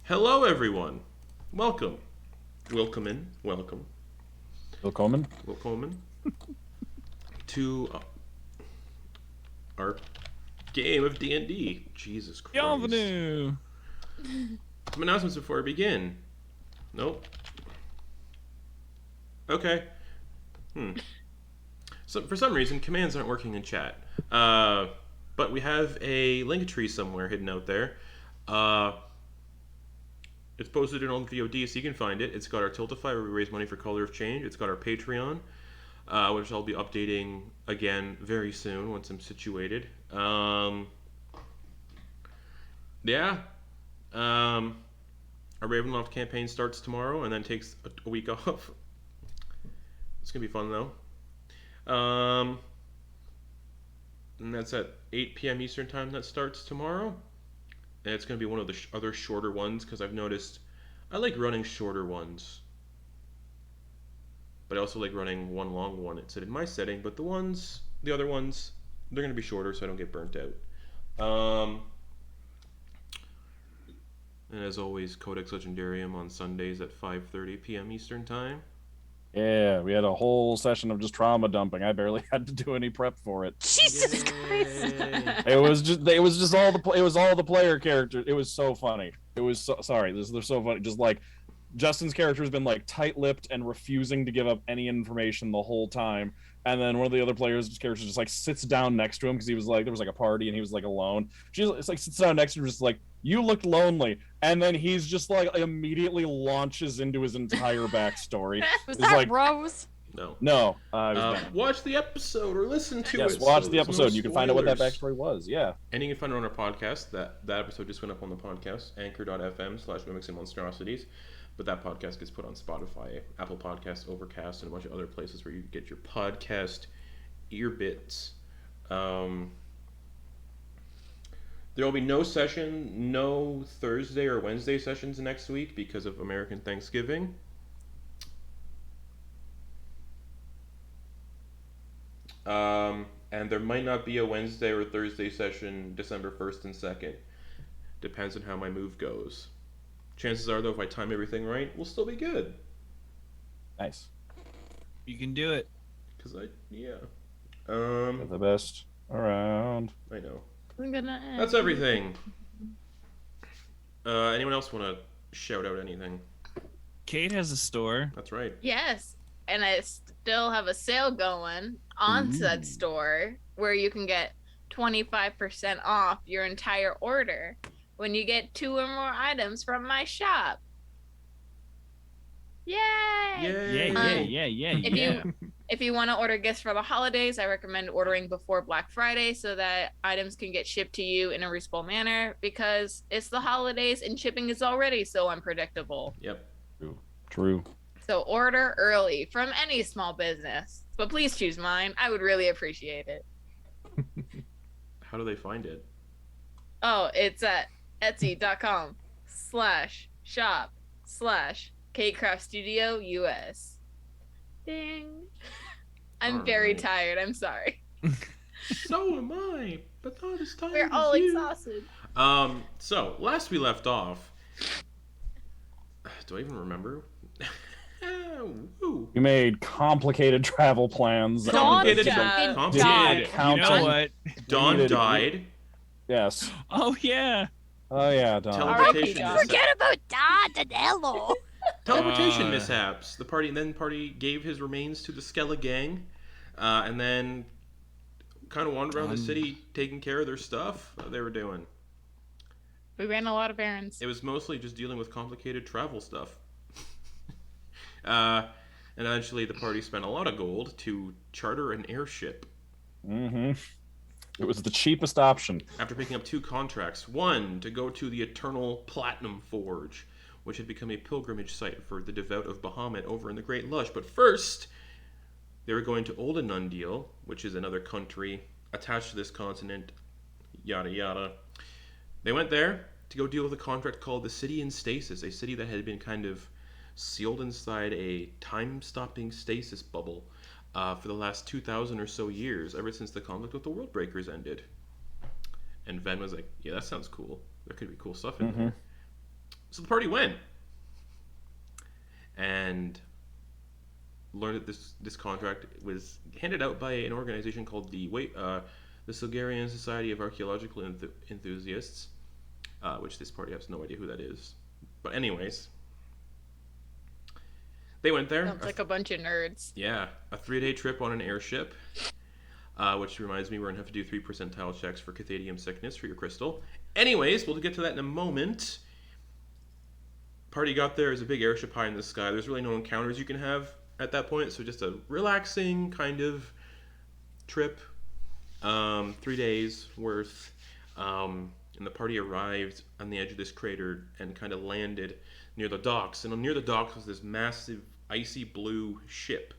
Hello, everyone. Welcome. Welcome. Willkommen. Welcome to our game of D&D. Jesus Christ. Bienvenue. Some announcements before I begin. Nope. Okay. So for some reason, commands aren't working in chat. But we have a link tree somewhere hidden out there. It's posted in Old VOD, so you can find it. It's got our Tiltify, where we raise money for Color of Change. It's got our Patreon, which I'll be updating again very soon once I'm situated. Our Ravenloft campaign starts tomorrow and then takes a week off. It's going to be fun, though. And that's at 8 p.m. Eastern Time that starts tomorrow. And it's going to be one of the other shorter ones, because I've noticed I like running shorter ones. But I also like running one long one. It's in my setting, but the other ones, they're going to be shorter so I don't get burnt out. And as always, Codex Legendarium on Sundays at 5:30 p.m. Eastern Time. Yeah, we had a whole session of just trauma dumping. I barely had to do any prep for it. Jesus Christ! It was just all the player characters. It was so funny. It was so sorry. They're so funny. Just like Justin's character has been like tight-lipped and refusing to give up any information the whole time. And then one of the other players' characters just like sits down next to him because he was like there was like a party and he was like alone. It's like sits down next to him, just like, you looked lonely, and then he's just like immediately launches into his entire backstory. Was It's that like, Rose? No. Watch the episode or listen to it. Yes, watch the there's episode. no You can find out what that spoilers. backstory was. Yeah. And you can find it on our podcast. That episode just went up on the podcast, anchor.fm/mimics and monstrosities. But that podcast gets put on Spotify, Apple Podcasts, Overcast, and a bunch of other places where you get your podcast ear bits. There will be no Thursday or Wednesday sessions next week because of American Thanksgiving. And there might not be a Wednesday or Thursday session December 1st and 2nd. Depends on how my move goes. Chances are, though, if I time everything right, we'll still be good. Nice. You can do it. You're the best around. I know. I'm gonna end. That's everything. Anyone else want to shout out anything? Kate has a store. That's right. Yes, and I still have a sale going on said store where you can get 25% off your entire order when you get 2 or more items from my shop. Yay! Yeah. If you want to order gifts for the holidays, I recommend ordering before Black Friday so that items can get shipped to you in a reasonable manner, because it's the holidays and shipping is already so unpredictable. Yep. True. So order early from any small business, but please choose mine. I would really appreciate it. How do they find it? Oh, it's at etsy.com/shop/KateCraftStudio US. Ding. I'm very Alright. tired. I'm sorry. So am I, but not as tired We're as all you. exhausted. So last we left off. Do I even remember? Woo. You made complicated travel plans. Complicated. Dawn Complicated. You know what? Dawn Needed- died. Yes. Oh yeah. Oh yeah, Don. Teleportation Dawn. mishaps. Forget about Dawn and Hello. Teleportation mishaps. The party gave his remains to the Skella gang, and then kind of wandered around the city taking care of their stuff that they were doing. We ran a lot of errands. It was mostly just dealing with complicated travel stuff. And eventually the party spent a lot of gold to charter an airship. Mm-hmm. It was the cheapest option. After picking up 2 contracts, one to go to the Eternal Platinum Forge, which had become a pilgrimage site for the devout of Bahamut over in the Great Lush. But first, they were going to Old Anundiel, which is another country attached to this continent, yada yada. They went there to go deal with a contract called the City in Stasis, a city that had been kind of sealed inside a time-stopping stasis bubble for the last 2,000 or so years, ever since the conflict with the Worldbreakers ended. And Ven was like, yeah, that sounds cool. There could be cool stuff in there. So the party went and learned that this contract was handed out by an organization called the Silgarian Society of Archaeological Enthusiasts, which this party has no idea who that is. But anyways, they went there. Sounds like a bunch of nerds. Yeah, a 3-day trip on an airship, which reminds me we're going to have to do 3 percentile checks for Cathadium sickness for your crystal. Anyways, we'll get to that in a moment. Party got there as a big airship high in the sky. There's really no encounters you can have at that point, so just a relaxing kind of trip. 3 days worth. And the party arrived on the edge of this crater and kind of landed near the docks. And near the docks was this massive icy blue ship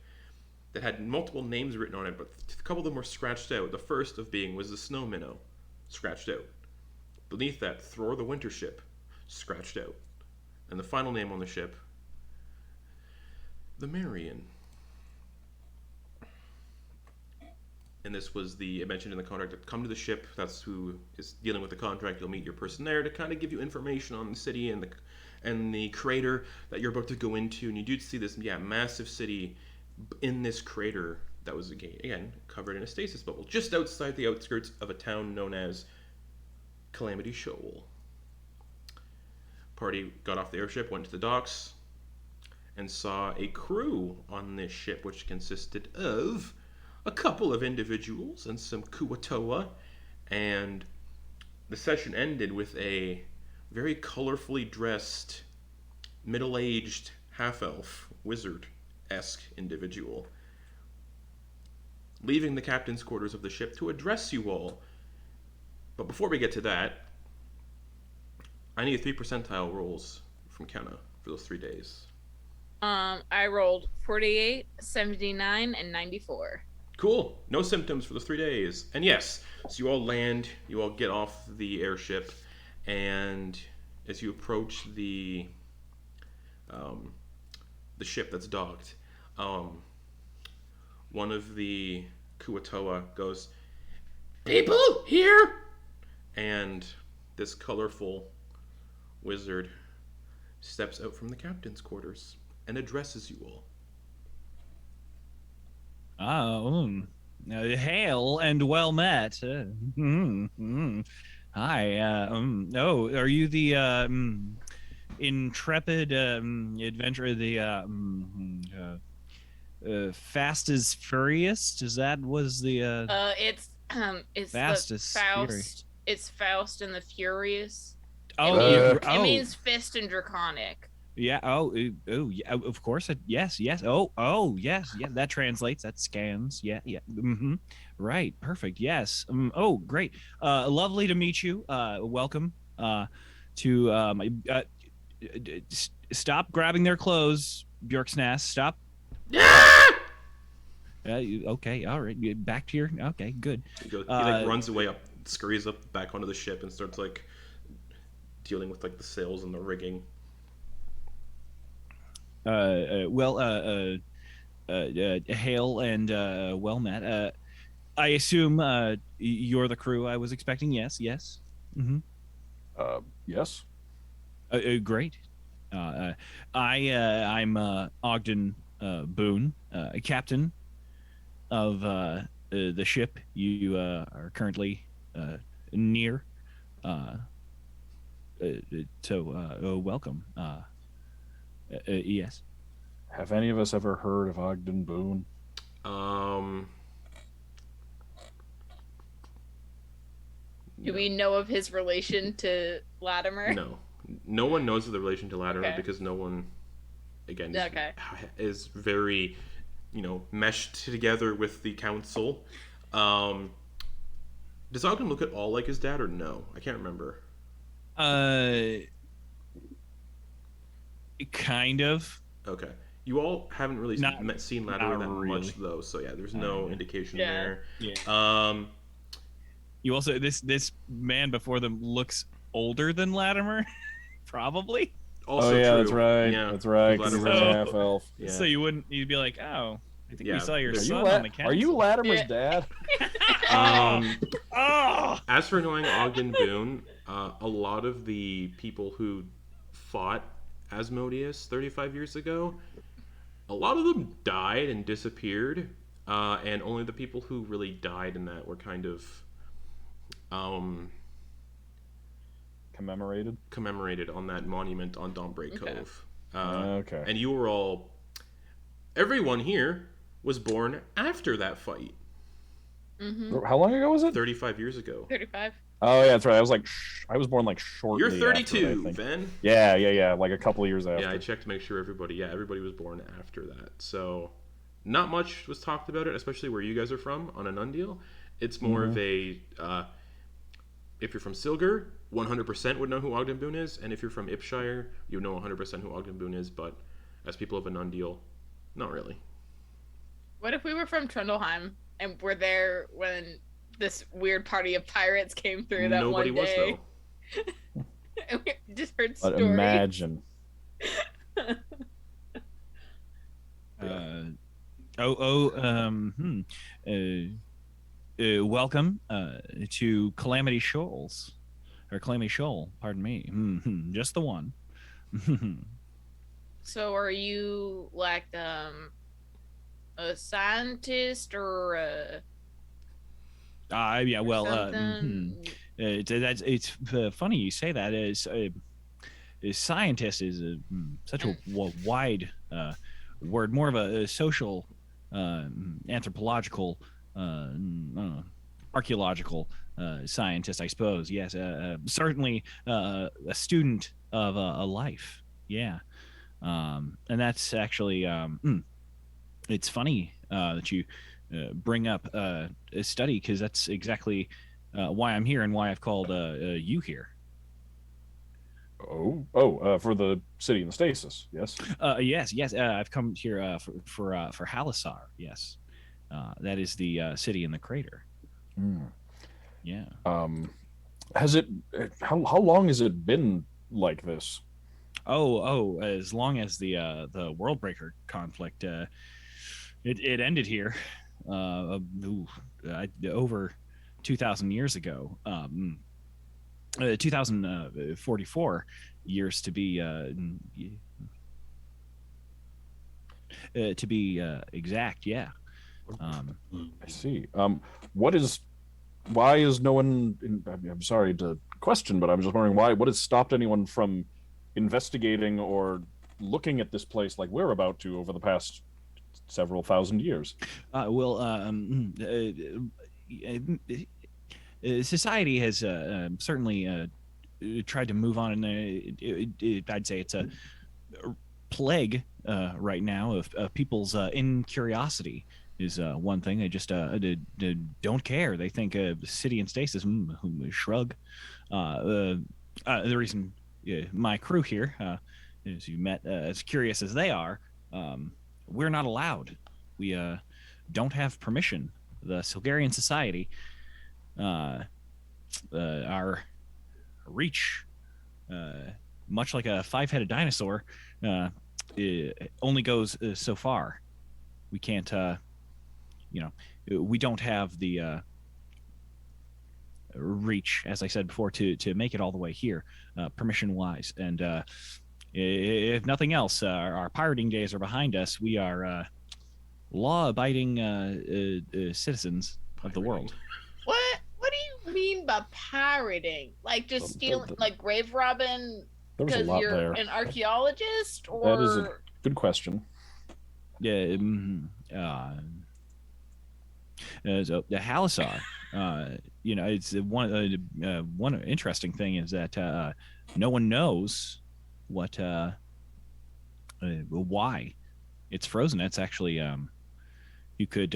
that had multiple names written on it, but a couple of them were scratched out. The first of being was the Snow Minnow, scratched out. Beneath that, Thror the Winter Ship, scratched out. And the final name on the ship, the Marion. And this was I mentioned in the contract, that come to the ship, that's who is dealing with the contract. You'll meet your person there to kind of give you information on the city and the crater that you're about to go into. And you do see this, massive city in this crater that was, again, covered in a stasis bubble, just outside the outskirts of a town known as Calamity Shoal. Party got off the airship, went to the docks, and saw a crew on this ship, which consisted of a couple of individuals and some Kuatoa, and the session ended with a very colorfully dressed, middle-aged half-elf, wizard-esque individual, leaving the captain's quarters of the ship to address you all. But before we get to that, I need 3 percentile rolls from Kenna for those 3 days. I rolled 48, 79, and 94. Cool. No symptoms for those 3 days. And yes, so you all land, you all get off the airship, and as you approach the ship that's docked, one of the Kuatoa goes, "People here!" And this colorful wizard steps out from the captain's quarters and addresses you all. Hail and well met. Hi. Are you the intrepid adventurer, the Fast as Furious? Was the It's Fast the as Faust. Furious. It's Faust and the Furious. Oh, It means fist and draconic. yeah. Yeah. Of course. Yes. Oh, yes. Yeah. That translates. That scans. Yeah. Right. Perfect. Yes. Oh, great. Lovely to meet you. Welcome. Stop grabbing their clothes, Bjorksnass. Stop. Okay. All right. Back to your. Okay. Good. He runs away up, scurries up back onto the ship, and starts dealing with the sails and the rigging. Hail and well met. I assume you're the crew I was expecting. Yes. Mm-hmm. Yes. Great. I'm Ogden Boone, captain of the ship you are currently near. So welcome. Yes. Have any of us ever heard of Ogden Boone? Do we know of his relation to Latimer? No one knows of the relation to Latimer, Okay. because no one, again, Okay. is very, meshed together with the council. Does Ogden look at all like his dad, or no? I can't remember. Kind of. Okay. You all haven't really seen Latimer that really. much, though, so yeah, there's no indication Yeah. there. Yeah. You also this man before them looks older than Latimer, probably. Also yeah, true. that's right. Yeah. That's right. 'Cause he's a Latimer. half elf. Yeah. So you'd be like, oh, I think Yeah. we saw your Are you son on the council. Are you Latimer's Yeah. dad? Oh! As for knowing Ogden Boone, a lot of the people who fought Asmodeus 35 years ago, a lot of them died and disappeared, and only the people who really died in that were kind of commemorated on that monument on Dawnbreak Cove. Okay. And you were all... Everyone here was born after that fight. Mm-hmm. How long ago was it? 35 years ago. 35. Oh yeah, that's right. I was like, I was born like shortly. You're 32, after it, I think. Ben. Yeah. Like a couple of years after. Yeah, I checked to make sure everybody was born after that. So, not much was talked about it, especially where you guys are from on Anundiel. It's more of a, if you're from Silgur, 100% would know who Ogden Boone is, and if you're from Ipshire, you know 100% who Ogden Boone is, but as people of Anundiel, not really. What if we were from Trundleheim and we're there when this weird party of pirates came through that Nobody one day? was, though. And we just heard But stories. imagine. Welcome to Calamity Shoals. Or Calamity Shoal, pardon me. Just the one. So are you like a scientist or yeah, well, something? it's funny you say that. A scientist is such a wide word, more of a social, anthropological, archaeological scientist, I suppose. Yes, certainly a student of a life. Yeah, and that's actually it's funny that you bring up a study, because that's exactly why I'm here and why I've called you here. For the city in the Stasis, yes. Yes. I've come here for Khihalis. Yes, that is the city in the crater. Yeah. Has it? How long has it been like this? As long as the Worldbreaker conflict. It ended here, over 2,000 years ago. 2,044 years to be exact. Yeah. I see. Why is no one? I'm sorry to question, but I'm just wondering why. What has stopped anyone from investigating or looking at this place like we're about to over the past several thousand years? Society has certainly tried to move on, and I'd say it's a plague right now of people's incuriosity is one thing. They just don't care. They think the city in Stasis, shrug. The reason my crew here, as you met, as curious as they are, we're not allowed. We don't have permission. The Silgarian Society, our reach, much like a 5-headed dinosaur, it only goes so far. We can't, we don't have the reach, as I said before, to make it all the way here, permission-wise. And if nothing else, our pirating days are behind us. We are law-abiding citizens of the world. What do you mean by pirating? Like just stealing, like grave robbing? There was a Because lot you're there. an archaeologist, or That is a good question. Yeah. So the Halisar, it's one interesting thing is that no one knows why it's frozen. It's actually you could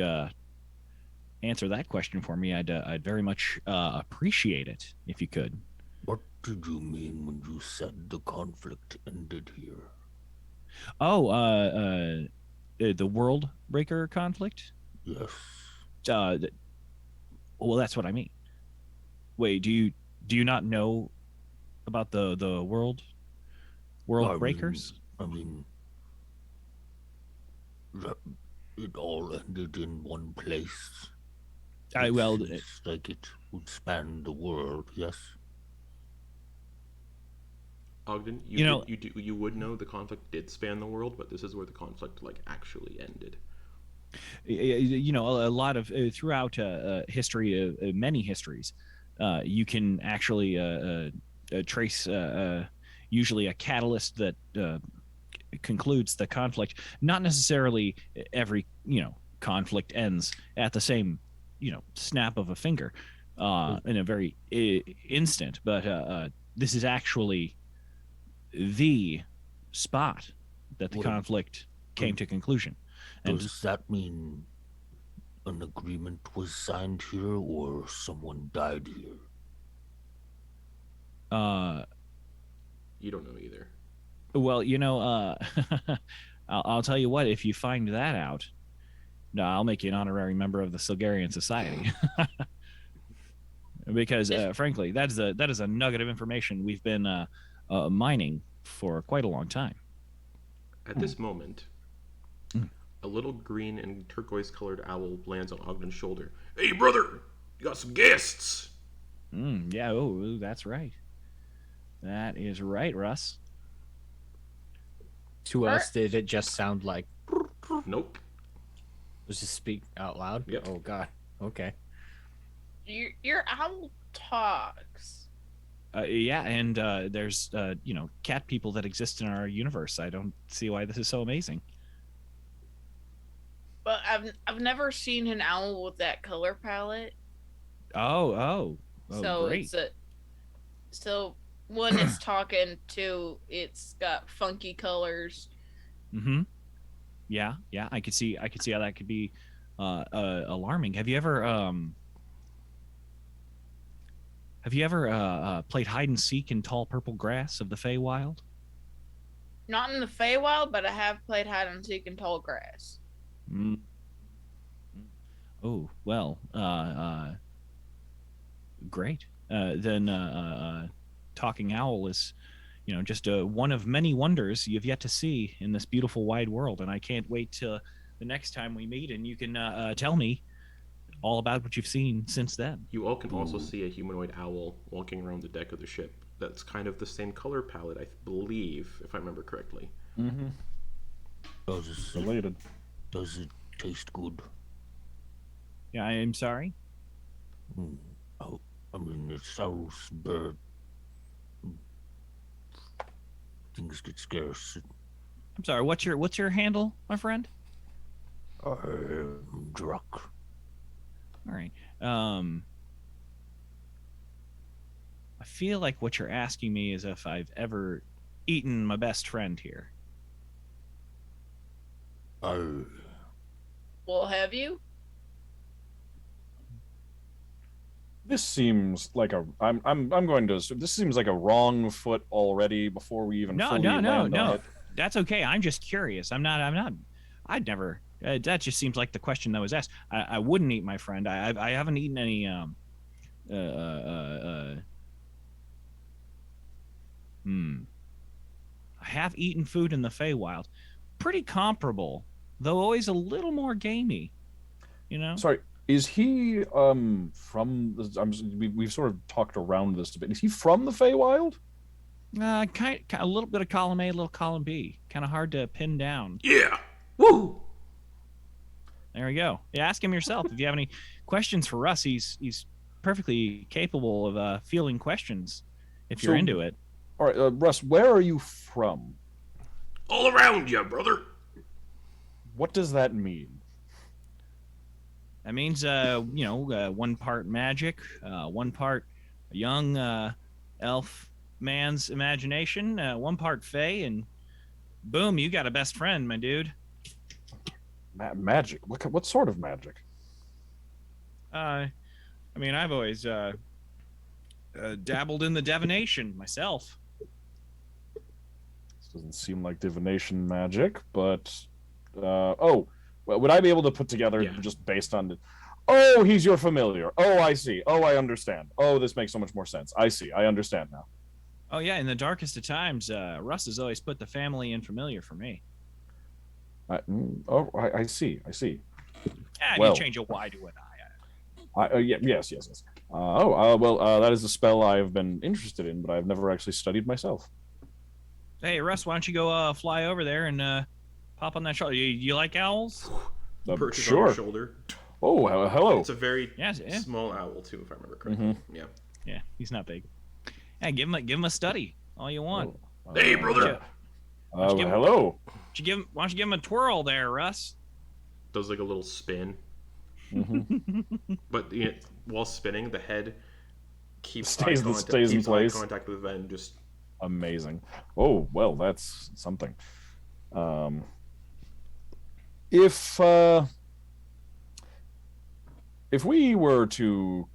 answer that question for me. I'd very much appreciate it if you could. What did you mean when you said the conflict ended here? The World Breaker conflict? Yes. Well, that's what I mean. Wait, do you not know about the World Breakers? It all ended in one place. It's like it would span the world, yes? Ogden, you would know the conflict did span the world, but this is where the conflict like actually ended. You know, a lot of throughout history, many histories, you can actually trace usually a catalyst that concludes the conflict. Not necessarily every conflict ends at the same snap of a finger in a very instant, but this is actually the spot that the conflict came to conclusion. And does that mean an agreement was signed here or someone died here? You don't know either. Well, I'll tell you what, if you find that out, no, I'll make you an honorary member of the Silgarian Society. Because frankly, that is a nugget of information we've been mining for quite a long time. At this moment, a little green and turquoise-colored owl lands on Ogden's shoulder. Hey, brother, you got some guests. Yeah, oh, that's right. That is right, Russ. To us, did it just sound like? Nope. Let's just speak out loud. Yep. Oh God. Okay. Your owl talks. Yeah, and there's cat people that exist in our universe. I don't see why this is so amazing. But I've never seen an owl with that color palette. Oh, So great. So when it's talking to, it's got funky colors. Mm-hmm. Yeah, I could see how that could be alarming. Have you ever played hide and seek in tall purple grass of the Feywild? Not in the Feywild, but I have played hide and seek in tall grass. Oh, well, great. Then Talking Owl is, just one of many wonders you've yet to see in this beautiful wide world, and I can't wait till the next time we meet and you can tell me all about what you've seen since then. You all can also see a humanoid owl walking around the deck of the ship. That's kind of the same color palette, I believe, if I remember correctly. Mm-hmm. Related. Does it taste good? Yeah, I'm sorry. Oh, I mean, it sounds bad. Things get scarce. I'm sorry. What's your handle, my friend? I'm drunk. All right. I feel like what you're asking me is if I've ever eaten my best friend here. Well, have you? This seems like I'm going to assume this seems like a wrong foot already before we even fully land on it. That's okay. I'm just curious. I'd never. That just seems like the question that was asked. I wouldn't eat my friend. I haven't eaten any. I have eaten food in the Feywild, pretty comparable, though always a little more gamey. Sorry, is he from? We've sort of talked around this a bit. Is he from the Feywild? Kind a little bit of column A, a little column B. Kind of hard to pin down. Yeah. Woo. There we go. Yeah, ask him yourself if you have any questions for Russ. He's perfectly capable of fielding questions if you're into it. All right, Russ, where are you from? All around you, brother. What does that mean? That means, one part magic, one part young elf man's imagination, one part fey, and boom, you got a best friend, my dude. Magic? What sort of magic? I've always dabbled in the divination myself. This doesn't seem like divination magic, but well, would I be able to put together just based on Oh, he's your familiar. Oh, I see. Oh, I understand. Oh, this makes so much more sense. I see. I understand now. Oh yeah, in the darkest of times, Russ has always put the family in familiar for me. I see. Yeah, well, you change a Y to an I. Yes. Well, that is a spell I've been interested in, but I've never actually studied myself. Hey, Russ, why don't you go fly over there and pop on that shoulder? You like owls? Perches on sure. your shoulder. Oh, hello. It's a very Yes, yeah. small owl too, if I remember correctly. Yeah. Yeah, he's not big. Hey, give him a study all you want. Hey, brother. Hello. Why don't you give him a twirl there, Russ? Does like a little spin, but while spinning, the head keeps Stays in keeps place. eye contact with the and just Amazing. Oh, well, that's something. If we were to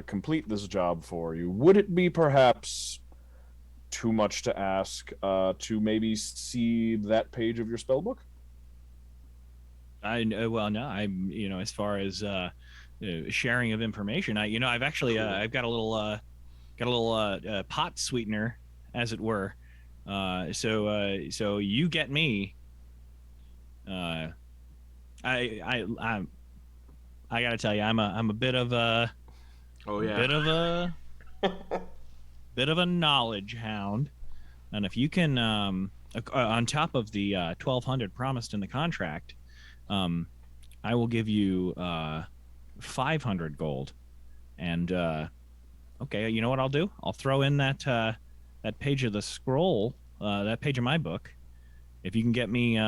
complete this job for you, would it be perhaps too much to ask to maybe see that page of your spellbook? Well, no, I'm as far as sharing of information, I've actually I've got a little pot sweetener, as it were. So you get me. I gotta tell you, I'm a bit of a bit of a knowledge hound, and if you can on top of the 1,200 promised in the contract, I will give you 500 gold, and okay, you know what I'll do? I'll throw in that page of the scroll, that page of my book. If you can get me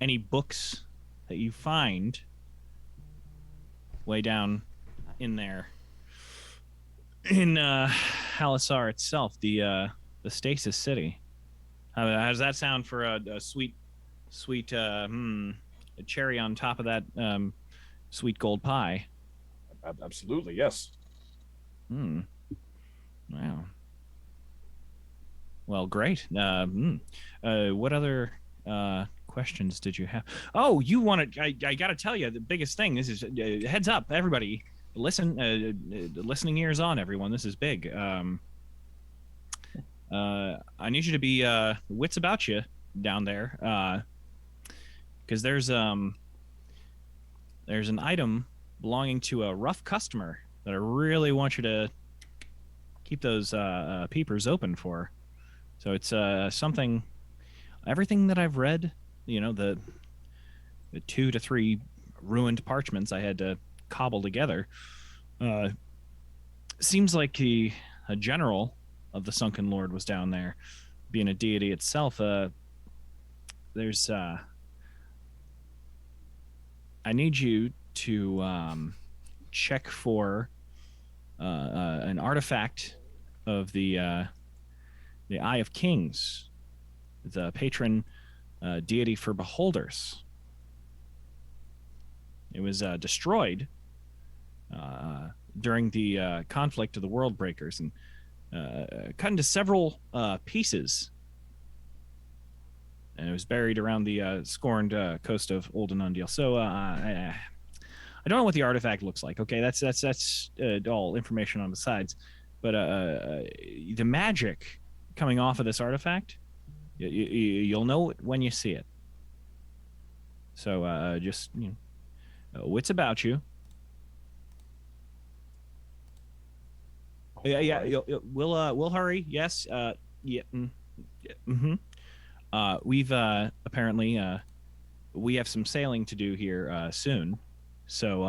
any books that you find way down in there in Halisar itself, the Stasis city. How does that sound for a sweet a cherry on top of that sweet gold pie? Absolutely, yes. Wow. Well, great. What other questions did you have? Oh, you wanted? I got to tell you, the biggest thing. This is heads up, everybody. Listen, listening ears on, everyone. This is big. I need you to be wits about you down there, because there's an item belonging to a rough customer that I really want you to keep those peepers open for. So it's something. Everything that I've read, the 2 to 3 ruined parchments I had to cobble together, seems like a general of the Sunken Lord was down there, being a deity itself. There's I need you to check for an artifact of the Eye of Kings, the patron deity for beholders. It was destroyed during the conflict of the World Breakers and cut into several pieces. And it was buried around the scorned coast of Old Anundiel. So I don't know what the artifact looks like. Okay, that's all information on the sides. But the magic coming off of this artifact, you'll know it when you see it. So just wits about you. Yeah. We'll hurry. Yes. Yeah. We've apparently we have some sailing to do here soon. So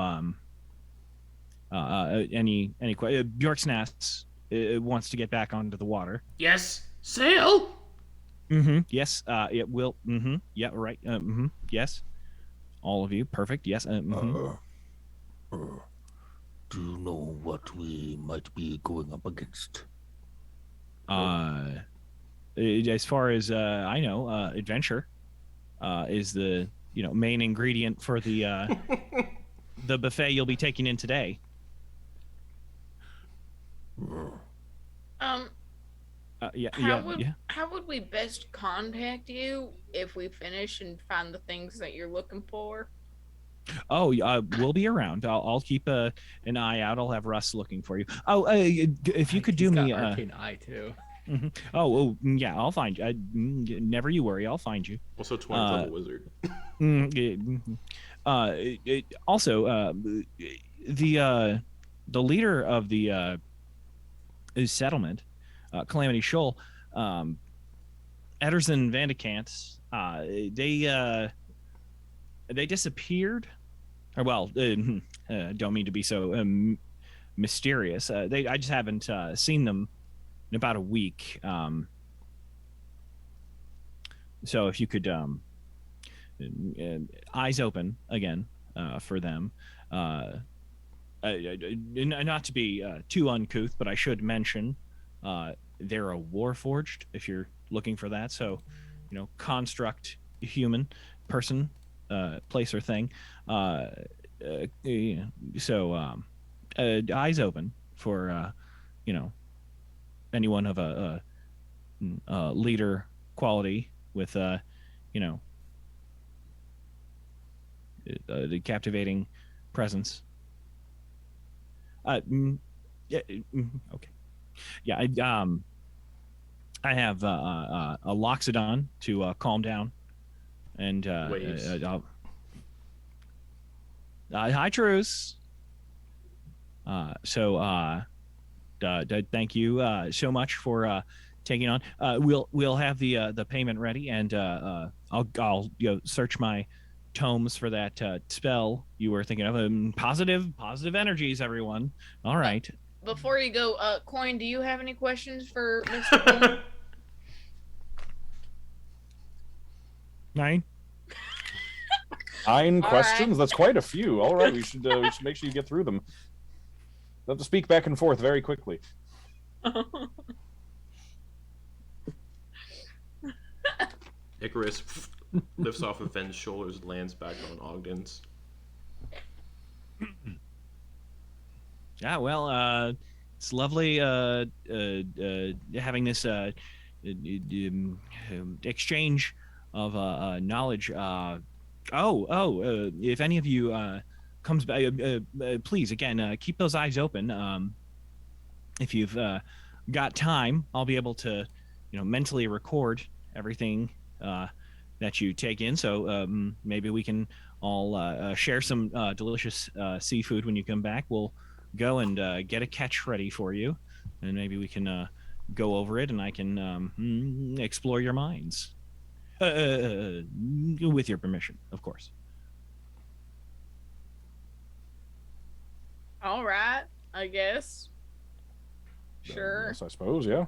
any Bjorksnass wants to get back onto the water. yes, sail. Yes. It will. Yeah. Right. Yes. All of you. Perfect. Yes. Do you know what we might be going up against? As far as I know, adventure is the main ingredient for the the buffet you'll be taking in today. How would we best contact you if we finish and find the things that you're looking for? Oh, we'll be around. I'll keep an eye out. I'll have Russ looking for you. Oh, if you could do me arcane eye too. Oh, yeah, I'll find you. Never you worry, I'll find you. Also, 20 level wizard. Also, the leader of the settlement, Calamity Shoal, Edders and Vandekant, they disappeared. Or well, don't mean to be so mysterious. I just haven't seen them in about a week. So if you could eyes open again for them. Not to be too uncouth, but I should mention they're a warforged if you're looking for that. So, construct, human, person, place or thing. So eyes open for anyone of a leader quality with the captivating presence. Yeah, okay. Yeah, I have a Loxodon to calm down, and hi, Truce. Thank you so much for taking on. We'll have the payment ready, and I'll search my tomes for that spell you were thinking of. Positive energies, everyone. All right. Before you go, Quoin, do you have any questions for Mr. Quoin? 9. 9 All questions? right. That's quite a few. All right, we should make sure you get through them. We'll have to speak back and forth very quickly. Icarus lifts off of Ven's shoulders, lands back on Ogden's. Yeah, well, it's lovely having this exchange of knowledge. If any of you comes back, please again keep those eyes open. If you've got time, I'll be able to, mentally record everything that you take in. So maybe we can all share some delicious seafood when you come back. We'll go and get a catch ready for you, and maybe we can go over it, and I can explore your minds with your permission, of course. All right, I guess. Sure. Yes, I suppose, yeah.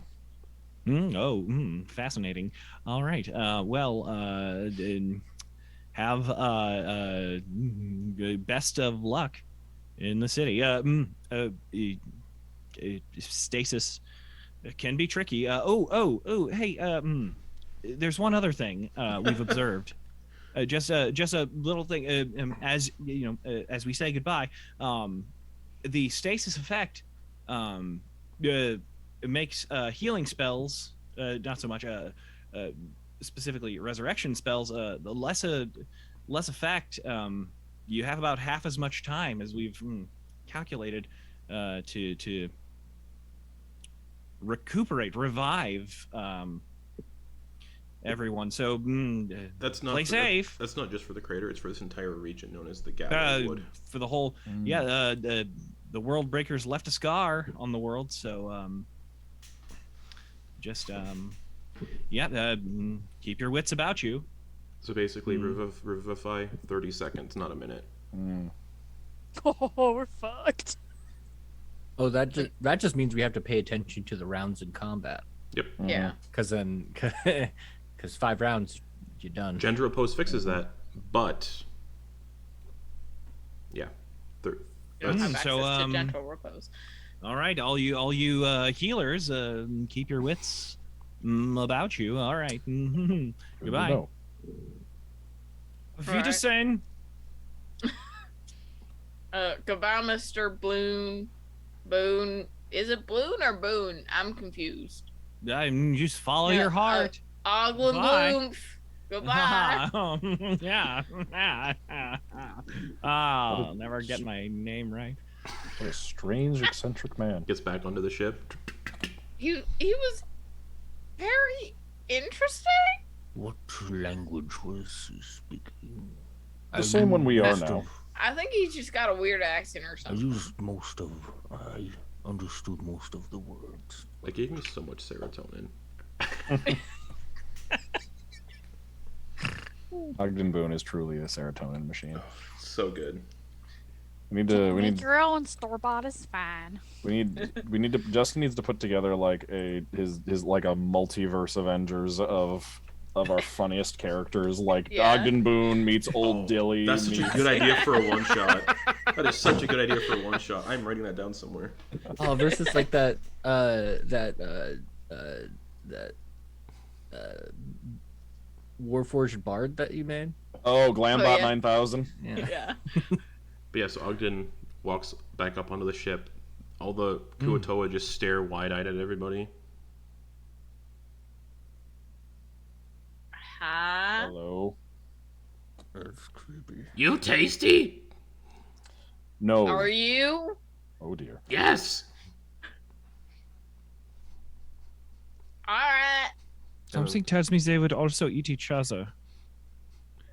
Fascinating. All right. Have best of luck in the city. Stasis can be tricky. Hey, there's one other thing we've observed. Just a little thing. As as we say goodbye, the stasis effect it makes healing spells, not so much specifically resurrection spells, the less effect. You have about half as much time as we've calculated to revive everyone. So That's not play safe. That's not just for the crater; it's for this entire region known as the Gathering Wood. For the whole, the World Breakers left a scar on the world, so keep your wits about you. So basically, revivify 30 seconds, not a minute. Oh, we're fucked. Oh, that just means we have to pay attention to the rounds in combat. Yep. Yeah. Because 5 rounds, you're done. Gendra Post fixes that, but yeah. Have access So, to gentle repose. All right, all you healers, keep your wits about you. All right. Goodbye. No. If you just saying. Goodbye, Mr. Boone. Is it Bloon or Boone? I'm confused. Just follow your heart. Ogla Bye. Bloom. Goodbye. Yeah. I'll never get my name right. What a strange, eccentric man. Gets back onto the ship. He was very interesting. What language was he speaking? The same one we are Most now. of- I think he's just got a weird accent or I something. understood most of the words. That gave me so much serotonin. Ogden Boone is truly a serotonin machine. So good. We need Your own store bought is fine. Justin needs to put together like his like a multiverse Avengers of our funniest characters, like Yeah. Ogden Boone meets Old Dilly. That's such a good idea for a one shot. That is such a good idea for a one shot. I'm writing that down somewhere. Oh, versus like that Warforged Bard that you made. Oh, Glambot yeah. 9000. Yeah. Yeah. But yeah, so Ogden walks back up onto the ship. All the Kuotoa just stare wide-eyed at everybody. Huh? Hello. That's creepy. You tasty? No. Are you? Oh dear. Yes. All right. Something tells me they would also eat each other.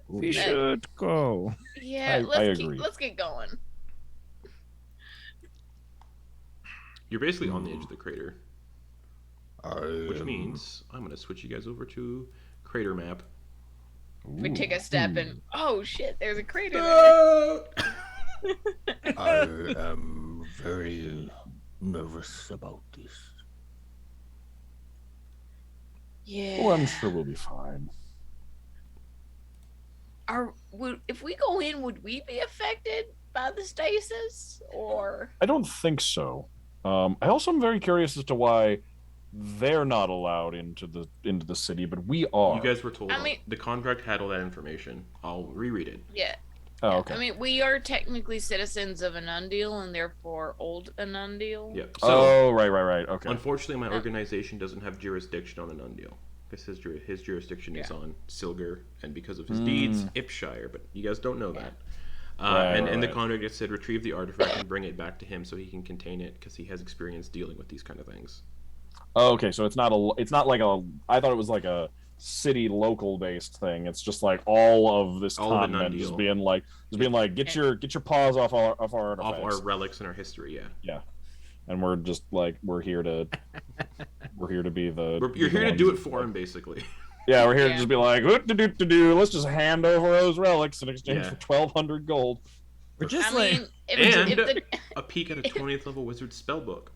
We should go. Yeah. I agree. Let's get going. You're basically on the edge of the crater, which I mean I'm going to switch you guys over to crater map. We take a step and oh shit, there's a crater there. am very nervous about this. Yeah. Oh, I'm sure we'll be fine. If we go in, would we be affected by the stasis or? I don't think so. I also am very curious as to why they're not allowed into the city, but we are. You guys were told I mean- the contract had all that information. I'll reread it. Yeah. Oh, okay. I mean, we are technically citizens of Anundiel and therefore Old Anundiel. Yep. So, Oh, right. Okay. unfortunately, my organization doesn't have jurisdiction on Anundiel. Because his jurisdiction is on Silger, and because of his deeds, Ipshire. But you guys don't know that. And the contract just said retrieve the artifact and bring it back to him so he can contain it because he has experience dealing with these kind of things. Oh, okay, so it's not like a. I thought it was like a city local based thing. It's just like all of this All of continent just Anundiel. being like get your paws off our Off artifacts. our relics and our history, yeah. And we're just like we're here to be the. You're here to do it for him, basically. Yeah, we're here to Yeah. just be like, let's just hand over those relics in exchange Yeah. for 1,200 gold. We're just I like mean, if the, A peek at a 20th level wizard spellbook.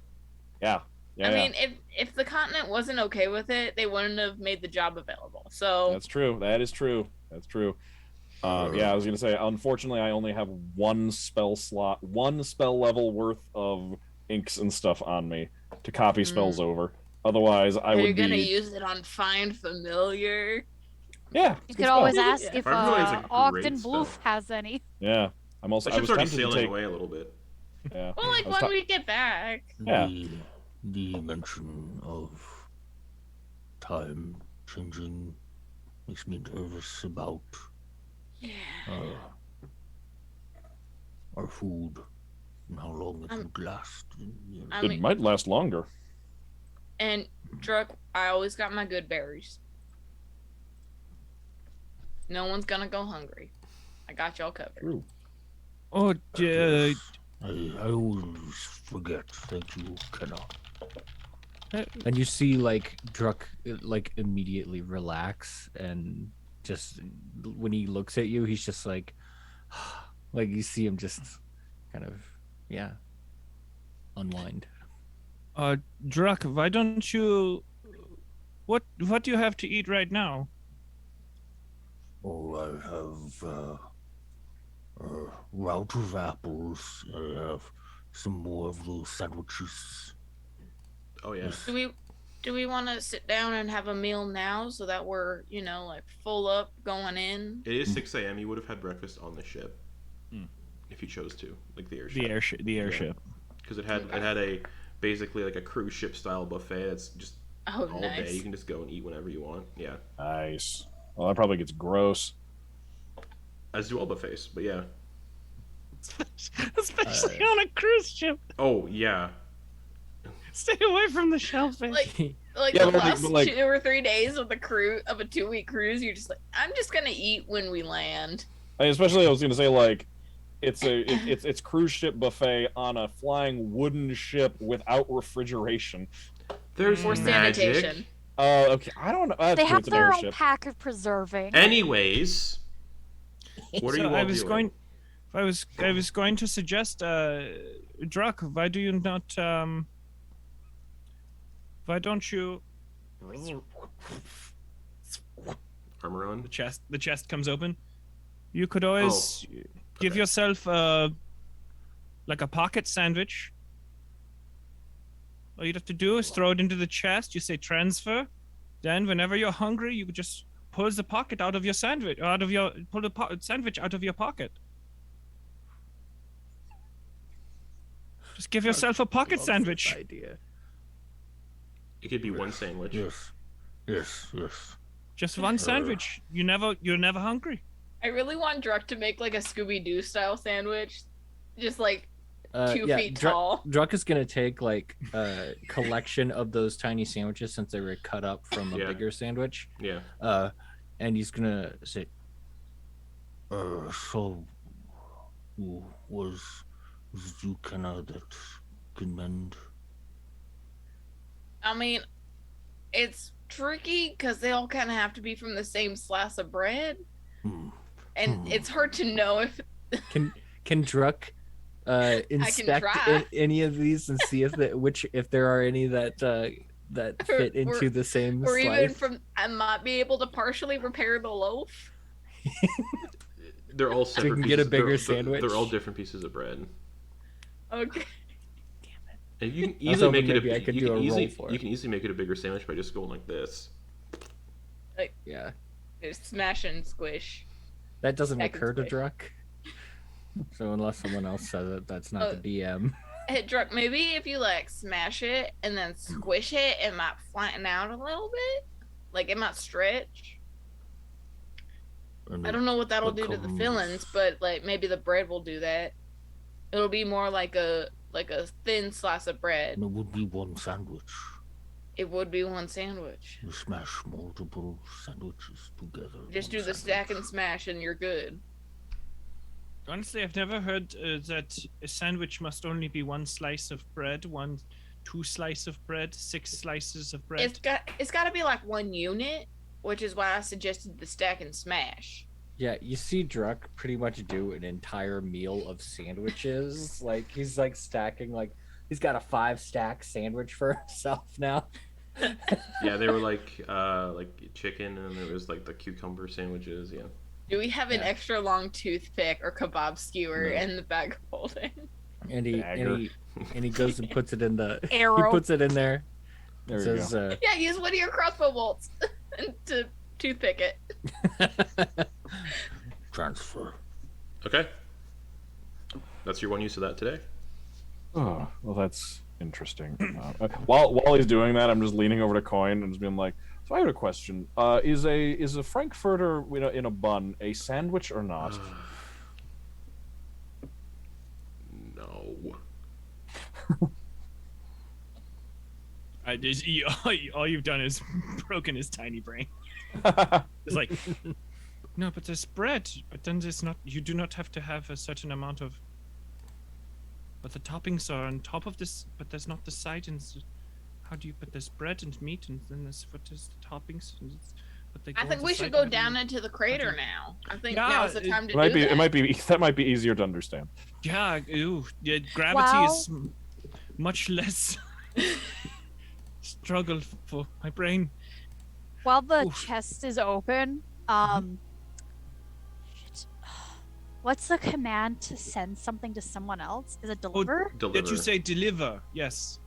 Yeah. I mean, if the continent wasn't okay with it, they wouldn't have made the job available. So That's true. That is true. That's true. Yeah, I was gonna say. Unfortunately, I only have one spell level worth of inks and stuff on me to copy spells over. Otherwise, I you're would gonna be. use it on Find Familiar. Yeah. You it's could good always spell. ask if Find Familiar is a great Ogden spell. Bloof has any. Yeah. I That was ship's already tempted to sailing take. away a little bit. Yeah. Well, like I was when we get back. Yeah. The mention of time changing makes me nervous about our food and how long it would last. I It mean, might last longer. and Druck, I always got my good berries. No one's gonna go hungry. I got y'all covered. True. oh, I always forget. Thank you, Kenna. And you see like Druck like immediately relax and just when he looks at you, he's just like you see him just kind of unwind. Druck, why don't you? What do you have to eat right now? Oh, I have a route of apples. I have some more of those sandwiches. Oh, yeah. Do we want to sit down and have a meal now so that we're like full up going in? It is 6 a.m. You would have had breakfast on the ship. If you chose to. Like the airship. The airship. Because it had a basically like a cruise ship style buffet that's just Oh, all nice. day. You can just go and eat whenever you want. Yeah. Nice. Well, that probably gets gross. As do all buffets, but yeah. Especially on a cruise ship. Oh, yeah. Stay away from the shellfish. Like Yeah, the but last like- 2 or 3 days of a 2-week cruise, you're just like, I'm just gonna eat when we land. Especially, I was gonna say like, it's cruise ship buffet on a flying wooden ship without refrigeration. There's Or magic. sanitation. Oh, okay. I don't know. They have it's an their own airship. pack of preserving. Anyways, what are So you all I was doing? going. I was going to suggest, Druck, why do you not? Why don't you? Armor on. The chest comes open. You could always give okay. yourself like a pocket sandwich. All you'd have to do is throw it into the chest. You say transfer. Then, whenever you're hungry, you just pull the pocket out of your sandwich. Pull the sandwich out of your pocket. Just give yourself a pocket sandwich. Idea. It could be one sandwich. Yes. Just one sandwich. You're never hungry. I really want Druck to make like a Scooby-Doo style sandwich, just like 2 feet tall. Druck is gonna take like a collection of those tiny sandwiches since they were cut up from a bigger sandwich. Yeah. And he's gonna say, So was Zucana that can mend? I mean, it's tricky because they all kind of have to be from the same slice of bread, and it's hard to know if can Druck inspect try. any of these and see if there are any that fit into the same or slice? even from I might be able to partially repair the loaf. They're all separate. you can pieces. get a bigger They're sandwich? They're all different pieces of bread. Okay. And you can I was easily hoping make it. maybe I could do a roll for it. You can easily make it a bigger sandwich by just going like this. Yeah, Just smash and squish. that doesn't Back and occur to squish. Druck. So unless someone else says it, that's not the DM. Hey, Druck, maybe if you like smash it and then squish it, it might flatten out a little bit. Like it might stretch. I don't know what that'll do to the fillings, but like maybe the bread will do that. It'll be more like a thin slice of bread. And it would be one sandwich. It would be one sandwich. You smash multiple sandwiches together. Just do one the stack sandwich. and smash and you're good. Honestly, I've never heard that a sandwich must only be one slice of bread, two slices of bread, 6 slices of bread. It's got to be like one unit, which is why I suggested the stack and smash. Yeah, you see Druck pretty much do an entire meal of sandwiches. Like he's like stacking, like he's got a 5-stack sandwich for himself now. Yeah, they were like chicken, and there was like the cucumber sandwiches. Yeah. Do we have an extra long toothpick or kebab skewer in the bag of holding? And he goes and puts it in the Arrow. He puts it in there. There It we says, go. Yeah, use one of your crossbow bolts and to toothpick it. Transfer. Okay. That's your one use of that today. Oh, well, that's interesting. While he's doing that, I'm just leaning over to Quoin and just being like, "So I have a question. Is a frankfurter in a bun a sandwich or not?" No. All you've done is broken his tiny brain. It's like, no, but there's bread. But then there's not. You do not have to have a certain amount of. But the toppings are on top of this. But there's not the side and. How do you? But there's bread and meat, and then there's what is the toppings? But they I go think on we the should side go and down into the crater now. I think Yeah, now's the time to It do that. that might be easier to understand. Yeah, gravity is much less struggle for my brain. While the Oof. chest is open, shit. What's the command to send something to someone else? Is it deliver? Deliver. Did you say deliver? Yes.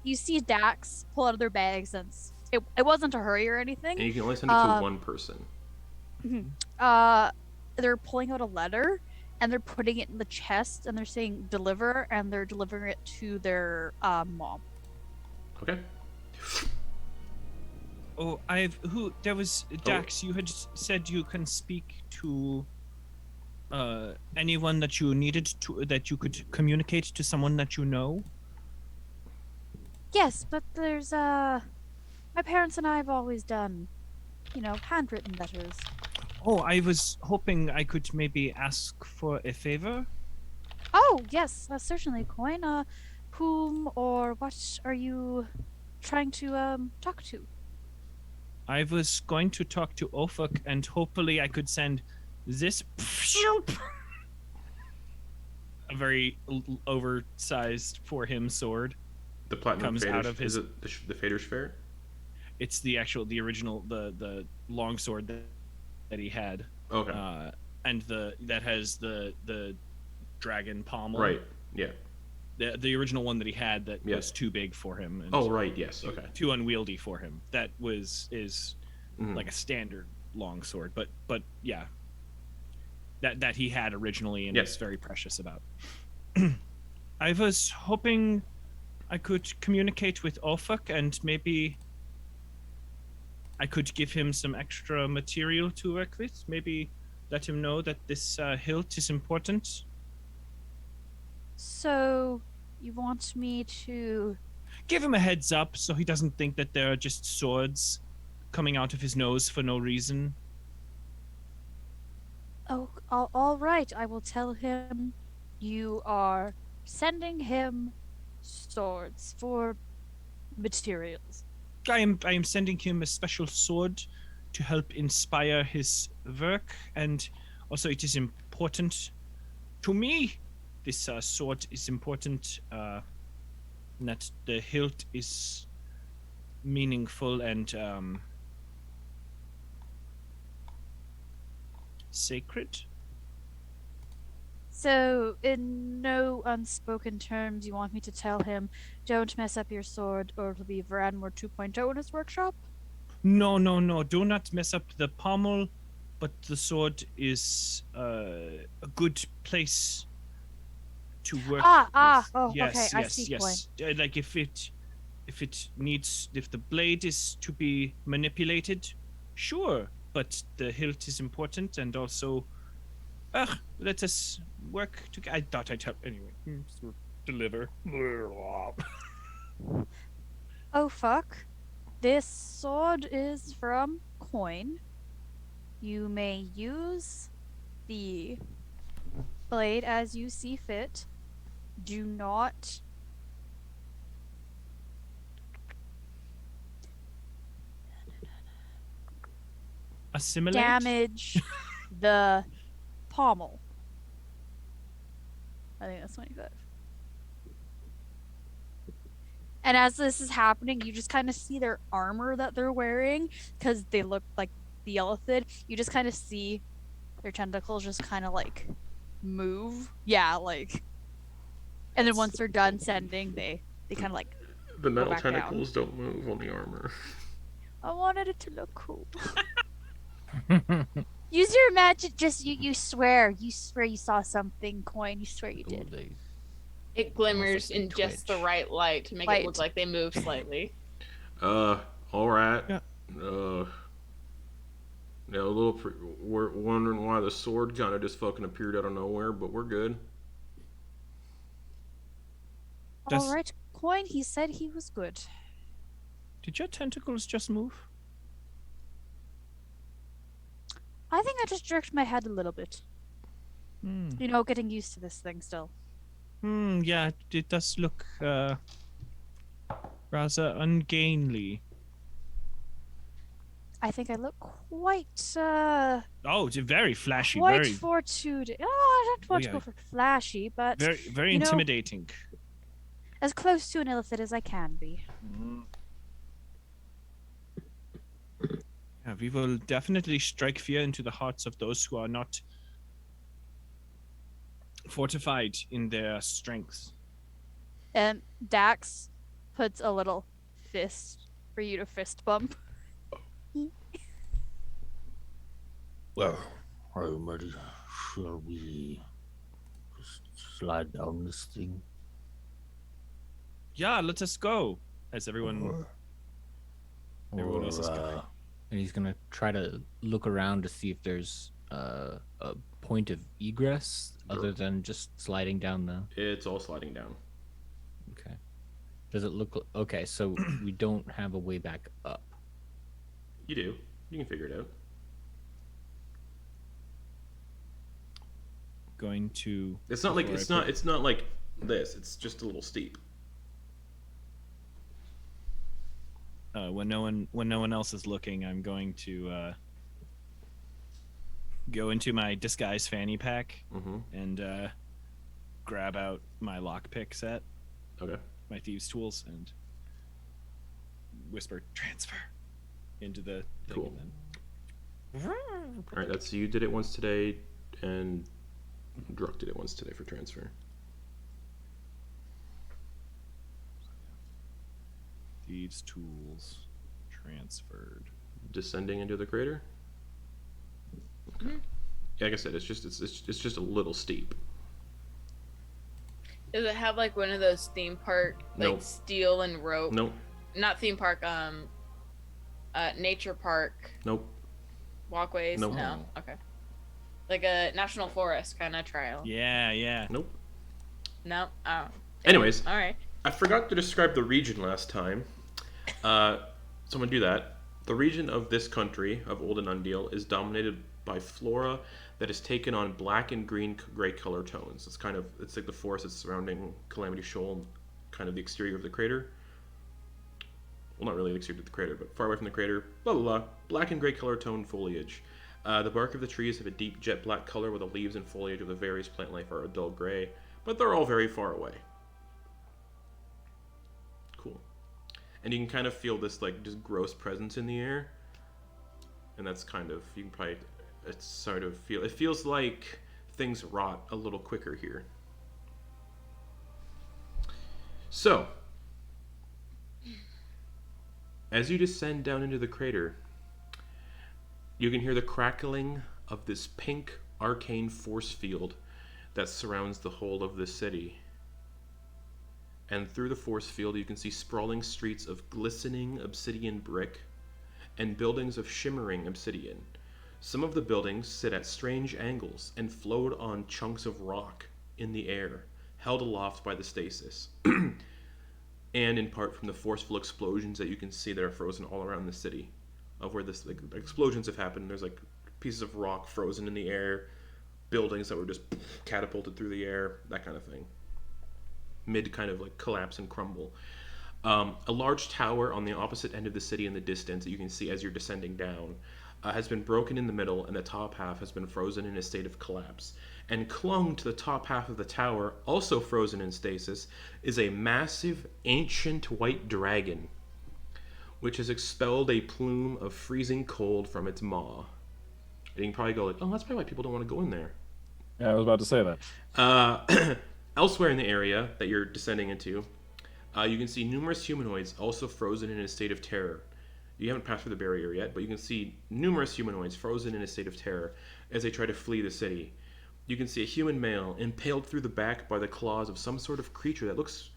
You see Dax pull out of their bags and it wasn't a hurry or anything. And you can only send it to one person. They're pulling out a letter and they're putting it in the chest and they're saying deliver and they're delivering it to their mom. Okay. Oh, there was Dax. You had said you can speak to anyone that you needed to, that you could communicate to someone that you know. Yes, but there's my parents and I have always done, handwritten letters. Oh, I was hoping I could maybe ask for a favor. Oh, yes, certainly, Quoin. Whom or what are you trying to talk to? I was going to talk to Ofuk, and hopefully I could send this a very oversized for him sword. The platinum Comes fader, out of his- is it the fader sphere? It's the original, the long sword that he had, Okay. and that has the dragon pommel. Right. Yeah. The original one that he had that Yeah. was too big for him. And Oh, right. Yes. Okay. too unwieldy for him. That is Mhm. like a standard long sword, but yeah, that he had originally and Yes. is very precious about. I was hoping I could communicate with Ofuk, and maybe I could give him some extra material to work with. Maybe let him know that this hilt is important. So, you want me to? Give him a heads up so he doesn't think that there are just swords coming out of his nose for no reason. Oh, all right. I will tell him you are sending him swords for materials. I am sending him a special sword to help inspire his work, and also it is important to me. This sword is important. That the hilt is meaningful and sacred. So, in no unspoken terms, you want me to tell him, don't mess up your sword, or it'll be Varanmore 2.0 in his workshop? No. Do not mess up the pommel, but the sword is a good place to work. Okay, I see, yes. Like if the blade is to be manipulated, sure, but the hilt is important, and also, let us work together. I thought I'd help anyway. Deliver. Oh, fuck. This sword is from Quoin. You may use the blade as you see fit. Do not Assimilate. damage the pommel. I think that's 25. And as this is happening, you just kind of see their armor that they're wearing, because they look like the Elephid. You just kind of see their tentacles just kind of like move. Yeah, like. And then once they're done sending, they kind of like. The metal back down. tentacles don't move on the armor. I wanted it to look cool. Use your magic. Just you swear. You swear you saw something, Quoin. You swear you did. Old days. It glimmers Almost like in just the Twitch. right light to make it look like they move slightly. All right. Yeah. Yeah, we're wondering why the sword kind of just fucking appeared out of nowhere, but we're good. All right, Quoin. He said he was good. Did your tentacles just move? I think I just jerked my head a little bit. Hmm. You know, getting used to this thing still. Yeah, it does look rather ungainly. I think I look quite Oh, it's very flashy, quite very fortitude. Oh, I don't want to yeah. go for flashy, but very you know, intimidating. as close to an illithid as I can be. Yeah, we will definitely strike fear into the hearts of those who are not fortified in their strength. And Dax puts a little fist for you to fist bump. Well, I'm ready. Shall we just slide down this thing? Yeah, let us go. As everyone else is going. And he's gonna try to look around to see if there's a point of egress other than just sliding down the. It's all sliding down. Okay. Does it look okay? So we don't have a way back up. You do. You can figure it out. Going to. It's not like before I it's not like this. It's just a little steep. when no one else is looking, I'm going to go into my disguise fanny pack and grab out my lockpick set, my thieves' tools, and whisper transfer into the thing. Cool. And then... All right, that's you did it once today, and Druck did it once today for transfer. Thieves' tools transferred. Descending into the crater. Okay. Yeah, like I said, it's just a little steep. Does it have like one of those theme park like Nope. steel and rope? Nope. Not theme park. Nature park Nope. walkways. Nope. No. Okay. Like a national forest kind of trail. Yeah. Nope. No. Oh. Anyways, All right. I forgot to describe the region last time. So I'm gonna do that. The region of this country, of Old Anundiel, is dominated by flora that is taken on black and gray color tones. It's like the forest that's surrounding Calamity Shoal, kind of the exterior of the crater. Well, not really the exterior of the crater, but far away from the crater. Blah, blah, blah. Black and gray color tone foliage. The bark of the trees have a deep jet black color, while the leaves and foliage of the various plant life are a dull gray, but they're all very far away. Cool. And you can kind of feel this like just gross presence in the air. And that's kind of, you can probably, it feels like things rot a little quicker here. So, as you descend down into the crater, you can hear the crackling of this pink arcane force field that surrounds the whole of the city. And through the force field, you can see sprawling streets of glistening obsidian brick and buildings of shimmering obsidian. Some of the buildings sit at strange angles and float on chunks of rock in the air, held aloft by the stasis, and in part from the forceful explosions that you can see that are frozen all around the city, of where this like explosions have happened. There's like pieces of rock frozen in the air, buildings that were just catapulted through the air, that kind of thing. Mid kind of like collapse and crumble. A large tower on the opposite end of the city in the distance that you can see as you're descending down has been broken in the middle, and the top half has been frozen in a state of collapse. And clung to the top half of the tower, also frozen in stasis, is a massive ancient white dragon, which has expelled a plume of freezing cold from its maw. And you can probably go like, oh, that's probably why people don't want to go in there. Yeah, I was about to say that. Elsewhere in the area that you're descending into, you can see numerous humanoids also frozen in a state of terror. You haven't passed through the barrier yet, but you can see numerous humanoids frozen in a state of terror as they try to flee the city. You can see a human male impaled through the back by the claws of some sort of creature that looks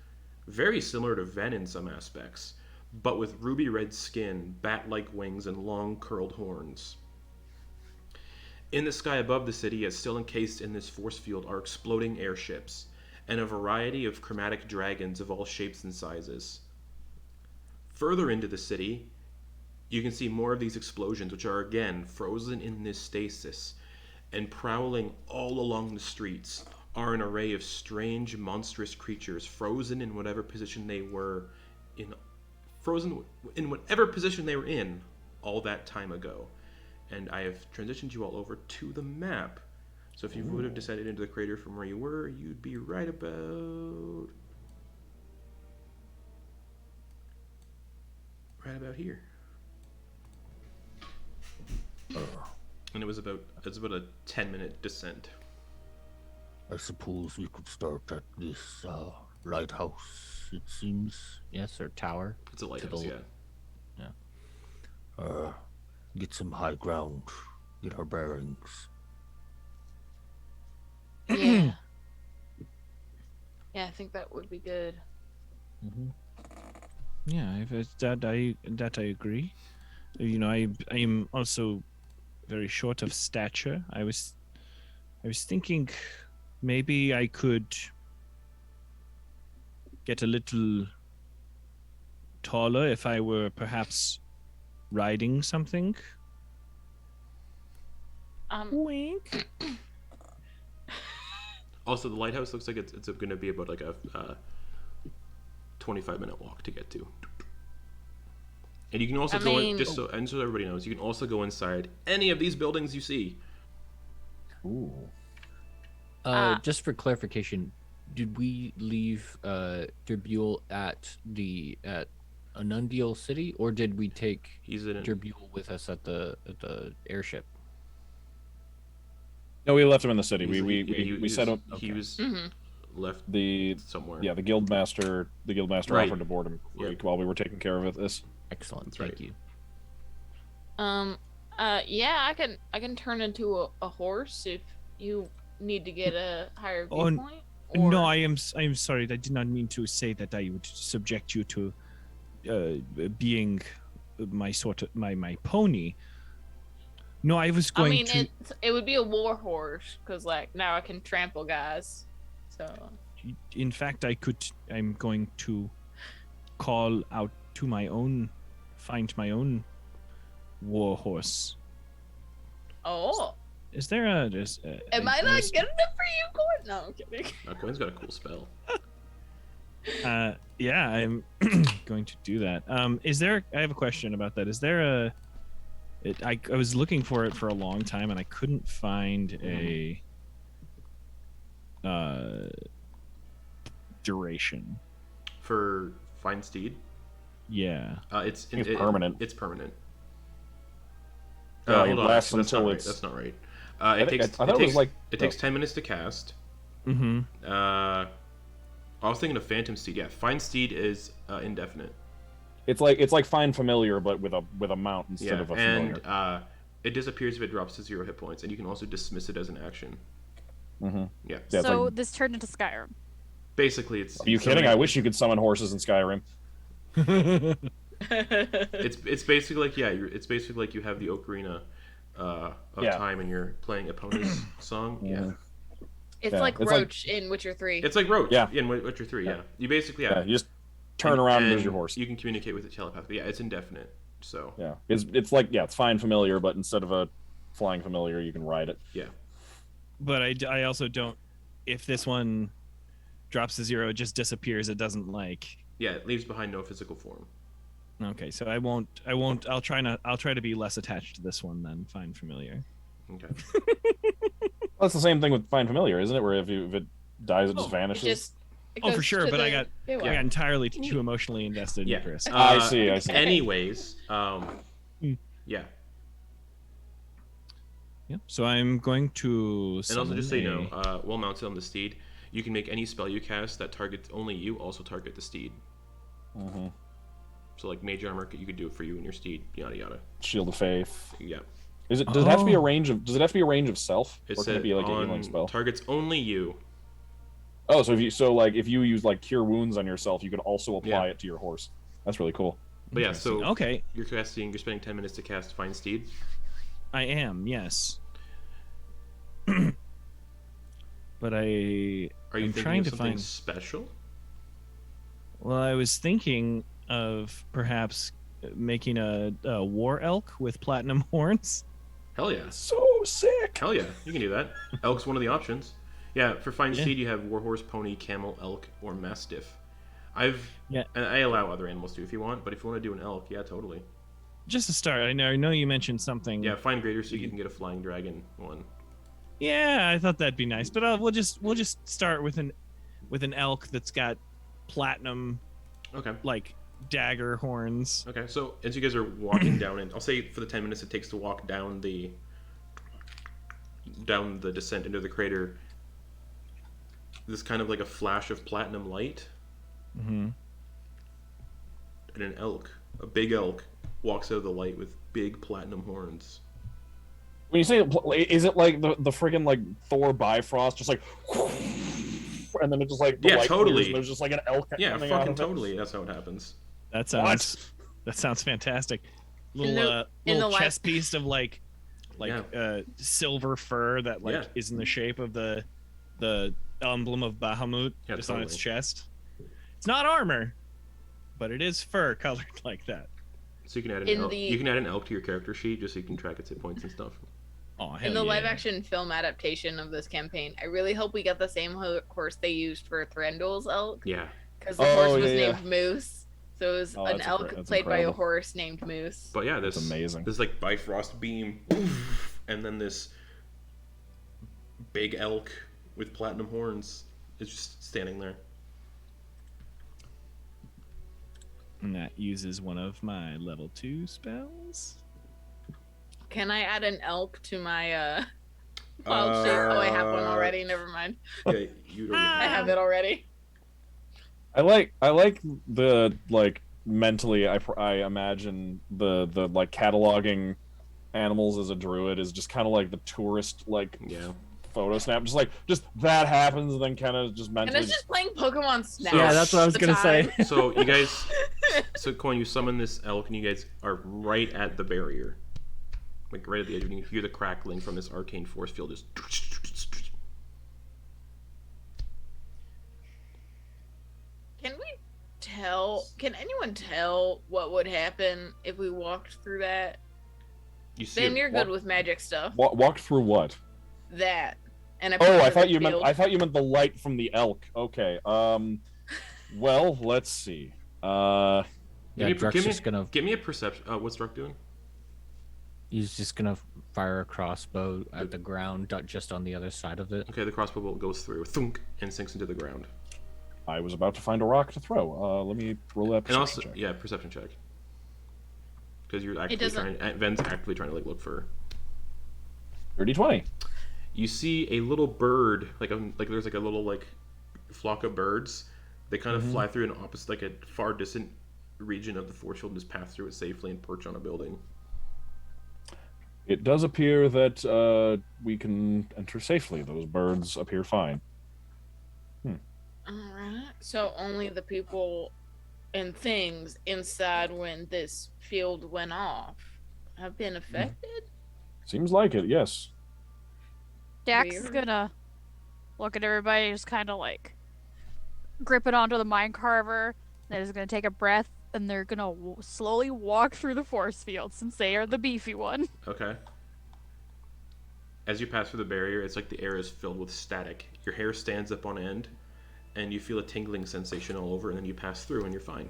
very similar to Ven in some aspects, but with ruby red skin, bat-like wings, and long curled horns. In the sky above the city, as still encased in this force field, are exploding airships and a variety of chromatic dragons of all shapes and sizes. Further into the city, you can see more of these explosions, which are again frozen in this stasis, and prowling all along the streets are an array of strange, monstrous creatures frozen in whatever position they were in, all that time ago. And I have transitioned you all over to the map. So if you would have descended into the crater from where you were, you'd be right about here. And it's about a 10-minute descent. I suppose we could start at this lighthouse, it seems. Yes, or tower. It's a lighthouse, yeah. Get some high ground, get our bearings. Yeah. Yeah, I think that would be good. Yeah, that I agree. You know, I am also very short of stature. I was thinking maybe I could get a little taller if I were perhaps riding something. Wink. Also, the lighthouse looks like it's going to be about like a 25-minute walk to get to. And you can also I go in, mean- just so everybody knows, you can also go inside any of these buildings you see. Ooh. Just for clarification, did we leave Derbule at Anundiel City, or did we take He's in Derbule with us at the airship? No, we left him in the city. he's- We set up He was Mhm. left the somewhere. yeah the guildmaster. The guildmaster Right. offered to board him Yeah. while we were taking care of this. Excellent. That's Thank right. you. Yeah, I can turn into a horse if you need to get a higher Oh, viewpoint. No, or- I am sorry. I did not mean to say that I would subject you to being my pony. No, I was I going mean, to. it would be a war horse because like now I can trample guys. So In fact, I'm going to call out to find my own war horse. oh, Is there a? am I not good enough for you, Gordon? No, I'm kidding. Quoin's got a cool spell. Yeah, I'm going to do that. Is there? I have a question about that. Is there a? I was looking for it for a long time and I couldn't find a duration. For Find Steed, Yeah. it's permanent. It's permanent. Yeah, it Hold on, lasts actually, that's not until right. it's- That's not right. I It think- takes. I thought it was like- It takes 10 minutes to cast. Mm-hmm. I was thinking of Phantom Steed. Yeah, Find Steed is indefinite. It's like Find Familiar, but with a mount instead Yeah, of a familiar. and it disappears if it drops to 0 hit points, and you can also dismiss it as an action. Mm-hmm. Yeah, Yeah, it's So like- this turned into Skyrim. basically it's. Are you kidding? I wish you could summon horses in Skyrim. It's basically like it's basically like you have the ocarina of Yeah. time, and you're playing Epona's song. Yeah, It's Yeah, like it's like- Roach in Witcher 3. it's like Roach. Yeah. in Witcher 3. Yeah, Yeah. you basically Yeah, you just turn around and there's your horse. You can communicate with it telepathically. Yeah, it's indefinite. So Yeah, it's like it's Find Familiar, but instead of a flying familiar, you can ride it. yeah, But I also don't. If this one drops to 0, it just disappears. It doesn't like. yeah, it leaves behind no physical form. Okay, so I won't. I'll try to be less attached to this one than Find Familiar. Okay. Well, that's the same thing with Find Familiar, isn't it? Where if it dies, it just It vanishes. just, it Oh, for goes sure, to but I the got Gateway. I got entirely too emotionally invested Yeah. in Chris. I see. Anyways, Hmm. yeah, Yeah. So I'm going to. and also just so you summon know, while mounted on the steed, you can make any spell you cast that targets only you also target the steed. Mm-hmm. So like mage armor, you could do it for you and your steed, yada yada. Shield of Faith. Yeah. Does it have to be a Oh. range of? Does it have to be a range of self, It or can said it be like a on healing spell? targets only you. Oh, so if you use like Cure Wounds on yourself, you could also apply Yeah. it to your horse. That's really cool. But yeah, so Okay, you're spending 10 minutes to cast Find Steed. I am. Yes. But Are you I'm thinking trying of to something find. special? Well, I was thinking of perhaps making a war elk with platinum horns. Hell yeah. So sick. Hell yeah. You can do that. Elk's one of the options. Yeah, for Find Yeah. Steed, you have warhorse, pony, camel, elk, or mastiff. And Yeah. I allow other animals too if you want, but if you want to do an elk, yeah, totally. Just to start, I know you mentioned something. Yeah, find greater so you can get a flying dragon one. Yeah, I thought that'd be nice, but we'll just start with an elk that's got platinum Okay. like dagger horns. Okay, so as you guys are walking down, and I'll say for the 10 minutes it takes to walk down the descent into the crater, there's kind of like a flash of platinum light, Mm-hmm. and an elk, a big elk, walks out of the light with big platinum horns. When you say, is it like the friggin' like Thor Bifrost, just like, and then it just like the Yeah, light totally. clears and there's just like an elk Yeah, coming out fucking of it? totally. That's how it happens. That sounds fantastic. Little in the little life- chest piece of like silver fur that like Yeah. is in the shape of the emblem of Bahamut Yeah, just on its totally. chest. It's not armor, but it is fur colored like that. So you can add an In elk. the- You can add an elk to your character sheet just so you can track its hit points and stuff. Oh, hell In the yeah. live action film adaptation of this campaign, I really hope we get the same horse they used for Thranduil's elk, Yeah. because the Oh, horse was yeah, yeah. named Moose. So it was Oh, an that's elk that's played by a incredible. horse named Moose. But yeah, That's amazing. This like Bifrost beam, and then this big elk with platinum horns is just standing there. And that uses one of my level 2 spells. Can I add an elk to my wild shape? Oh, I have one already. Never mind. Yeah, you already I have it already. I like the like mentally. I imagine the like cataloging animals as a druid is just kind of like the tourist like Yeah. photo snap. Just that happens, and then kind of just And mentally. it's just playing Pokemon Snap. Yeah, that's what I was the gonna say. time. So you guys, so Quoin, you summon this elk, and you guys are right at the barrier, like right at the edge, and you hear the crackling from this arcane force field. Just Can we tell? Can anyone tell what would happen if we walked through that? you see. Then it- you're good with magic stuff. Walked through what? That. And Oh, I put thought it in you the meant field. I thought you meant the light from the elk. Okay. Well, let's see. Yeah, Give me, Druck's give me, just gonna give me a perception. What's Druck doing? he's just gonna fire a crossbow at the ground, just on the other side of it. Okay, the crossbow bolt goes through, thunk, and sinks into the ground. I was about to find a rock to throw. Let me roll that And perception also, check. yeah, perception check. Because you're actively doesn't- trying. Ven's actively trying to like look for. 30-20. You see a little bird, like there's like a little like flock of birds. They kind of fly through an opposite, like a far distant region of the force field, and just pass through it safely and perch on a building. It does appear that we can enter safely. Those birds appear fine. Alright. So only the people and things inside when this field went off have been affected? Seems like it, yes. Dax is Weird. gonna look at everybody, just kind of like grip it onto the mine carver. Then is gonna take a breath, and they're gonna slowly walk through the force field since they are the beefy one. Okay. As you pass through the barrier, it's like the air is filled with static. Your hair stands up on end, and you feel a tingling sensation all over, and then you pass through, and you're fine.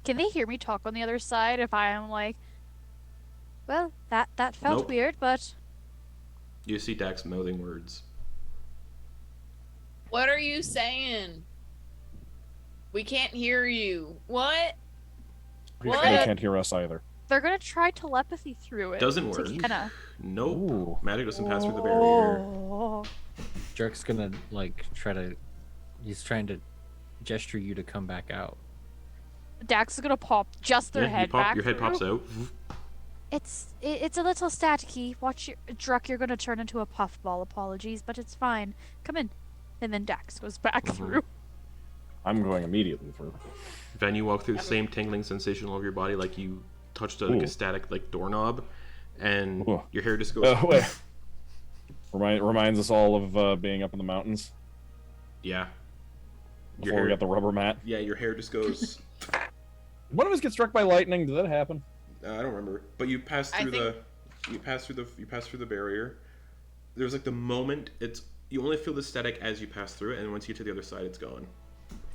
Can they hear me talk on the other side if I am like, well, that felt Nope. weird, but You see Dax mouthing words. What are you saying? We can't hear you. What? What? They can't hear us either. they're gonna try telepathy through it. Doesn't to work. kinda- Nope. Ooh. Magic doesn't pass through the barrier. Oh. Druck's gonna like he's trying to gesture you to come back out. Dax is gonna pop just their Yeah, head back. your head through. pops out. It's a little staticky. Watch your Druck. You're gonna turn into a puffball. Apologies, but it's fine. Come in. And then Dax goes back through. I'm going immediately through. Then you walk through the same tingling sensation all over your body, like you touched like Ooh. a static like doorknob, and Ooh. your hair just goes. Wait. Reminds us all of being up in the mountains Yeah. before we got the rubber mat. Yeah, your hair just goes. One of us gets struck by lightning. Did that happen? I don't remember, but you pass I through think- you pass through the barrier. There's like the moment you only feel the static as you pass through it, and once you get to the other side, it's gone.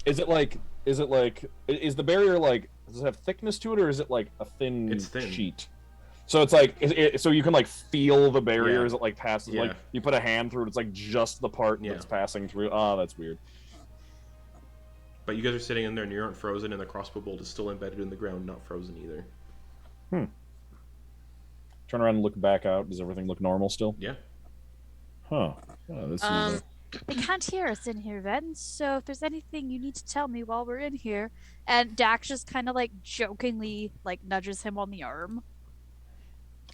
Is the barrier like, does it have thickness to it, or is it like a thin, It's thin. sheet? So it's like, so you can like feel the barrier Yeah. as it like passes. Yeah. Like you put a hand through it, it's like just the part Yeah. that's passing through. Oh, that's weird. But you guys are sitting in there, and you aren't frozen, and the crossbow bolt is still embedded in the ground, not frozen either. Turn around and look back out. Does everything look normal still? Yeah. Huh. Oh, this is. They can't hear us in here, Ven. So if there's anything you need to tell me while we're in here, and Dax just kind of like jokingly like nudges him on the arm.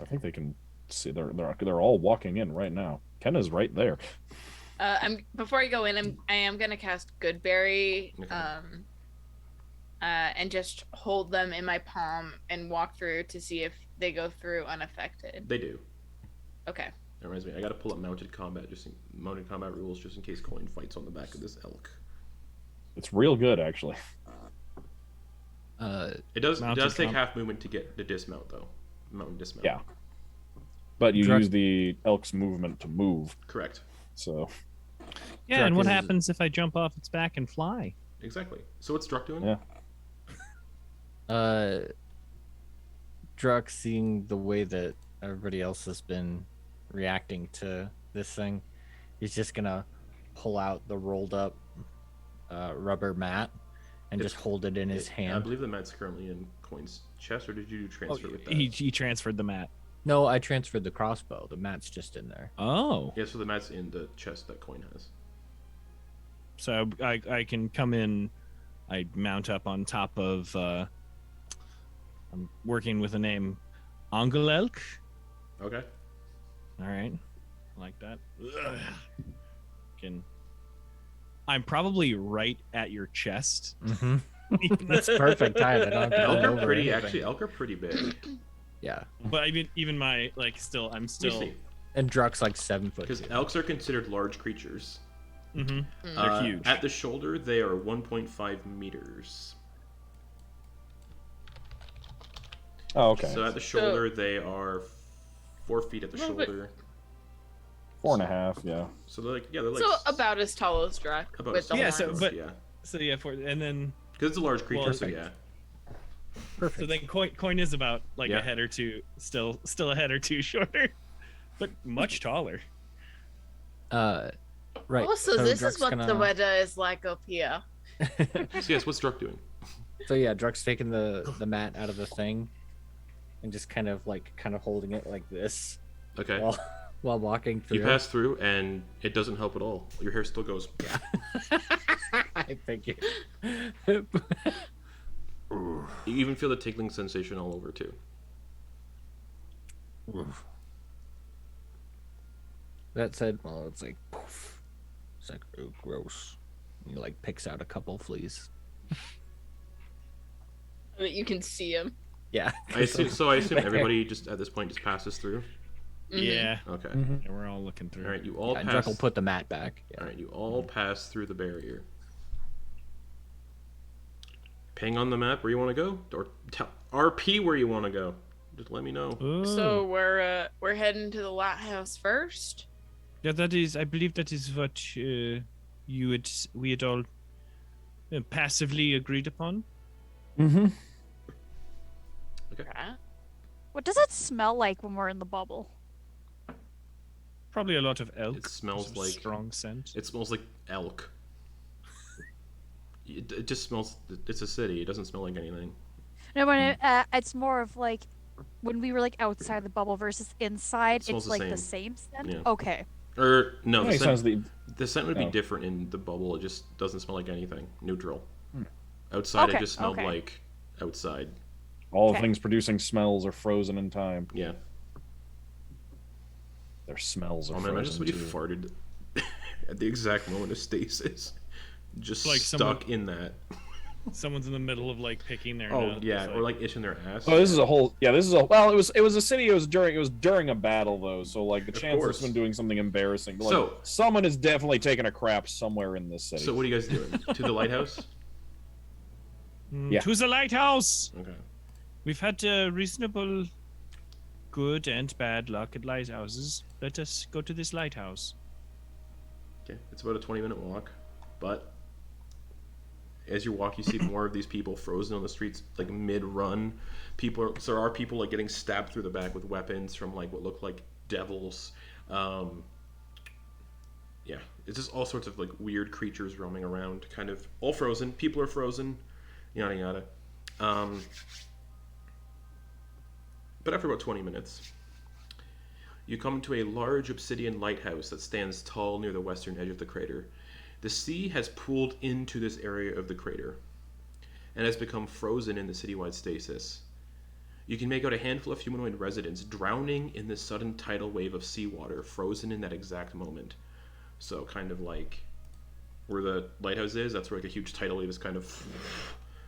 I think they can see. They're all walking in right now. Kenna's right there. Before I go in, I am gonna cast Goodberry, Okay. and just hold them in my palm and walk through to see if they go through unaffected. They do. Okay. That reminds me, I gotta pull up mounted combat rules just in case Quoin fights on the back of this elk. It's real good, actually. It does Mounted take com- half movement to get the dismount though. Mountain dismount. Yeah. But you Drug- use the elk's movement to move. Correct. So Yeah, Druck and what is- happens if I jump off its back and fly? Exactly. So what's Druck doing? Yeah. Druck, seeing the way that everybody else has been reacting to this thing, he's just gonna pull out the rolled up rubber mat and just hold it in his I hand. believe the mat's currently in Quoin's chest, or did you Oh, transfer with that? he transferred the mat. No, I transferred the crossbow. The mat's just in there. Oh, Yeah, so the mat's in the chest that Quoin has. so I can come in. I mount up on top of. I'm working with a name, Angelelk. Okay. All right, like that. Ugh. I'm probably right at your chest. Mm-hmm. That's perfect time. I don't have to Elk bend are over pretty. anything. Actually, elk are pretty big. Yeah, But even my I'm Let me still. see. and Druck's like 7 foot. Because two. elks are considered large creatures. Mm-hmm. Mm. They're huge. At the shoulder, they are 1.5 meters. Oh, okay. So at the shoulder, they are 4 feet at the Little bit- shoulder. 4.5. Yeah. So they're like, yeah, they're like So about as tall as Druck about with the Yeah, horns. so- but- yeah, So yeah, and then because it's a large creature. Well, so yeah, Perfect. so then Quoin is about like Yeah. a head or two, still a head or two shorter, but much taller. Right. Also, this Druck's is what the gonna- weather is like up here. So yes, what's Druck doing? So yeah, Druck's taking the mat out of the thing, and just kind of holding it like this Okay, while walking through. you pass through, and it doesn't help at all. Your hair still goes. I think you. You even feel the tingling sensation all over too. That said, well, it's like poof. It's like, oh, gross. He like picks out a couple fleas. That you can see him. Yeah. I assume everybody just at this point just passes through. Mhm. Yeah, Okay. Mhm. and we're all looking through. All right, you all Yeah, pass. Druck will put the mat back. Yeah. All right, you all pass through the barrier. Ping on the map where you want to go, or tell RP where you want to go. Just let me know. Oh. So we're heading to the lighthouse first. Yeah, that is. I believe that is what we had all passively agreed upon. Mm-hmm. Right? What does it smell like when we're in the bubble? Probably a lot of elk. It smells Some like- strong scent. It smells like elk. It just smells. It's a city. It doesn't smell like anything. No, when it's more of like when we were like outside the bubble versus inside. It smells It's the like the same. same scent. Yeah. Okay. Or no, Makes sense. the scent would be Oh. different in the bubble. It just doesn't smell like anything. Neutral. Hmm. Outside, it Okay, just smelled okay. like outside. All Okay. things producing smells are frozen in time. Yeah. Their smells are Oh man, imagine frozen somebody too. farted at the exact moment of stasis. Just Like someone- stuck in that. Someone's in the middle of like picking their Oh nose. yeah, It's or like itching their ass. Oh, this is a whole. Yeah, this is a. Well, it was a city. It was during a battle though. So like the Of chance of course. someone doing something embarrassing. Like, So- someone is definitely taking a crap somewhere in this city. So what are you guys doing? To the lighthouse? Yeah. To the lighthouse. Okay. We've had reasonable, good and bad luck at lighthouses. Let us go to this lighthouse. Okay. It's about a 20-minute walk, but as you walk, you see more of these people frozen on the streets, like mid-run. So there are people like getting stabbed through the back with weapons from like what look like devils. Yeah, it's just all sorts of like weird creatures roaming around, kind of all frozen. People are frozen, yada yada. But after about 20 minutes, you come to a large obsidian lighthouse that stands tall near the western edge of the crater. The sea has pooled into this area of the crater and has become frozen in the citywide stasis. You can make out a handful of humanoid residents drowning in the sudden tidal wave of seawater, frozen in that exact moment. So kind of like where the lighthouse is, that's where like a huge tidal wave has kind of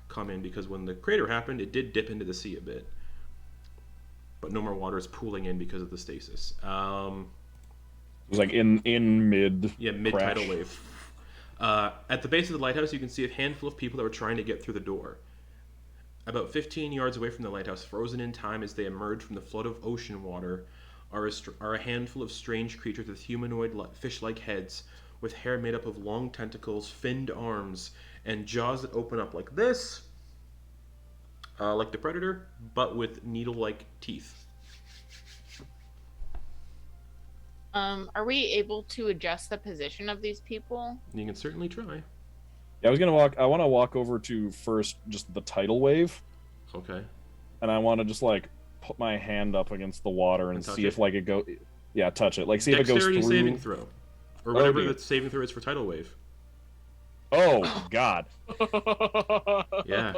come in, because when the crater happened, it did dip into the sea a bit. But no more water is pooling in because of the stasis. It was like in mid. Yeah, mid-tidal crash. wave. At the base of the lighthouse, you can see a handful of people that were trying to get through the door. About 15 yards away from the lighthouse, frozen in time as they emerge from the flood of ocean water, are a handful of strange creatures with humanoid fish-like heads with hair made up of long tentacles, finned arms, and jaws that open up like this, like the Predator, but with needle-like teeth. Are we able to adjust the position of these people? You can certainly try. Yeah, I want to walk over to first just the tidal wave, Okay. and I want to just like put my hand up against the water and touch see it? if like it go. Yeah, touch it. Like see if it goes Dexterity through. saving throw. Or whatever dear. the saving throw is for tidal wave. Oh God. Yeah.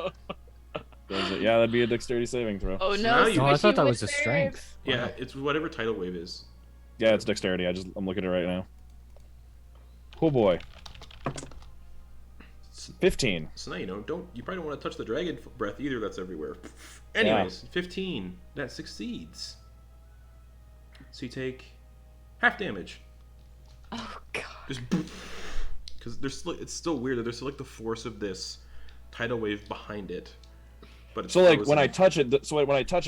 Does it? Yeah, that'd be a dexterity saving throw. Oh So no! now you- Oh, I squishy thought that was a wizard. strength. Yeah, Wow. it's whatever tidal wave is. Yeah, it's dexterity. I'm looking at it right now. Cool boy. 15. So now you probably don't want to touch the dragon breath either. That's everywhere. Anyways, 15. That succeeds. So you take half damage. Oh god. Just because it's still weird that there's still like the force of this tidal wave behind it. But it's So like frozen. when I touch it,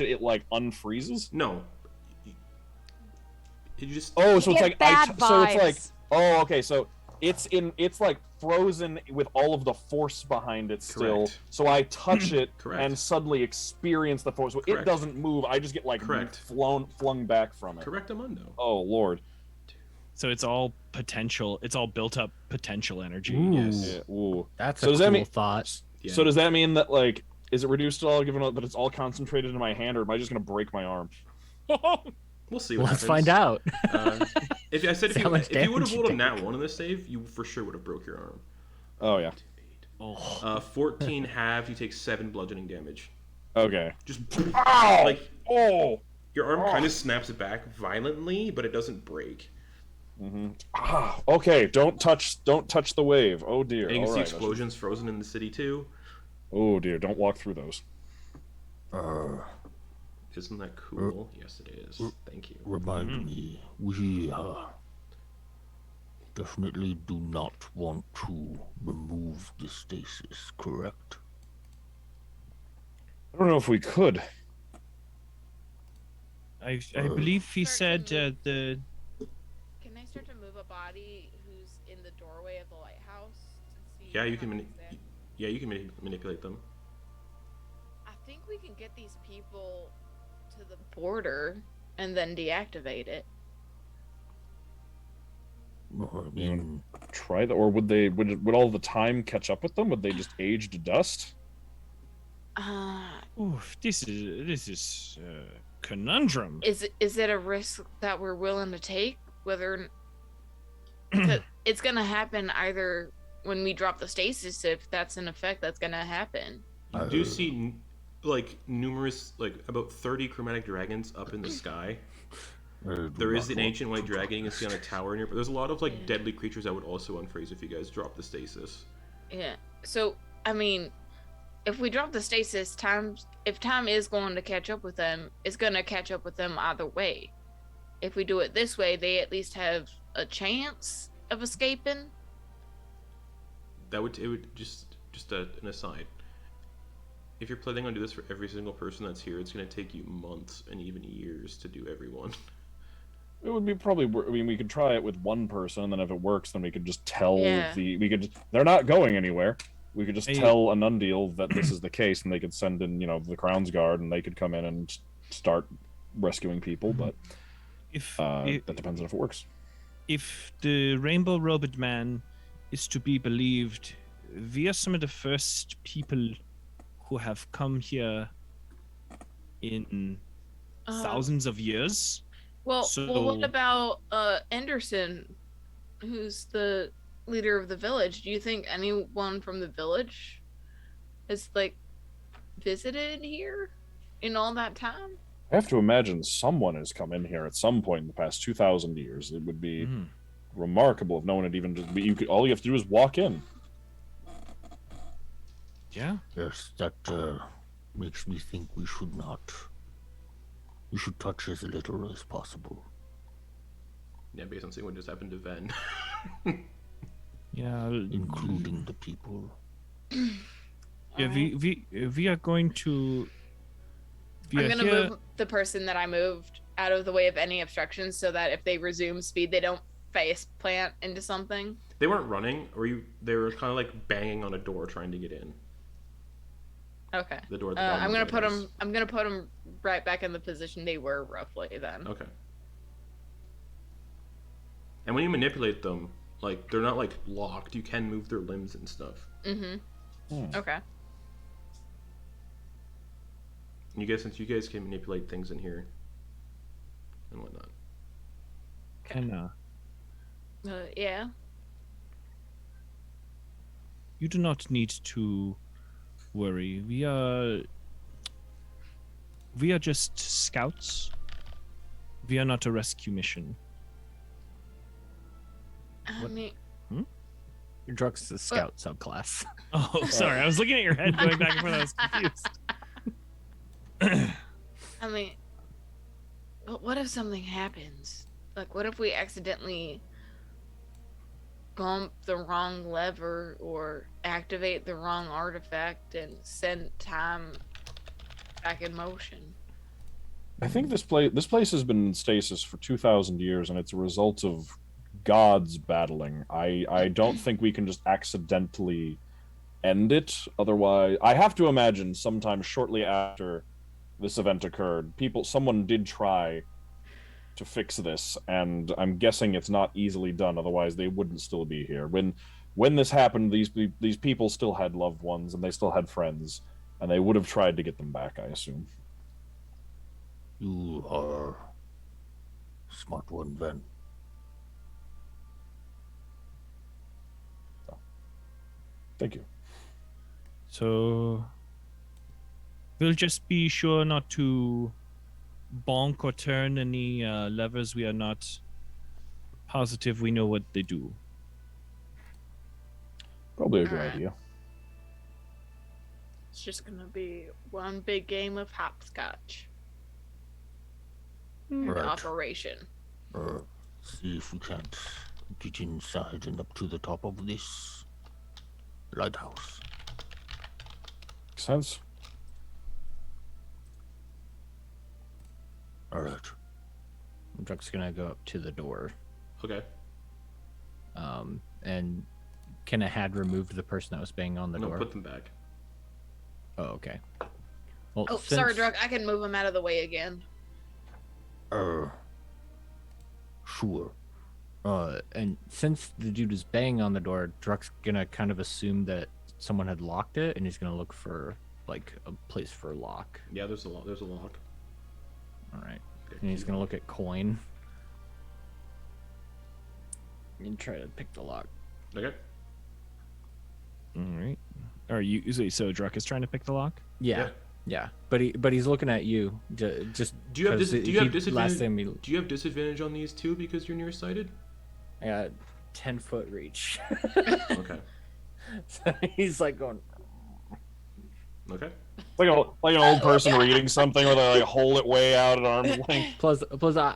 it like unfreezes. No. You just Oh, so You it's get like bad so it's like vibes. oh okay, so it's like frozen with all of the force behind it still. Correct. So I touch it Correct. and suddenly experience the force. So it Correct. doesn't move. I just get like Correct. flung back from it. correctamundo. Oh lord. So it's all potential. It's all built up potential energy. Ooh, Yes. Yeah, ooh. that's So a does cool that mean- thought. Yeah. So does that mean that like is it reduced at all given that it's all concentrated in my hand, or am I just gonna break my arm? We'll see what Let's happens. find out. If I said See how much if you would have damage you rolled a take. nat 1 in this save, you for sure would have broke your arm. Oh yeah. Oh. 14 halved, you take 7 bludgeoning damage. Okay. Just Ow! like Oh. your arm kind of snaps back violently, but it doesn't break. Mm-hmm. Ah, okay. Don't touch the wave. Oh dear. And you can All see right, I should- explosions frozen in the city too. Oh dear. Don't walk through those. Isn't that cool? Yes, it is. Thank you. Remind me, we definitely do not want to remove the stasis, correct? I don't know if we could. I believe he said Start the. Can I start to move a body who's in the doorway of the lighthouse and see? Yeah, you what can. happens there? Yeah, you can manipulate them. I think we can get these people to the border and then deactivate it. I mean, Try that, or would all the time catch up with them? Would they just age to dust? Oof, this is conundrum. Is it a risk that we're willing to take? Whether because it's gonna happen either when we drop the stasis, if that's an effect that's gonna happen. You do see like numerous, like about 30 chromatic dragons up in the sky. There is an ancient white dragon you can see on a tower near, but there's a lot of like Yeah. deadly creatures that would also unfreeze if you guys drop the stasis. Yeah. So I mean, if we drop the stasis, if time is going to catch up with them, it's gonna catch up with them either way. If we do it this way, they at least have a chance of escaping. It would just an aside. If you're planning on doing this for every single person that's here, it's going to take you months and even years to do everyone. It would be probably. I mean, we could try it with one person, and then if it works, then we could just tell Yeah. They're not going anywhere. We could just Hey. tell Anundiel that this is the case, and they could send in, the Crown's Guard, and they could come in and start rescuing people. But If that depends on if it works. if the rainbow robed man is to be believed, we are some of the first people who have come here in thousands of years. Well, what So- about Anderson, who's the leader of the village? Do you think anyone from the village has visited here in all that time? I have to imagine someone has come in here at some point in the past 2,000 years. It would be Mhm. remarkable if no one had even all you have to do is walk in. Yeah. yes, that makes me think we should not. We should touch as little as possible. Yeah, based on seeing what just happened to Ven. Yeah. Including the people. Yeah, we are going to. We I'm are gonna here. move the person that I moved out of the way of any obstructions so that if they resume speed, they don't face plant into something? They weren't running, they were kind of like banging on a door trying to get in. Okay. The door. At the bottom I'm of gonna the put house. them. I'm gonna put them right back in the position they were roughly then. Okay. And when you manipulate them, like they're not like locked. You can move their limbs and stuff. Okay. And since you guys can manipulate things in here and whatnot. And Yeah. you do not need to worry. We are just scouts. We are not a rescue mission. I mean, Druck's the scout subclass. Oh, sorry. I was looking at your head going back and forth. I was confused. I mean, but what if something happens? Like, what if we accidentally bump the wrong lever or activate the wrong artifact and send time back in motion? I think this place has been in stasis for 2,000 years, and it's a result of gods battling. I don't think we can just accidentally end it. Otherwise, I have to imagine sometime shortly after this event occurred, someone did try to fix this, and I'm guessing it's not easily done. Otherwise, they wouldn't still be here. When this happened, these people still had loved ones, and they still had friends, and they would have tried to get them back, I assume. You are smart one, then. Thank you. So we'll just be sure not to bonk or turn any levers we are not positive we know what they do. Probably a good Alright. idea. It's just gonna be one big game of hopscotch. Right. Operation. See if we can't get inside and up to the top of this lighthouse. Makes sense. All right. Druck's gonna go up to the door. Okay. And Kenna had removed the person that was banging on the No, door. put them back. Oh, okay. Well, Oh, since- sorry, Drug. I can move him out of the way again. Sure. And since the dude is banging on the door, Druck's gonna kind of assume that someone had locked it, and he's gonna look for like a place for a lock. Yeah, there's a lock. There's a lock. All right. Okay, And he's keep gonna going. look at Quoin and try to pick the lock. Okay. All right. Are you so Druck is trying to pick the lock? Yeah. Yeah. But he's looking at you. Just Do you have 'cause do you have he- disadvantage? Last time he, Do you have disadvantage on these two because you're nearsighted? I got 10-foot reach. Okay. So he's like going. Okay. Like an old person reading something where they like hold it way out at arm's length. Plus,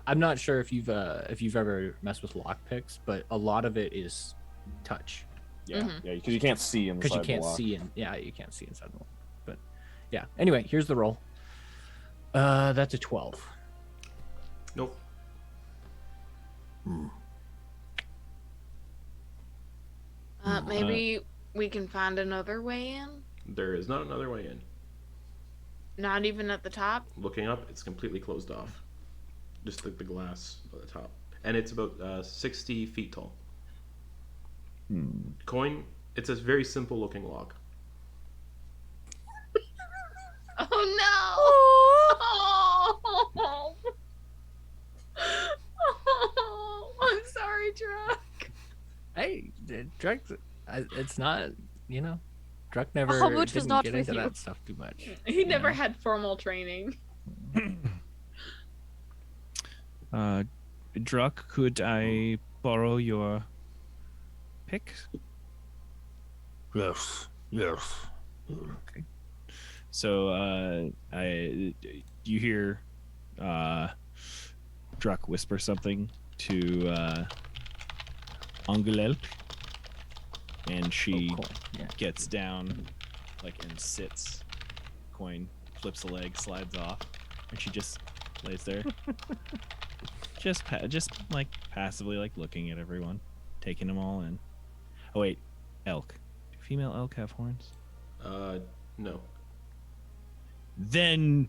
I'm not sure if you've ever messed with lockpicks, but a lot of it is touch Yeah, Mhm. yeah, because you can't see inside because you the can't lock. see you can't see inside the lock. But yeah. Anyway, here's the roll. That's a 12. Nope. Maybe we can find another way in. There is not another way in. Not even at the top. Looking up, it's completely closed off. Just the glass at the top, and it's about 60 feet tall. Quoin. It's a very simple looking lock. Oh no! Oh, I'm sorry, Druck. Hey, Druck, it's not, Druck never Bahamut was didn't not get with into you. that stuff too much. He never had formal training. Druck, could I borrow your pick? Yes. Yes. So you hear Druck whisper something to Anundiel, and she Oh, cool. Yeah. gets down and sits. Quoin flips a leg, slides off, and she just lays there. just like passively like looking at everyone, taking them all in. Oh wait, elk. Do female elk have horns? No. Then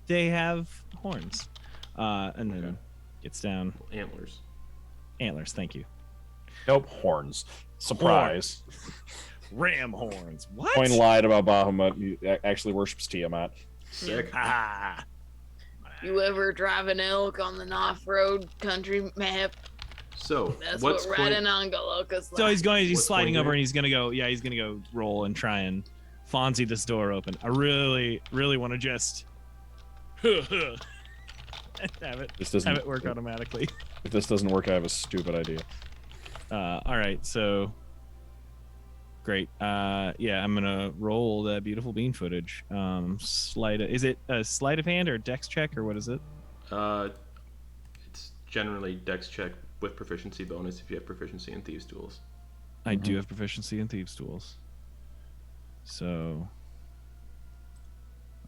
they have horns. And then Okay. gets down. Antlers. Antlers, thank you. Nope, horns. Surprise. Ram horns. What? Quoin lied about Bahamut. He actually worships Tiamat. Sick. Ah. You ever drive an elk on the off-road country map? So, That's what's what riding on Goliath So he's What's sliding Quoin over doing? and he's gonna go, he's gonna go roll and try and Fonzie this door open. I really, really want to just have This doesn't. it work automatically. If this doesn't work, I have a stupid idea. All right, so great. Yeah, I'm gonna roll that beautiful bean footage. Is it a sleight of hand or a dex check or what is it? It's generally dex check with proficiency bonus if you have proficiency in thieves' tools. I do have proficiency in thieves' tools. So,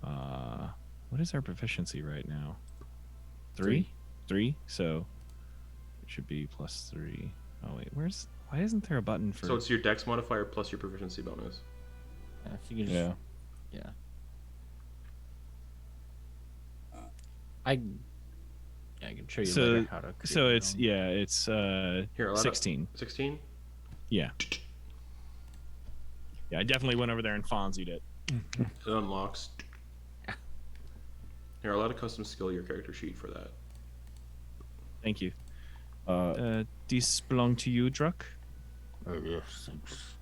what is our proficiency right now? Three. So it should be +3. Oh wait, why isn't there a button for? So it's your dex modifier plus your proficiency bonus. Yeah, if you can just, Yeah. yeah. I can show you So- later how to. So create it's your own. it's Here, allow 16. 16? Yeah. Yeah, I definitely went over there and Fonzied it. It unlocks. Here, I'll add a custom skill your character sheet for that. Thank you. Uh, These belong to you, Druck. Yes, thanks.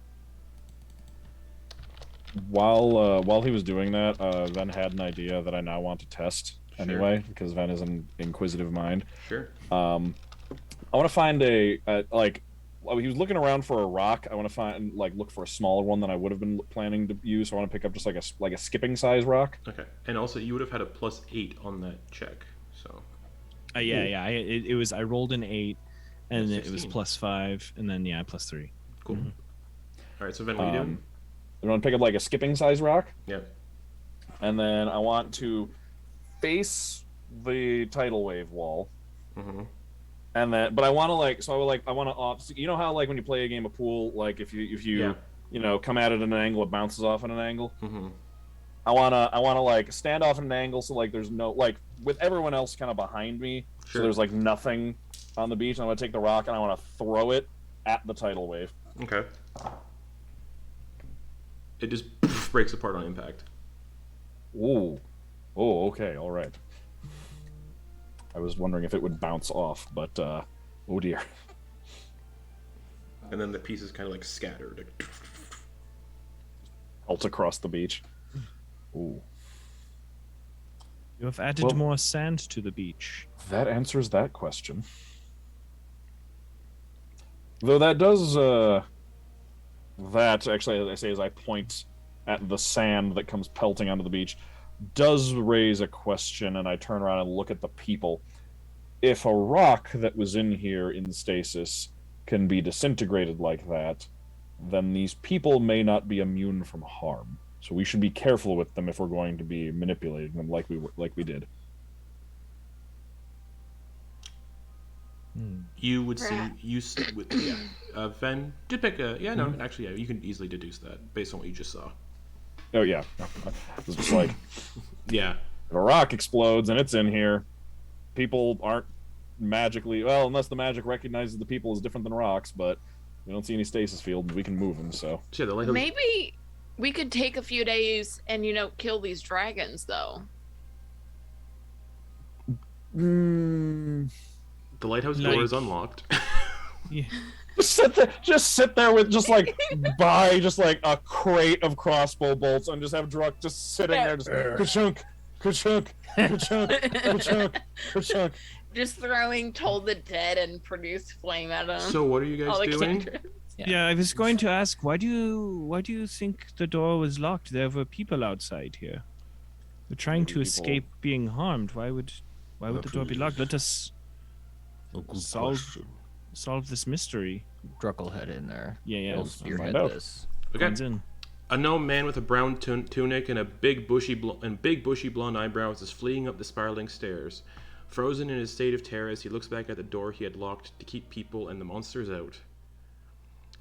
while he was doing that, Ven had an idea that I now want to test Sure. anyway, because Ven is an inquisitive mind. Sure. I want to find well, he was looking around for a rock. I want to look for a smaller one than I would have been planning to use. So I want to pick up just like a skipping size rock. Okay. And also, you would have had a +8 on that check. So, Yeah. It was. I rolled an 8, and it was 16. +5, and then +3. cool. Mhm. All right, so Ven, what are you doing? I want to pick up like a skipping size rock, Yeah. and then I want to face the tidal wave wall. Mm-hmm. And then, but I want to I want to you know how like when you play a game of pool, like if you Yeah. you know come at it at an angle, it bounces off at an angle. Mm-hmm. I wanna like stand off at an angle so like there's no like with everyone else kind of behind me, so Sure. there's like nothing on the beach. And I want to take the rock and I want to throw it at the tidal wave. Okay. It just breaks apart on impact. Ooh, oh okay, all right. I was wondering if it would bounce off, but oh dear. And then the pieces kind of like scattered. Pelts across the beach. Ooh, You have added Well- more sand to the beach. that answers that question. Though that does, that actually, as I say, as I point at the sand that comes pelting onto the beach, does raise a question, and I turn around and look at the people. If a rock that was in here in stasis can be disintegrated like that, then these people may not be immune from harm. So we should be careful with them if we're going to be manipulating them like we did. You would see Rat. Ven did pick a actually you can easily deduce that based on what you just saw. Oh yeah, it's just like Yeah. if a rock explodes and it's in here, people aren't magically unless the magic recognizes the people as different than rocks, but we don't see any stasis fields. We can move them, so So yeah, the lighthouse. Maybe we could take a few days and kill these dragons though. The lighthouse door Like- is unlocked. Yeah. just sit there with just like buy just like a crate of crossbow bolts and just have Druck just sitting there just ka-chunk, ka-chunk, ka-chunk, ka-chunk, ka-chunk. Just throwing Toll the Dead and produce flame at them. So what are you all guys the doing? cantrips. Yeah, I was going to ask, why do you think the door was locked? There were people outside here. We're trying to People- escape being harmed. Why would the door be locked? Let us A good Solve- question. solve this mystery. Druck will head in there. Yeah, He'll yeah. spearhead out. this. Okay. Comes in. A gnome man with a brown tunic and big bushy blonde eyebrows is fleeing up the spiraling stairs. Frozen in his state of terror as he looks back at the door he had locked to keep people and the monsters out.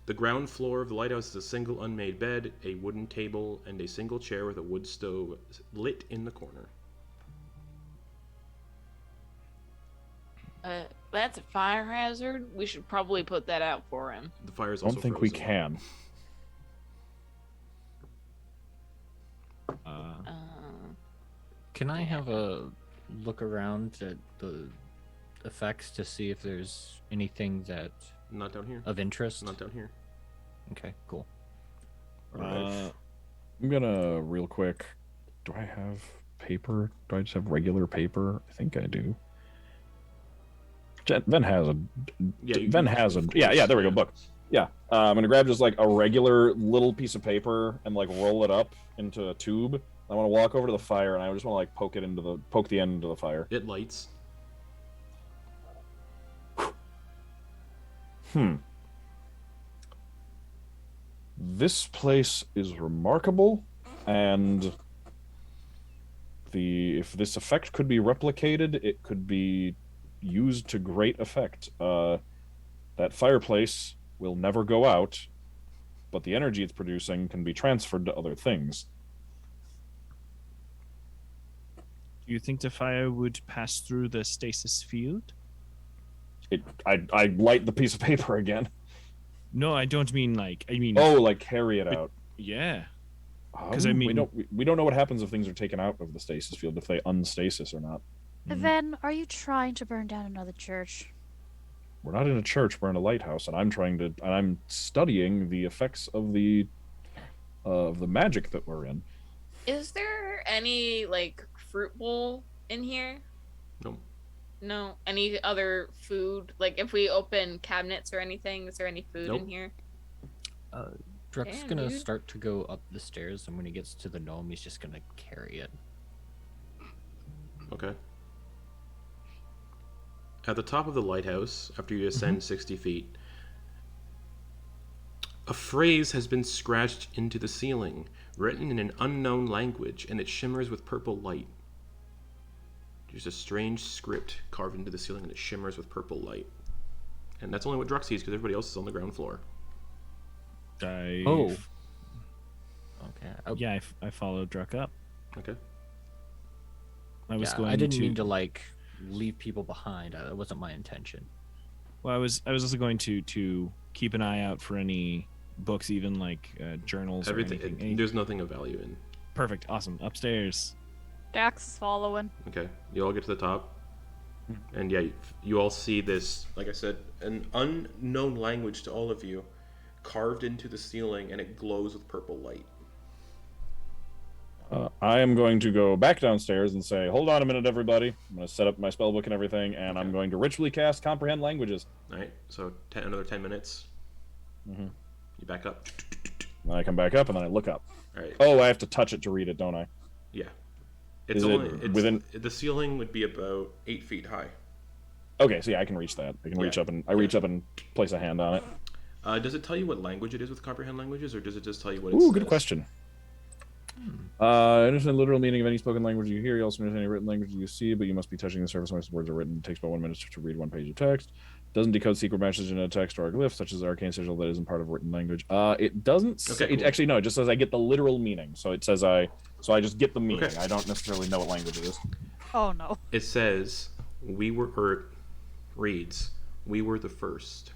The ground floor of the lighthouse is a single unmade bed, a wooden table, and a single chair with a wood stove lit in the corner. That's a fire hazard. We should probably put that out for him. The fire is I also don't think frozen. we can. Can I have a look around at the effects to see if there's anything that Not down here. of interest? Not down here. Okay, cool. I'm gonna real quick. Do I have paper? Do I just have regular paper? I think I do. Ven has a. Yeah, Ven has a. Yeah. There we go. Book. Yeah. I'm gonna grab just like a regular little piece of paper and like roll it up into a tube. I want to walk over to the fire and I just want to like poke the end into the fire. It lights. This place is remarkable, and if this effect could be replicated, it could be used to great effect. That fireplace will never go out, but the energy it's producing can be transferred to other things. Do you think the fire would pass through the stasis field? I light the piece of paper again. No, I don't mean like. I mean. Oh, like carry it out. Yeah. 'Cause I mean- we don't know what happens if things are taken out of the stasis field, if they unstasis or not. Ven, are you trying to burn down another church? We're not in a church, we're in a lighthouse, and I'm studying the effects of the magic that we're in. Is there any like fruit bowl in here? No. No. Any other food? Like if we open cabinets or anything, is there any food Nope. in here? Druck's Damn, gonna dude. start to go up the stairs, and when he gets to the gnome, he's just gonna carry it. Okay. At the top of the lighthouse, after you ascend 60 feet, a phrase has been scratched into the ceiling, written in an unknown language, and it shimmers with purple light. There's a strange script carved into the ceiling, and it shimmers with purple light. And that's only what Drux sees, because everybody else is on the ground floor. Oh. Okay. Yeah, I followed Druck up. Okay. I was Yeah, going I didn't to. mean to like leave people behind. That wasn't my intention. Well, I was also going to keep an eye out for any books, even like journals or anything. There's nothing of value in. Perfect. Awesome. Upstairs. Dax is following. Okay, you all get to the top, and yeah, you all see this, like I said, an unknown language to all of you, carved into the ceiling, and it glows with purple light. I am going to go back downstairs and say, hold on a minute, everybody. I'm going to set up my spellbook and everything, and I'm going to ritually cast Comprehend Languages. All right, so another 10 minutes. Mhm. You back up. And I come back up, and then I look up. All right. Oh, I have to touch it to read it, don't I? Yeah. It's Is it only within- the ceiling would be about 8 feet high. Okay, so yeah, I can reach that. I can reach Yeah. up and reach up and place a hand on it. Does it tell you what language it is with comprehend languages, or does it just tell you what it Ooh, says? good question. Understand the literal meaning of any spoken language you hear. You also understand any written language you see, but you must be touching the surface once the words are written. It takes about 1 minute to read one page of text. Doesn't decode secret messages in a text or a glyph, such as arcane sigil that isn't part of written language. It doesn't. Say, Okay, cool. Actually, no. It just says I get the literal meaning. So it says I just get the meaning. Okay. I don't necessarily know what language it is. Oh no. It says, reads, we were the first.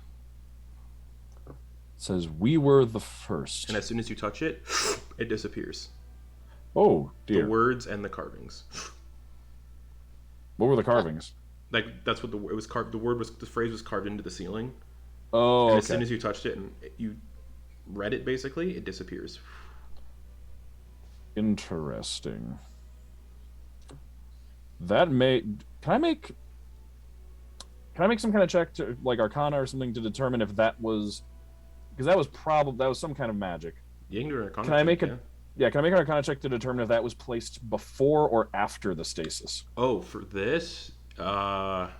It says we were the first. And as soon as you touch it, it disappears. Oh dear. The words and the carvings. What were the carvings? Like that's what it was carved. The phrase was carved into the ceiling. Oh, And okay. as soon as you touched it and you read it, basically, it disappears. Interesting. That may. Can I make some kind of check to like Arcana or something to determine if that was, because that was some kind of magic. You can do an Arcana Can I check, make yeah. it? Yeah, can I make an Arcana check to determine if that was placed before or after the stasis? Oh, for this, that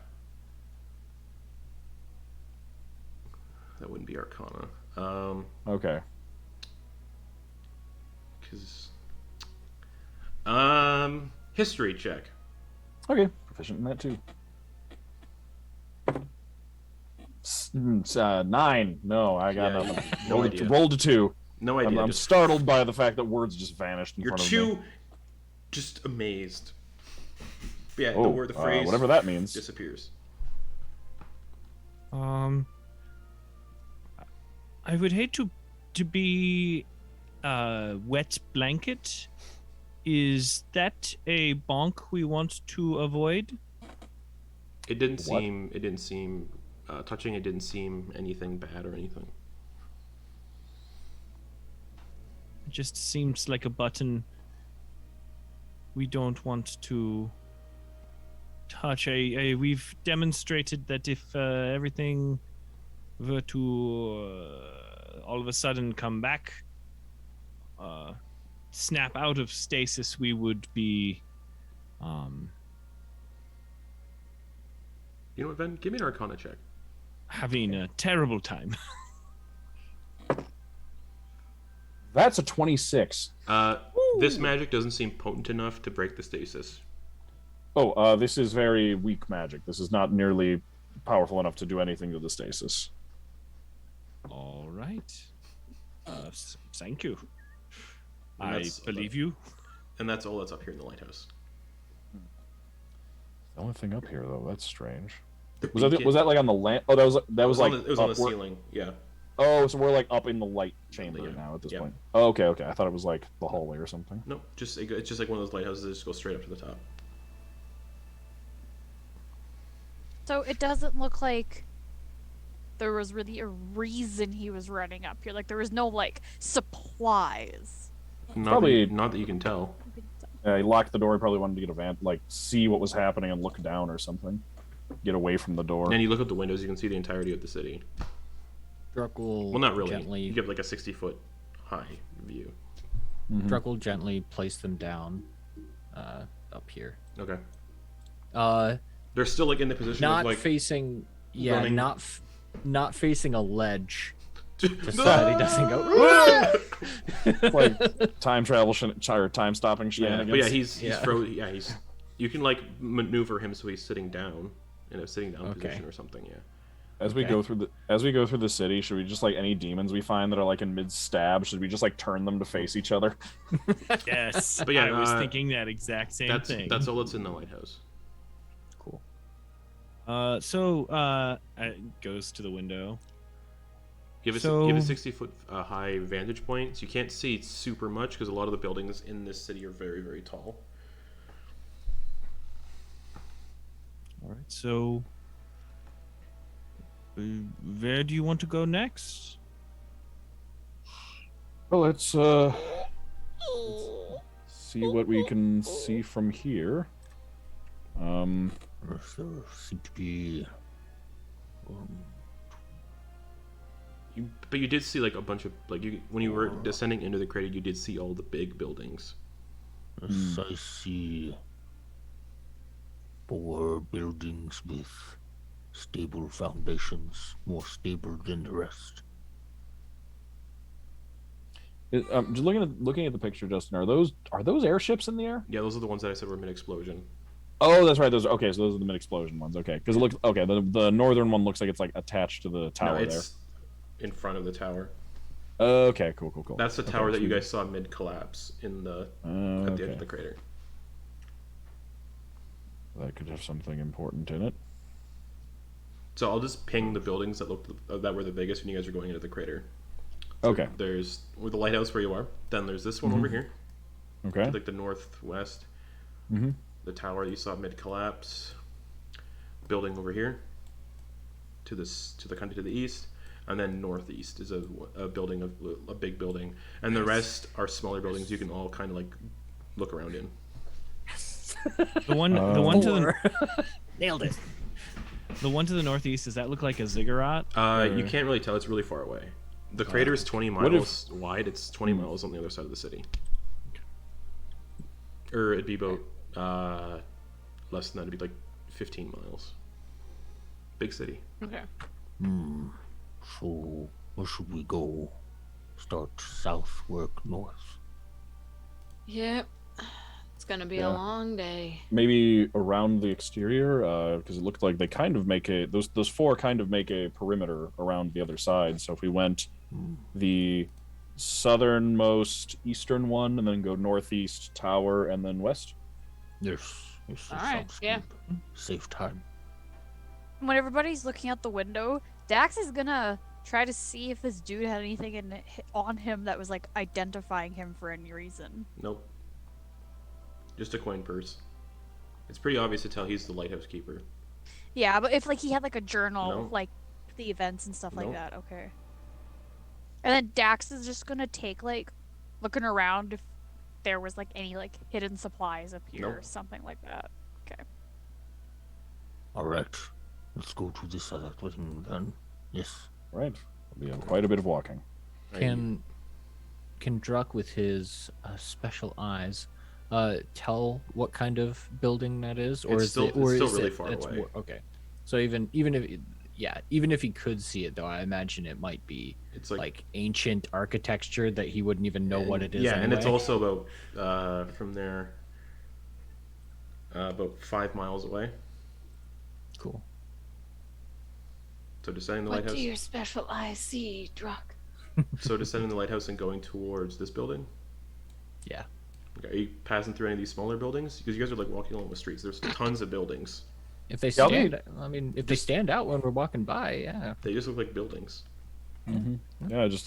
wouldn't be Arcana. Okay. History check. Okay. Proficient in that too. 9. No, I got Yeah, nothing. no idea. Rolled a 2. No idea. I'm just, startled by the fact that words just vanished in you're front of too me. just amazed. But yeah, Oh, the phrase whatever that means. disappears. I would hate to be wet blanket. Is that a bonk we want to avoid? It didn't What? seem touching. It didn't seem anything bad or anything. It just seems like a button we don't want to touch. We've demonstrated that if everything were to all of a sudden come back, snap out of stasis, we would be You know what, Ben? Give me an Arcana check. having a terrible time. That's a 26. This magic doesn't seem potent enough to break the stasis. Oh, this is very weak magic. This is not nearly powerful enough to do anything to the stasis. All right. Thank you. And I that's- believe you. And that's all that's up here in the lighthouse. The only thing up here, though, that's strange. The Was that beacon- like on the land? Oh, that was like it was on the upward- ceiling. Yeah. Oh, so we're like up in the light chamber Yeah. now at this Yeah. point. Oh, okay. I thought it was like the hallway or something. No, it's just like one of those lighthouses that just goes straight up to the top. So it doesn't look like there was really a reason he was running up here. Like there was no like supplies. Probably- Not that you can tell. He locked the door. He probably wanted to get see what was happening and look down or something. Get away from the door. And you look out the windows, you can see the entirety of the city. Druck will Well, not really. gently You get like a 60-foot high view. Mhm. Druck will gently place them down up here. Okay. They're still like in the position not of like facing running. not facing a ledge, just so that he doesn't go. Like time travel or time stopping Yeah, shenanigans. but yeah, he's Yeah. he's you can like maneuver him so he's sitting down in a sitting down Okay. position or something. Yeah. As we go through the city, should we just like any demons we find that are like in mid stab? Should we just like turn them to face each other? Yes. But yeah, I was thinking that exact same thing. That's all that's in the lighthouse. Cool. It goes to the window. Give it So- give a 60-foot high vantage point, so you can't see super much because a lot of the buildings in this city are very very tall. All right. So, where do you want to go next? Well, let's see what we can see from here. There seem to be But you did see like a bunch of like when you were descending into the crater, you did see all the big buildings. yes, I see 4 buildings with stable foundations, more stable than the rest. Just looking at the picture, Justin. Are those airships in the air? Yeah, those are the ones that I said were mid-explosion. Oh, that's right. Those okay. So those are the mid explosion ones. Okay, because it looks okay. The northern one looks like it's like attached to the tower No, it's in front of the tower. there. Okay, cool. That's the Okay, tower that you sweet. guys saw mid-collapse in the at the edge of the crater. That could have something important in it. So I'll just ping the buildings that were the biggest when you guys are going into the crater. Okay. There's the lighthouse where you are. Then there's this one over here, Okay. to like the northwest. Mhm. The tower you saw mid-collapse. Building over here. To the country to the east, and then northeast is a building of a big building, and the rest are smaller buildings you can all kind of like look around in. The one to the Nailed it. the one to the northeast. Does that look like a ziggurat? You can't really tell. It's really far away. The crater is 20 What miles wide. It's 20 miles on the other side of the city. Or it'd be about less than that. It'd be like 15 miles. Big city. Okay. So, where should we go? Start south, work north. Yep. It's gonna be Yeah. a long day. Maybe around the exterior, because it looked like they kind of make those four kind of make a perimeter around the other side. So if we went the southernmost eastern one, and then go northeast tower, and then west. Yes, that Alright, sounds yeah. good. Save time. When everybody's looking out the window, Dax is gonna try to see if this dude had anything on him that was like identifying him for any reason. Nope. Just a coin purse. It's pretty obvious to tell he's the lighthouse keeper. Yeah, but if like he had like a journal, No. like the events and stuff like Nope. that, okay. And then Dax is just gonna take like looking around if there was like any like hidden supplies up here or Nope. something like that. Okay. All right, let's go to this other thing then. Yes. Right. It'll be quite a bit of walking. Can Druck with his special eyes tell what kind of building that is, or It's is still- it, or it's still is really it, far it's away. More, okay, so even if he could see it, though, I imagine it might be It's like ancient architecture that he wouldn't even know what it is. Yeah, and it's anyway. also about from there about 5 miles away. Cool. So descending the What lighthouse. do your special eyes see, Druck? So descending the lighthouse and going towards this building. Yeah. Okay, are you passing through any of these smaller buildings? Because you guys are like walking along the streets. There's tons of buildings. If they Yeah, stand, I mean, if they stand out when we're walking by, yeah. They just look like buildings. Yeah, just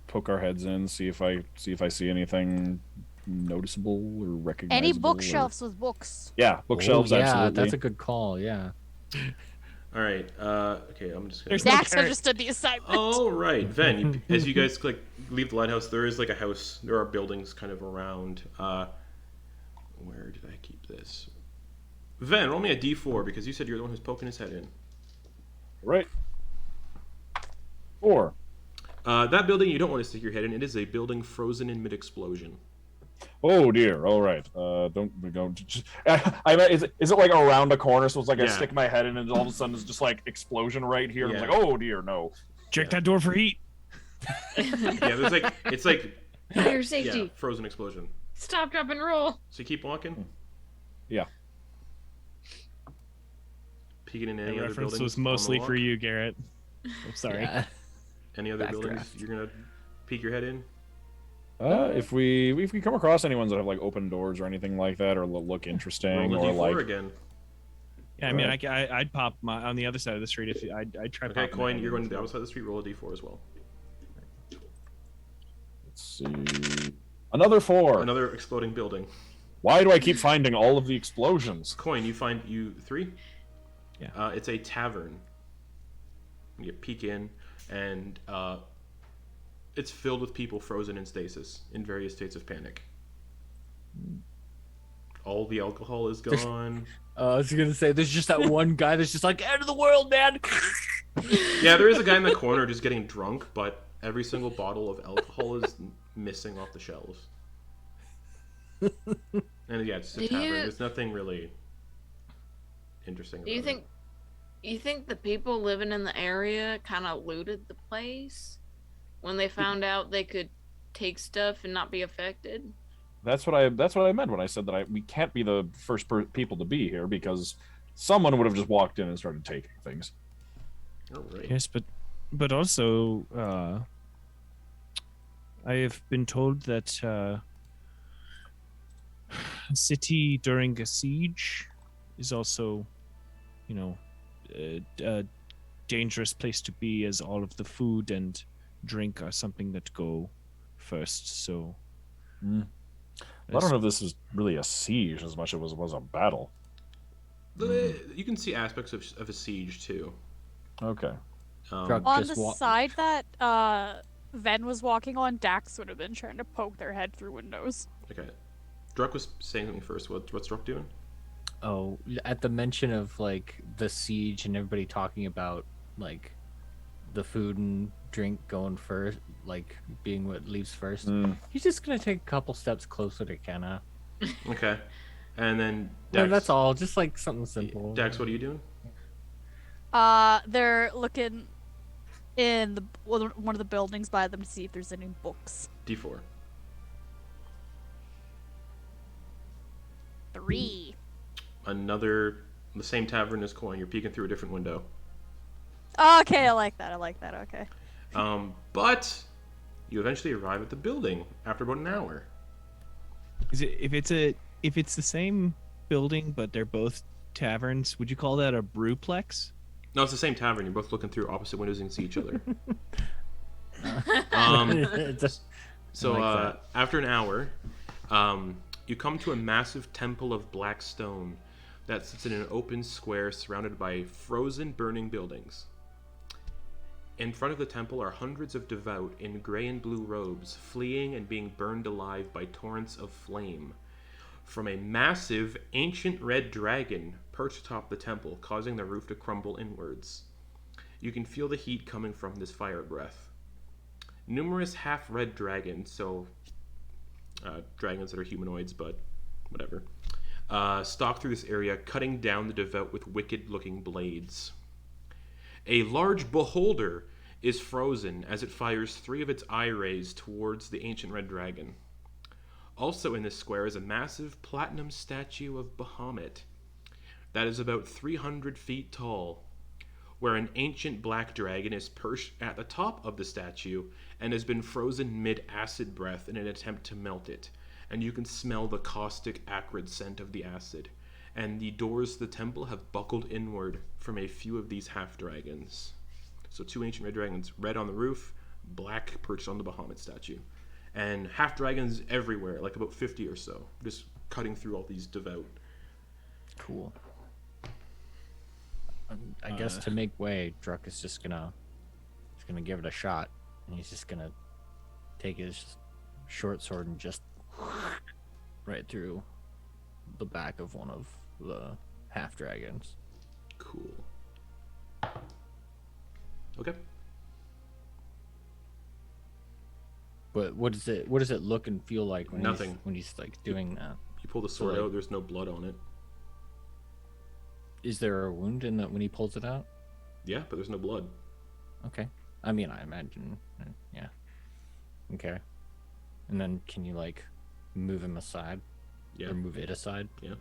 poke our heads in, see if I see anything noticeable or recognizable. Any or- bookshelves with books. Yeah, bookshelves. Oh, yeah, absolutely. that's a good call. Yeah. All right. Okay, I'm just gonna. There's no Dax carrot. understood the assignment. All right, Ven. As you guys like leave the lighthouse, there is like a house. There are buildings kind of around. Where did I keep this? Ven, roll me a D4 because you said you're the one who's poking his head in. Right. 4. That building you don't want to stick your head in. It is a building frozen in mid-explosion. Oh dear. All right. Don't go. Just, is it like around a corner? So it's like I Yeah. stick my head in, and all of a sudden it's just like explosion right here. And Yeah. I'm like, oh dear, no. Check that door for heat. Yeah, there's like it's like Fire safety. yeah, frozen explosion. Stop, drop, and roll. So you keep walking. Yeah. Peeking in The any other reference buildings. was on the mostly for walk? you, Garrett. I'm sorry. Yeah. Any other Backdraft. buildings you're gonna peek your head in? If we come across any ones that have like open doors or anything like that, or look interesting, Roll a or D4 like again. Yeah, I mean, I'd pop my on the other side of the street if I'd try. Okay, popping my Coin, head you're in going to the for- outside of the street. Roll a D4 as well. let's see, another 4. Another exploding building. Why do I keep finding all of the explosions? Coin, you find you 3. Yeah. It's a tavern. You peek in, and it's filled with people frozen in stasis in various states of panic. All the alcohol is gone. I was gonna say, there's just that one guy that's just like, end of the world, man. Yeah, there is a guy in the corner just getting drunk, but every single bottle of alcohol is missing off the shelves. And yeah, it's just a Do tavern. you- There's nothing really interesting. Do you about it. think the people living in the area kind of looted the place when they found out they could take stuff and not be affected? That's what I meant when I said that we can't be the first people to be here, because someone would have just walked in and started taking things. All right. Yes, but also, I have been told that a city during a siege is also, a dangerous place to be, as all of the food and drink are something that go first. So, I don't know if this is really a siege as much as it was a battle. You can see aspects of a siege too. Okay. Drug- On Just the wa- side that Ven was walking on, Dax would have been trying to poke their head through windows. Okay. Druck was saying something first. What's Druck doing? Oh, at the mention of like the siege and everybody talking about like the food and drink going first, like being what leaves first, he's just gonna take a couple steps closer to Kenna. Okay. And then No, Dax. that's all. Just like something simple. Dax, what are you doing? They're looking in one of the buildings by them to see if there's any books. D4. 3. The same tavern as Quoin. You're peeking through a different window. Okay, I like that. Okay. But you eventually arrive at the building after about an hour. Is it if it's the same building but they're both taverns? Would you call that a brewplex? No, it's the same tavern. You're both looking through opposite windows and can see each other. After an hour, you come to a massive temple of black stone that sits in an open square surrounded by frozen, burning buildings. In front of the temple are hundreds of devout in gray and blue robes, fleeing and being burned alive by torrents of flame from a massive, ancient red dragon perched atop the temple, causing the roof to crumble inwards. You can feel the heat coming from this fire breath. Numerous half-red dragons, dragons that are humanoids, but whatever, stalk through this area, cutting down the devout with wicked-looking blades. A large beholder is frozen as it fires 3 of its eye rays towards the ancient red dragon. Also in this square is a massive platinum statue of Bahamut that is about 300 feet tall, where an ancient black dragon is perched at the top of the statue and has been frozen mid-acid breath in an attempt to melt it. And you can smell the caustic, acrid scent of the acid. And the doors to the temple have buckled inward from a few of these half-dragons. So 2 ancient red dragons, red on the roof, black perched on the Bahamut statue. And half-dragons everywhere, like about 50 or so, just cutting through all these devout. Cool. I guess to make way, Druck is just gonna give it a shot, and he's just gonna take his short sword and just right through the back of one of the half dragons. Cool. Okay. But what does it look and feel like when Nothing. he's like doing that? You pull the sword like- out, there's no blood on it. Is there a wound in that when he pulls it out? Yeah, but there's no blood. Okay. I mean, I imagine. Yeah. Okay. And then can you like move him aside? Yeah. Or move it aside? Yeah.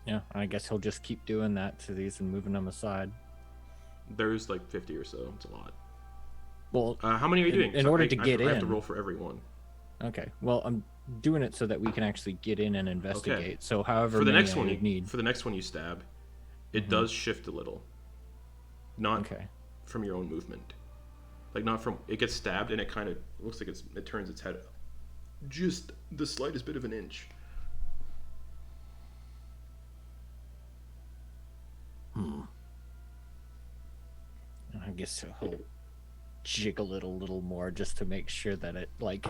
Yeah, I guess he'll just keep doing that to these and moving them aside. There's like 50 or so. It's a lot. Well, how many are you doing? in order to get I have to in- roll for every one. okay. Well, I'm doing it so that we can actually get in and investigate. Okay. So however For the many next I one, would need. for the next one you stab, it does shift a little. Not Okay. from your own movement. Like not from it gets stabbed and it kind of looks like it turns its head just the slightest bit of an inch. I guess he'll jiggle it a little more just to make sure that it like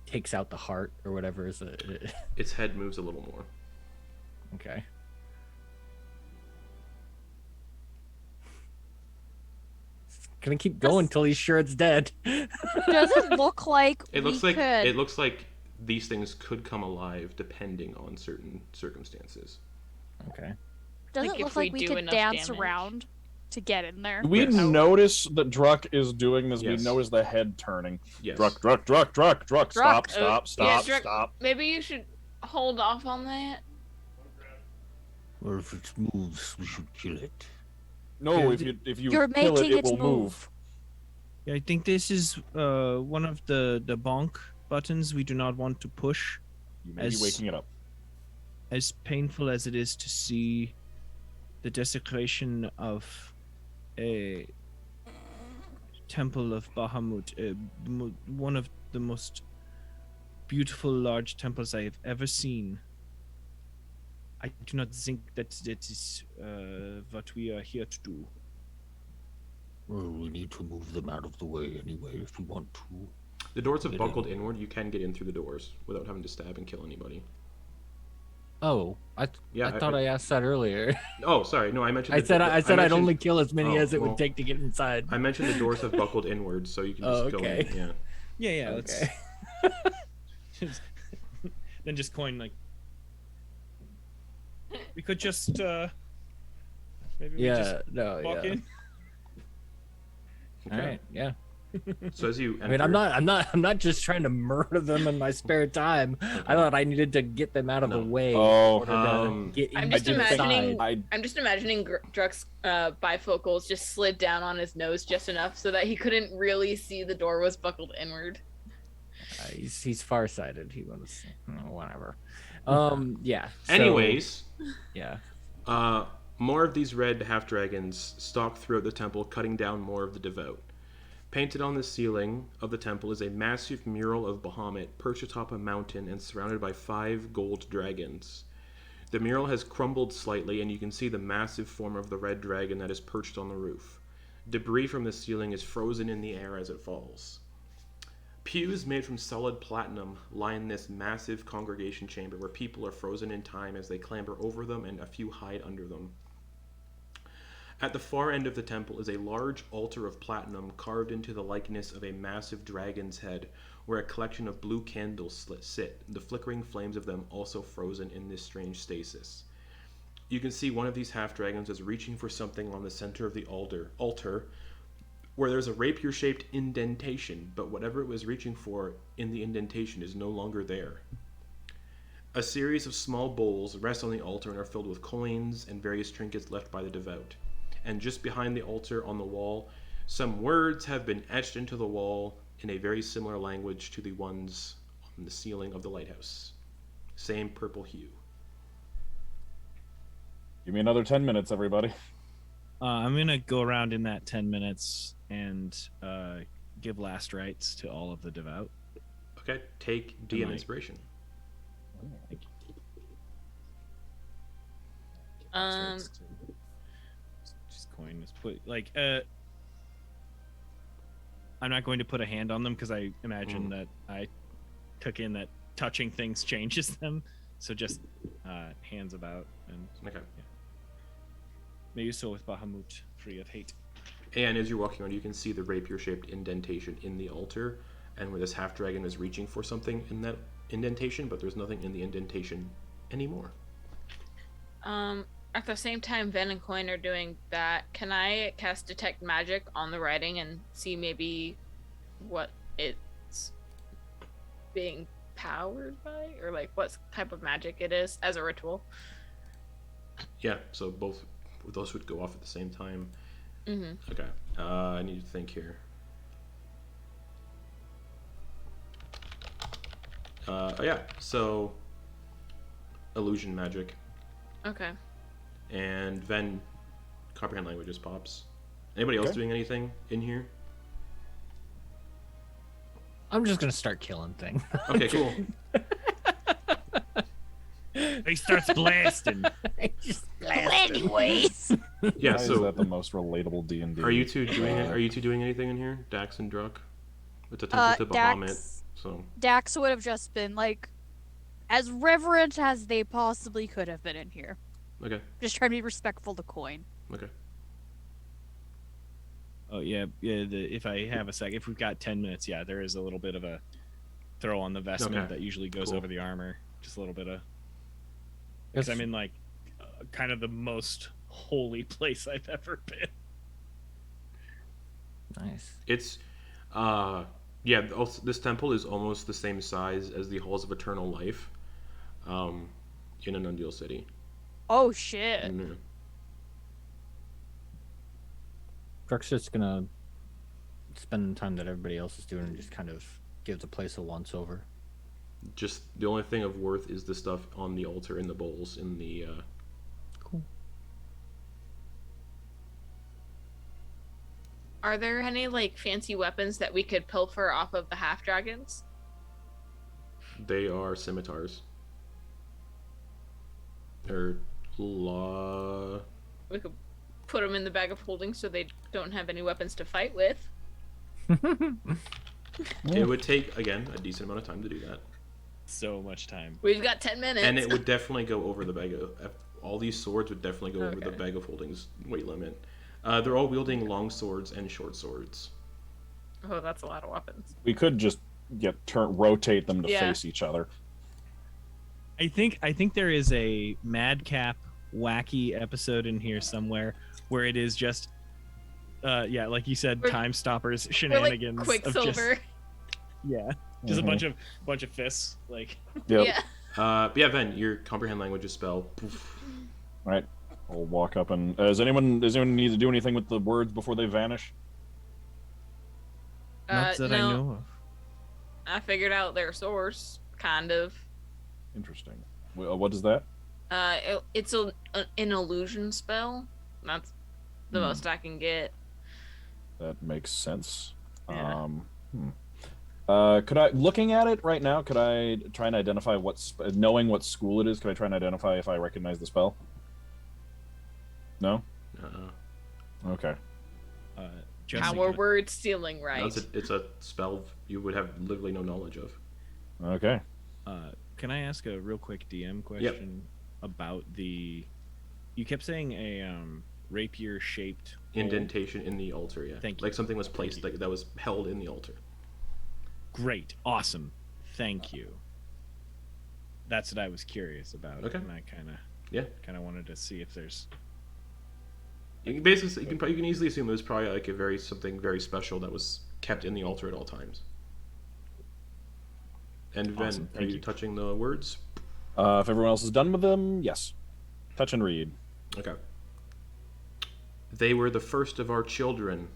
takes out the heart or whatever is it. Its head moves a little more. Okay. Gonna keep going until he's sure it's dead. Does it look like It looks we like could... it looks like these things could come alive depending on certain circumstances. Okay. Does Like, it if look like we we do could enough dance damage. around to get in there? We Yes. notice that Druck is doing this. Yes. We notice the head turning. Yes. Druck. Stop, Druck, stop. Maybe you should hold off on that. Or if it moves, we should kill it. No, if you You're kill it, making it its will move. Yeah, I think this is one of the bonk buttons we do not want to push. You may be As- waking it up. As painful as it is to see the desecration of a temple of Bahamut, one of the most beautiful large temples I have ever seen, I do not think that is what we are here to do. Well, we need to move them out of the way anyway if we want to. The doors have Get buckled inward. You can get in through the doors without having to stab and kill anybody. Oh, I thought I asked that earlier. Oh, sorry. No, I mentioned. I said I'd mentioned- only kill as many Oh, as it well, would take to get inside. I mentioned the doors have buckled inward, so you can just Oh, go okay. in. Yeah. Yeah, let's Okay. then just coin like we could just maybe we Yeah, just no, walk yeah. in. All right, yeah. So as you enter, I mean, I'm not just trying to murder them in my spare time. I thought I needed to get them out of the No. way. Oh, in order to get I'm into just the imagining. side. I'm just imagining Druck's bifocals just slid down on his nose just enough so that he couldn't really see the door was buckled inward. He's farsighted. He was whatever. Yeah. So, anyways, yeah. more of these red half-dragons stalk throughout the temple, cutting down more of the devout. Painted on the ceiling of the temple is a massive mural of Bahamut perched atop a mountain and surrounded by 5 gold dragons. The mural has crumbled slightly, and you can see the massive form of the red dragon that is perched on the roof. Debris from the ceiling is frozen in the air as it falls. Pews made from solid platinum line this massive congregation chamber where people are frozen in time as they clamber over them and a few hide under them. At the far end of the temple is a large altar of platinum carved into the likeness of a massive dragon's head, where a collection of blue candles sit, the flickering flames of them also frozen in this strange stasis. You can see one of these half-dragons is reaching for something on the center of the altar, where there's a rapier-shaped indentation, but whatever it was reaching for in the indentation is no longer there. A series of small bowls rest on the altar and are filled with coins and various trinkets left by the devout. And just behind the altar on the wall, some words have been etched into the wall in a very similar language to the ones on the ceiling of the lighthouse. Same purple hue. Give me another 10 minutes, everybody. I'm gonna go around in that 10 minutes and give last rites to all of the devout. Okay, take DM Tonight. inspiration. Just coin is put like I'm not going to put a hand on them because I imagine that I took in that touching things changes them. So just hands about and Okay. may you so with Bahamut, free of hate. And as you're walking around, you can see the rapier-shaped indentation in the altar, and where this half-dragon is reaching for something in that indentation, but there's nothing in the indentation anymore. At the same time Ven and Quoin are doing that, can I cast Detect Magic on the writing and see maybe what it's being powered by? Or like what type of magic it is as a ritual? Yeah, so both of those would go off at the same time. Mm-hmm. Okay, I need to think here. Yeah, so illusion magic. Okay. And Ven, comprehend languages pops. Anybody else Okay. doing anything in here? I'm just gonna start killing things. Okay, cool. He starts blasting. Anyways. Yeah, Why is so that the most relatable D&D? are you two doing it? Are you two doing anything in here? Dax and Druck? It's a temple to Bahamut, so Dax would have just been like as reverent as they possibly could have been in here. okay, Just trying to be respectful to Quoin. okay. Oh yeah. If I have a sec, if we've got 10 minutes, yeah, there is a little bit of a throw on the vestment Okay. that usually goes Cool. over the armor. Just a little bit of. Because I'm in like kind of the most holy place I've ever been. Nice. It's, yeah. Also, this temple is almost the same size as the Halls of Eternal Life, in Anundiel City. Oh shit. Mm, Druck's just gonna spend the time that everybody else is doing and just kind of give the place a once over. Just the only thing of worth is the stuff on the altar in the bowls in the. Cool. Are there any like fancy weapons that we could pilfer off of the half dragons? They are scimitars. They're We could put them in the bag of holding so they don't have any weapons to fight with. It would take again a decent amount of time to do that, So much time. We've got 10 minutes. and it would definitely go over the bag of. All these swords would definitely go over the Okay. bag of holding's weight limit. They're all wielding long swords and short swords. Oh, that's a lot of weapons. We could just rotate them to Yeah. face each other. I think there is a madcap wacky episode in here somewhere where it is just yeah, like you said, We're- time stoppers, We're shenanigans. like of just- Quicksilver. yeah, just Mhm. a bunch of fists. Like, Yep. Yeah. But yeah, Ven, your comprehend languages spell. Poof. Right. I'll walk up and does anyone need to do anything with the words before they vanish? not that I no, know of. I figured out their source, kind of. Interesting. What is that? It's an illusion spell. That's the Hmm. most I can get. That makes sense. Yeah. Could I, looking at it right now, could I try and identify knowing what school it is, could I try and identify if I recognize the spell? No? Okay. Jesse, Our word stealing No, right. it's a spell you would have literally no knowledge of. Okay. can I ask a real quick DM question about the? You kept saying a rapier-shaped hole. Indentation in the altar, yeah. Thank you. Like something was Thank placed, you. like that was held in the altar. Great, awesome, thank you. That's what I was curious about. Okay. And I kind of wanted to see if there's. You can basically, you can easily assume it was probably like something very special that was kept in the altar at all times. And Ven, Awesome, are thank you you. touching the words? If everyone else is done with them, yes. Touch and read. Okay. They were the first of our children,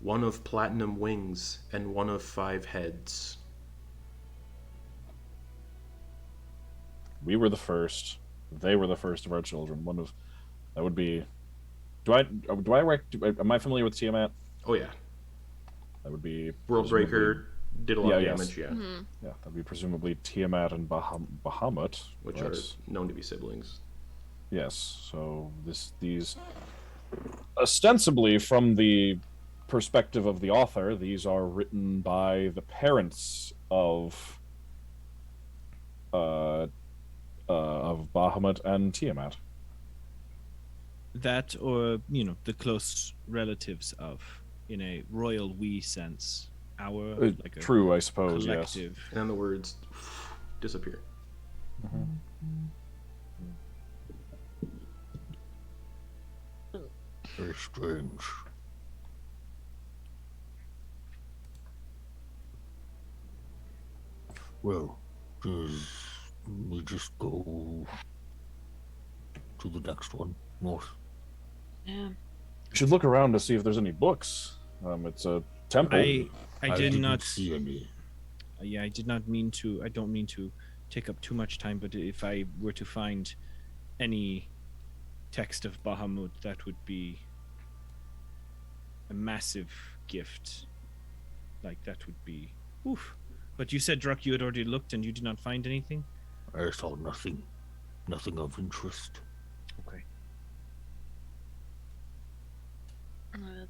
one of platinum wings and one of 5 heads. We were the first. They were the first of our children. That would be. Am I familiar with Tiamat? Oh yeah, That would be World Breaker did a lot of Yeah, yes. damage, yeah, Mhm. Yeah, that'd be presumably Tiamat and Bahamut, which but- are known to be siblings. Yes. So these ostensibly from the perspective of the author, these are written by the parents of Bahamut and Tiamat. That, or the close relatives of, in a royal we sense, our like a True, I suppose. collective. And then the words disappear. Yes. Mhm. Very strange. Well, does we just go to the next one north? Yeah. You should look around to see if there's any books. It's a temple. I did didn't not see any. Yeah, I did not mean to. I don't mean to take up too much time, but if I were to find any text of Bahamut, that would be a massive gift. Like, that would be. Oof. But you said, Druck, you had already looked and you did not find anything? I saw nothing. Nothing of interest. Okay.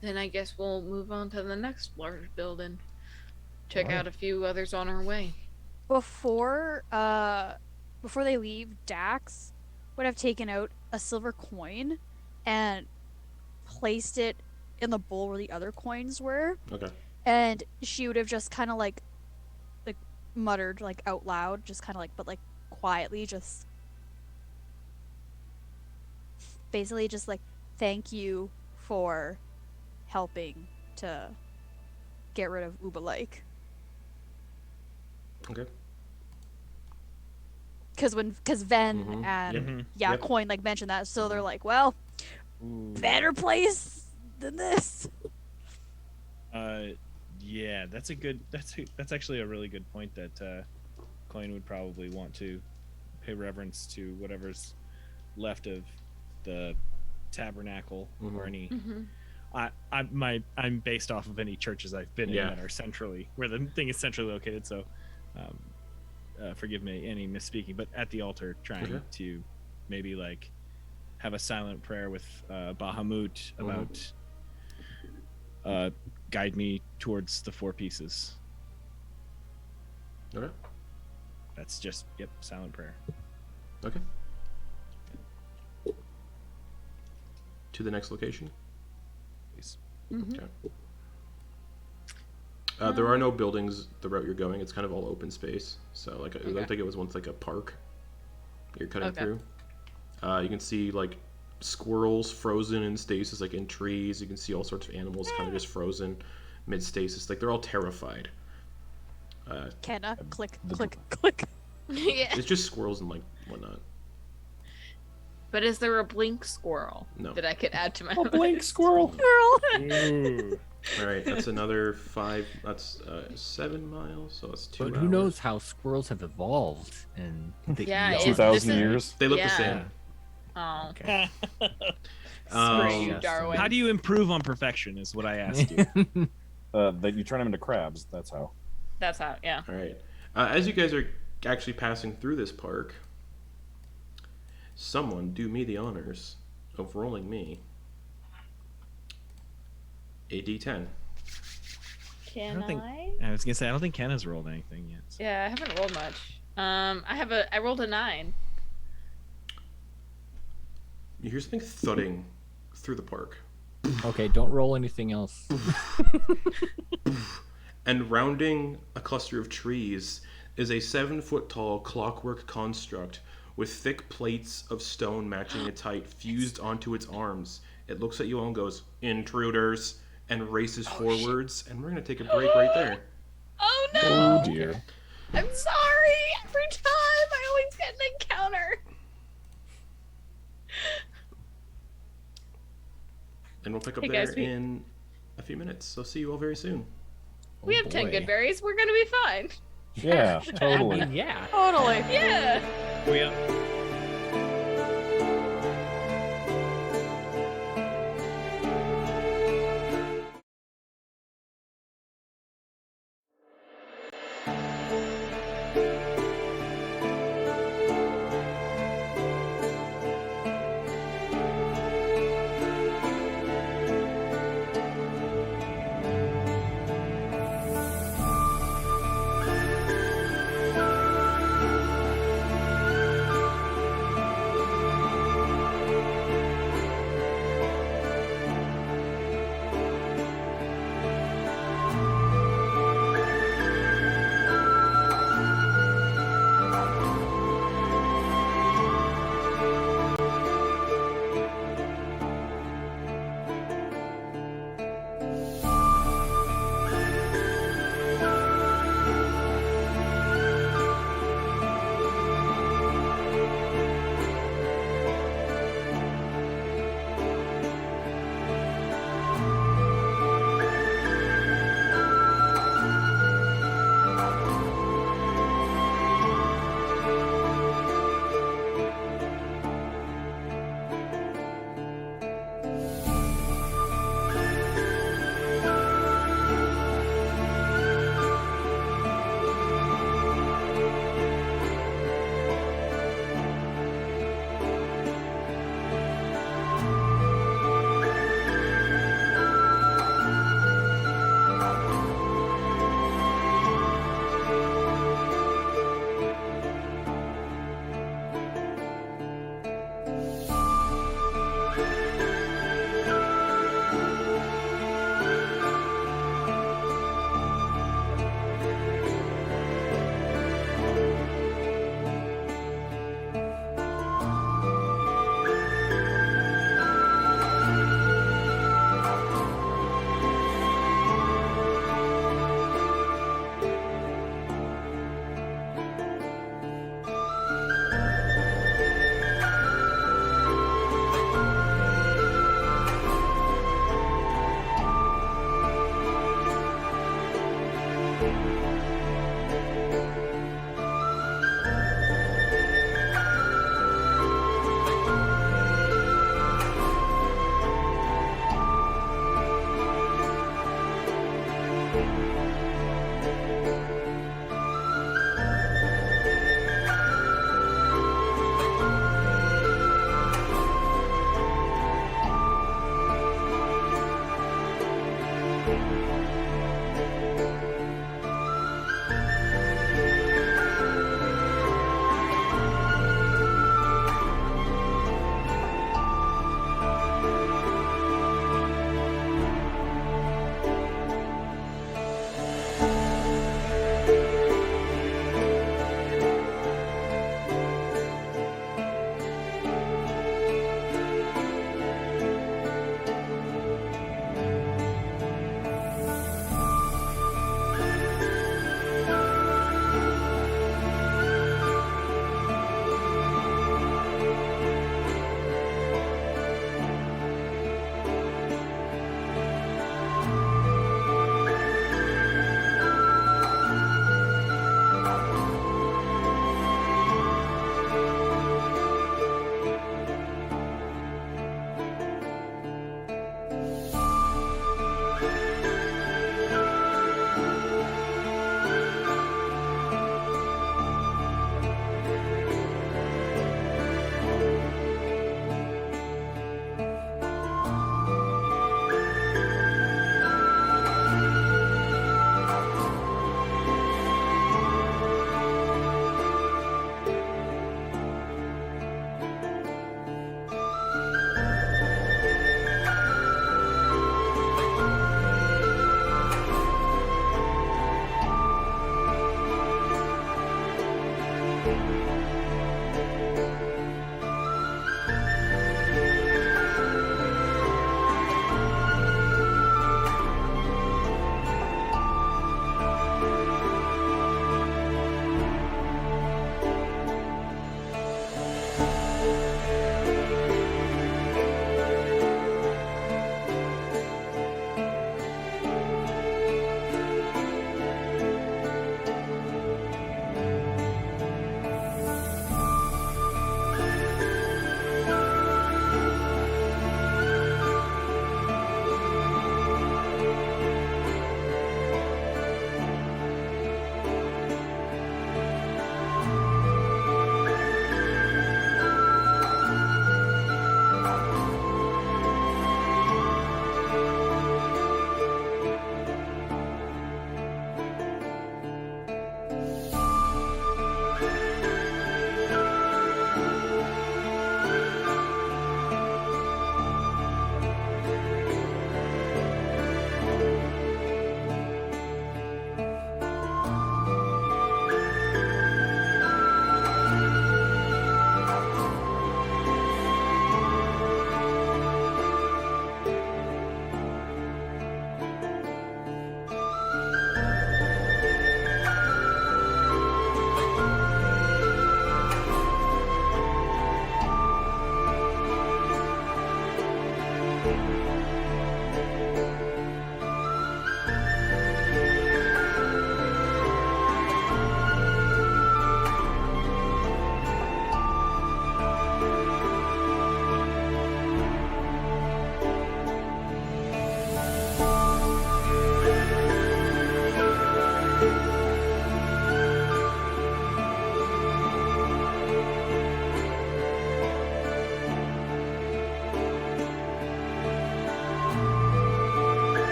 Then I guess we'll move on to the next large building. Check Alright. out a few others on our way. Before they leave, Dax would have taken out a silver coin and placed it in the bowl where the other coins were, Okay. and she would have just kind of like muttered like out loud, just kind of like, but like quietly, just basically just like, thank you for helping to get rid of Ubalike. Okay. Because Ven Mhm. and Yep. Mhm. yeah, Yep. Quoin like mentioned that, so they're like, well, Ooh. better place than this. Yeah, that's actually a really good point that Quoin would probably want to pay reverence to whatever's left of the tabernacle Mhm. or any. Mm-hmm. I'm based off of any churches I've been Yeah. in that are centrally where the thing is centrally located. So, forgive me any misspeaking, but at the altar, trying Okay. to maybe like have a silent prayer with Bahamut about guide me towards the 4 pieces. Okay. That's just silent prayer. Okay. To the next location. Please. Mm-hmm. Okay. There are no buildings the route you're going. It's kind of all open space. So like I Okay. don't think it was once like a park you're cutting Okay. through. You can see like squirrels frozen in stasis, like in trees. You can see all sorts of animals kind of just frozen mid stasis. Like they're all terrified. Kenna, click, The- click, click. Yeah. It's just squirrels and like whatnot. But is there a blink squirrel No. that I could add to my A blink squirrel. Girl. Ooh. All right, that's another 5. That's 7 miles, so it's 2 But hours. who knows how squirrels have evolved in the Yeah, eons. it- 2,000 this is- years. They look the Yeah. same. Oh, Okay. screw you, Justin. Darwin. How do you improve on perfection? Is what I asked you. That you turn them into crabs. That's how. That's how. Yeah. All right. As you guys are actually passing through this park, someone do me the honors of rolling me a d10. Can don't think- I? I was gonna say I don't think Ken has rolled anything yet. so- Yeah, I haven't rolled much. I rolled a 9. You hear something thudding through the park. Okay, don't roll anything else. And rounding a cluster of trees is a 7-foot tall clockwork construct with thick plates of stone matching its height fused onto its arms. It looks at you all and goes, "Intruders," and races forwards. And we're going to take a break right there. Oh no! Oh dear. I'm sorry. Every time I always get an encounter. And we'll pick up Hey, there guys, in a few minutes. So see you all very soon. We have 10 good berries. We're gonna be fine. Yeah, I totally. mean, yeah. Totally. Yeah. Oh, yeah.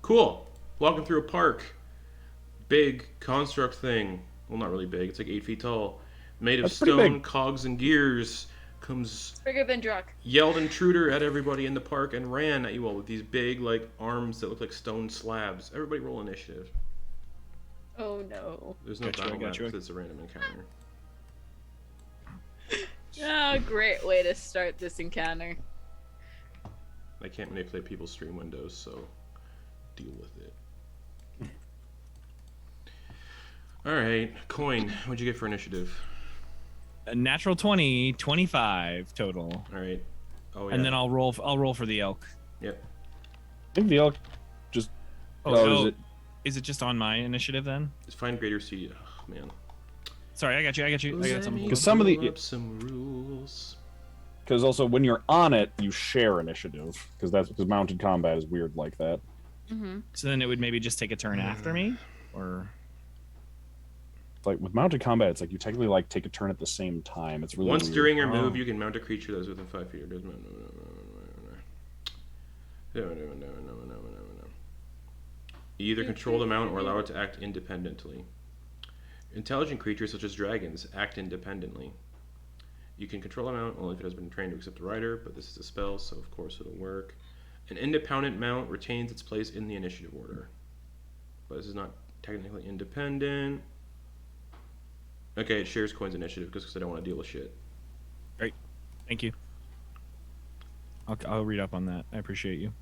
Cool. Walking through a park. Big construct thing. Well, not really big. It's like 8 feet tall. Made of That's pretty stone, big. cogs, and gears. Comes, Bigger than Druck. yelled intruder at everybody in the park and ran at you all with these big, like, arms that look like stone slabs. Everybody roll initiative. Oh no. There's no Gotcha, battle map gotcha. because it's a random encounter. Oh, great way to start this encounter. I can't manipulate people's stream windows, so deal with it. Alright, Quoin, what'd you get for initiative? A natural 20, 25 total. Alright. Oh, yeah. And then I'll roll for the elk. Yep. I think the elk just. Oh, is oh, it? is it just on my initiative then? Just find greater seed. Oh, man. Sorry, I got you. I got something. Because some of the- Pull up some rules. Because also when you're on it, you share initiative. Because mounted combat is weird like that. Mm-hmm. So then it would maybe just take a turn after me, or It's like with mounted combat, it's like you technically like take a turn at the same time. It's really Once weird. during your Oh. move, you can mount a creature that is within 5 feet. You either control the mount or allow it to act independently. Intelligent creatures such as dragons act independently. You can control a mount only if it has been trained to accept a rider, but this is a spell, so of course it'll work. An independent mount retains its place in the initiative order. But this is not technically independent. Okay, it shares Quoin's initiative because I don't want to deal with shit. thank you. I'll read up on that. I appreciate you.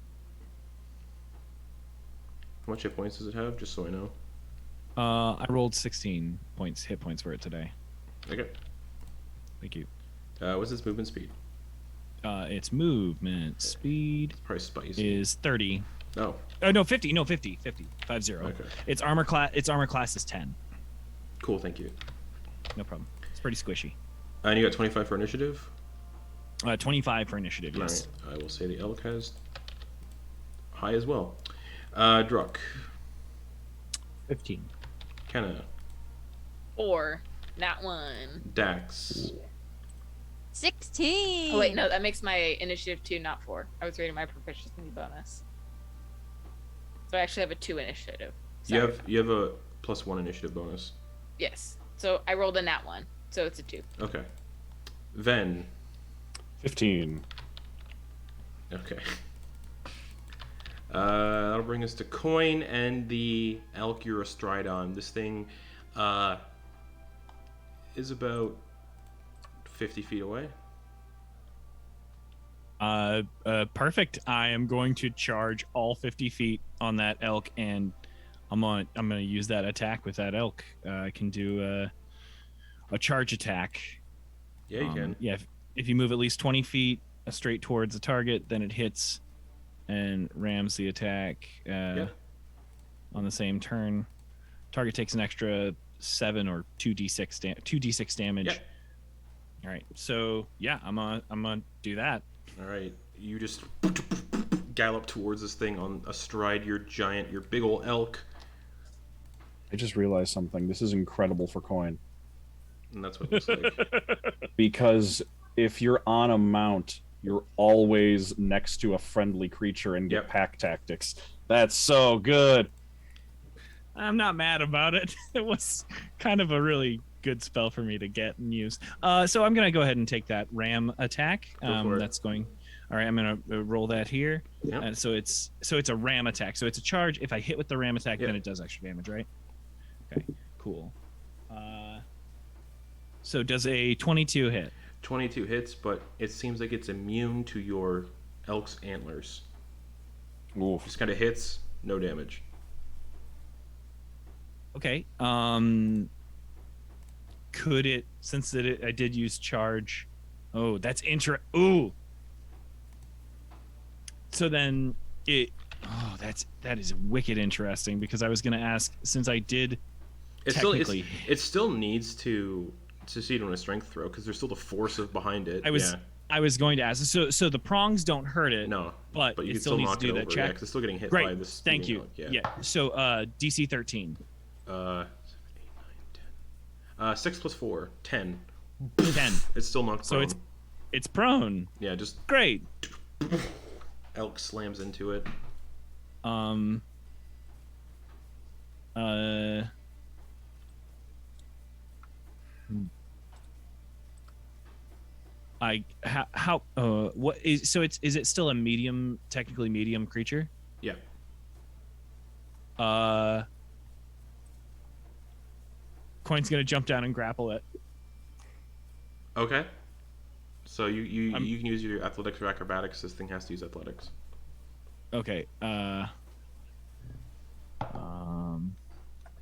How much hit points does it have, just so I know? I rolled 16 hit points for it today. Okay. Thank you. What's its movement speed? Its movement speed Probably spicy. is 30. Oh, Oh no, 50. No, 50. 50. okay. Its armor class is 10. Cool, thank you. No problem. It's pretty squishy. And you got 25 for initiative? 25 for initiative. Yes. Alright, I will say the elk has high as well. Druck. 15. Kenna. 4. Not 1. Dax. 16. Oh wait, no, that makes my initiative 2, not 4. I was reading my proficiency bonus. So I actually have a 2 initiative. Sorry. You have a +1 initiative bonus. Yes. So I rolled a nat 1, so it's a 2. Okay. Ven. 15. Okay. That'll bring us to Quoin and the elk you're astride on. This thing is about 50 feet away. Perfect. I am going to charge all 50 feet on that elk, and I'm gonna use that attack with that elk. I can do a charge attack. Yeah, you can. Yeah, if you move at least 20 feet straight towards the target, then it hits and rams the attack on the same turn. Target takes an extra 7 or 2d6 damage. Yeah. All right, so yeah, I'm gonna do that. All right. You just gallop towards this thing on astride your big old elk. I just realized something. This is incredible for Quoin. And that's what it looks like. Because if you're on a mount, you're always next to a friendly creature and get Yep. pack tactics. That's so good. I'm not mad about it. It was kind of a really good spell for me to get and use. So I'm gonna go ahead and take that ram attack. Go for it. That's going. All right, I'm gonna roll that here. Yep. So it's a ram attack. So it's a charge. If I hit with the ram attack, Yep. then it does extra damage, right? Okay, cool. So does a 22 hit? 22 hits, but it seems like it's immune to your elk's antlers. Oof. Just kind of hits, no damage. Okay. Could it, since I did use charge? Oh, that's Ooh. So then that is wicked interesting, because I was gonna ask, since I did It technically still needs to succeed on a strength throw, because there's still the force behind it. I was going to ask. So the prongs don't hurt it. No, but you it can still needs knock to do it that over. check. Yeah, 'cause it's still getting hit Great. by this. Thank you. speeding elk, Yeah. So DC 13. 7, 8, 9, 10. 6 plus 4, 10. 10. It's still knocked So prone. it's prone. Yeah, just Great. elk slams into it. What is, so is it still a technically medium creature? Yeah. Quoin's gonna jump down and grapple it. Okay. So you can use your athletics or acrobatics. This thing has to use athletics. Okay. I'm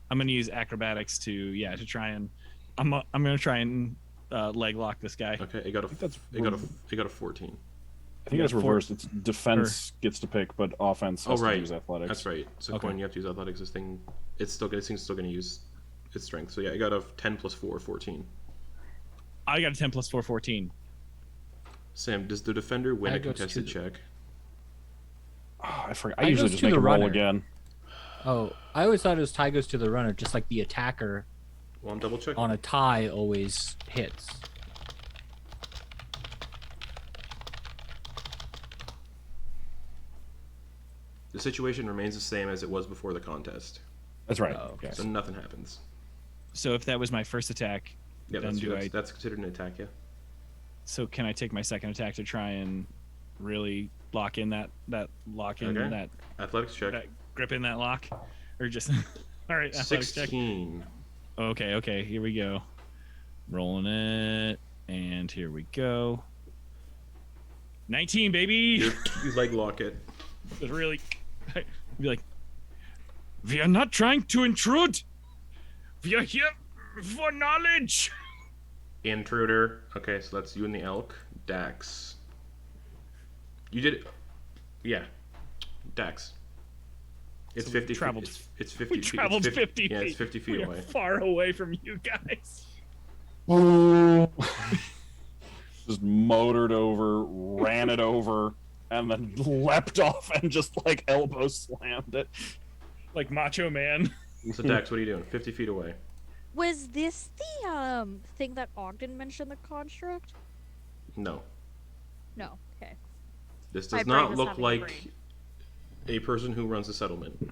gonna use acrobatics to try and I'm gonna try and leg lock this guy. Okay, it got a 14. I think that's reversed. It's defense gets to pick, but offense has to use athletics. That's right. So Okay. Quoin, you have to use athletics. This thing's still going to use its strength. So yeah, it got a 10 plus 4, 14. I got a 10 plus 4, 14. Sam, does the defender win a That goes to contested the- check? Oh, I forgot. I Tie usually goes just to make the him roll runner. again. Oh, I always thought it was tie goes to the runner, just like the attacker Well, I'm double checking. on a tie always hits. The situation remains the same as it was before the contest. That's right. Oh, okay. So nothing happens. So if that was my first attack, Yeah, then that's considered an attack, yeah. so can I take my second attack to try and really lock in that Okay. Athletics check. that grip in that lock, or just all right? Athletics check. 16. Okay, here we go. Rolling it, and here we go. 19, baby. You leg lock it. It's really be like, we are not trying to intrude. We are here for knowledge. Intruder. Okay, so that's you and the elk. Dax. You did it. Yeah. Dax. It's So we 50 traveled- feet. It's 50 We feet. traveled It's 50 feet. Yeah, it's 50 feet We away. are far away from you guys. Just motored over, ran it over, and then leapt off and just like elbow slammed it. Like Macho Man. So Dax, what are you doing? 50 feet away. Was this the thing that Ogden mentioned, the construct? No. No. Okay. This My does brain not was look having a like brain. a person who runs a settlement.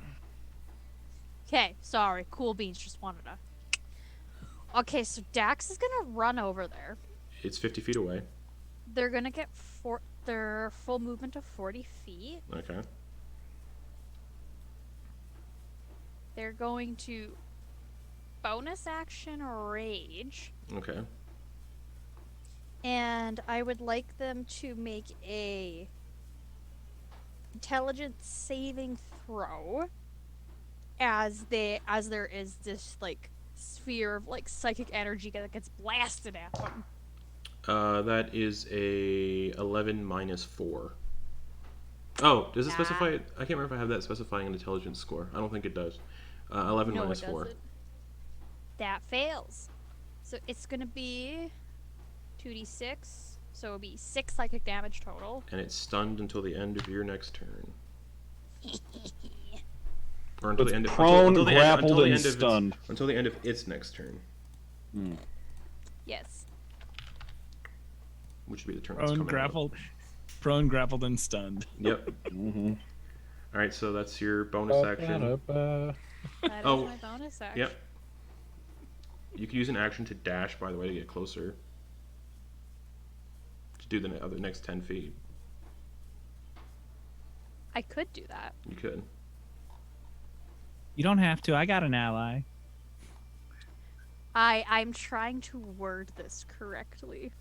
Okay, sorry. Cool beans. Just wanted to. Okay, so Dax is gonna run over there. It's 50 feet away. They're gonna get their full movement of 40 feet. Okay. They're going to bonus action rage, Okay. and I would like them to make a intelligence saving throw, as there is this like sphere of like psychic energy that gets blasted at them. That is a 11 minus 4. Oh, does it Nah. specify? I can't remember if I have that specifying an intelligence score. I don't think it does. 11 No, minus it 4. doesn't. That fails. So it's gonna be 2d6. So it'll be 6 psychic damage total. And it's stunned until the end of your next turn. Or until It's the end of prone, until the end- grappled, until the and end of its- stunned. until the end of its next turn, Yes. which would be the turn that's coming up. Prone, grappled, and stunned. Yep. Mm-hmm. All right, so that's your bonus action. That is Oh. my bonus action. Yep. You can use an action to dash, by the way, to get closer. To do the other next 10 feet. I could do that. You could. You don't have to. I got an ally. I'm trying to word this correctly.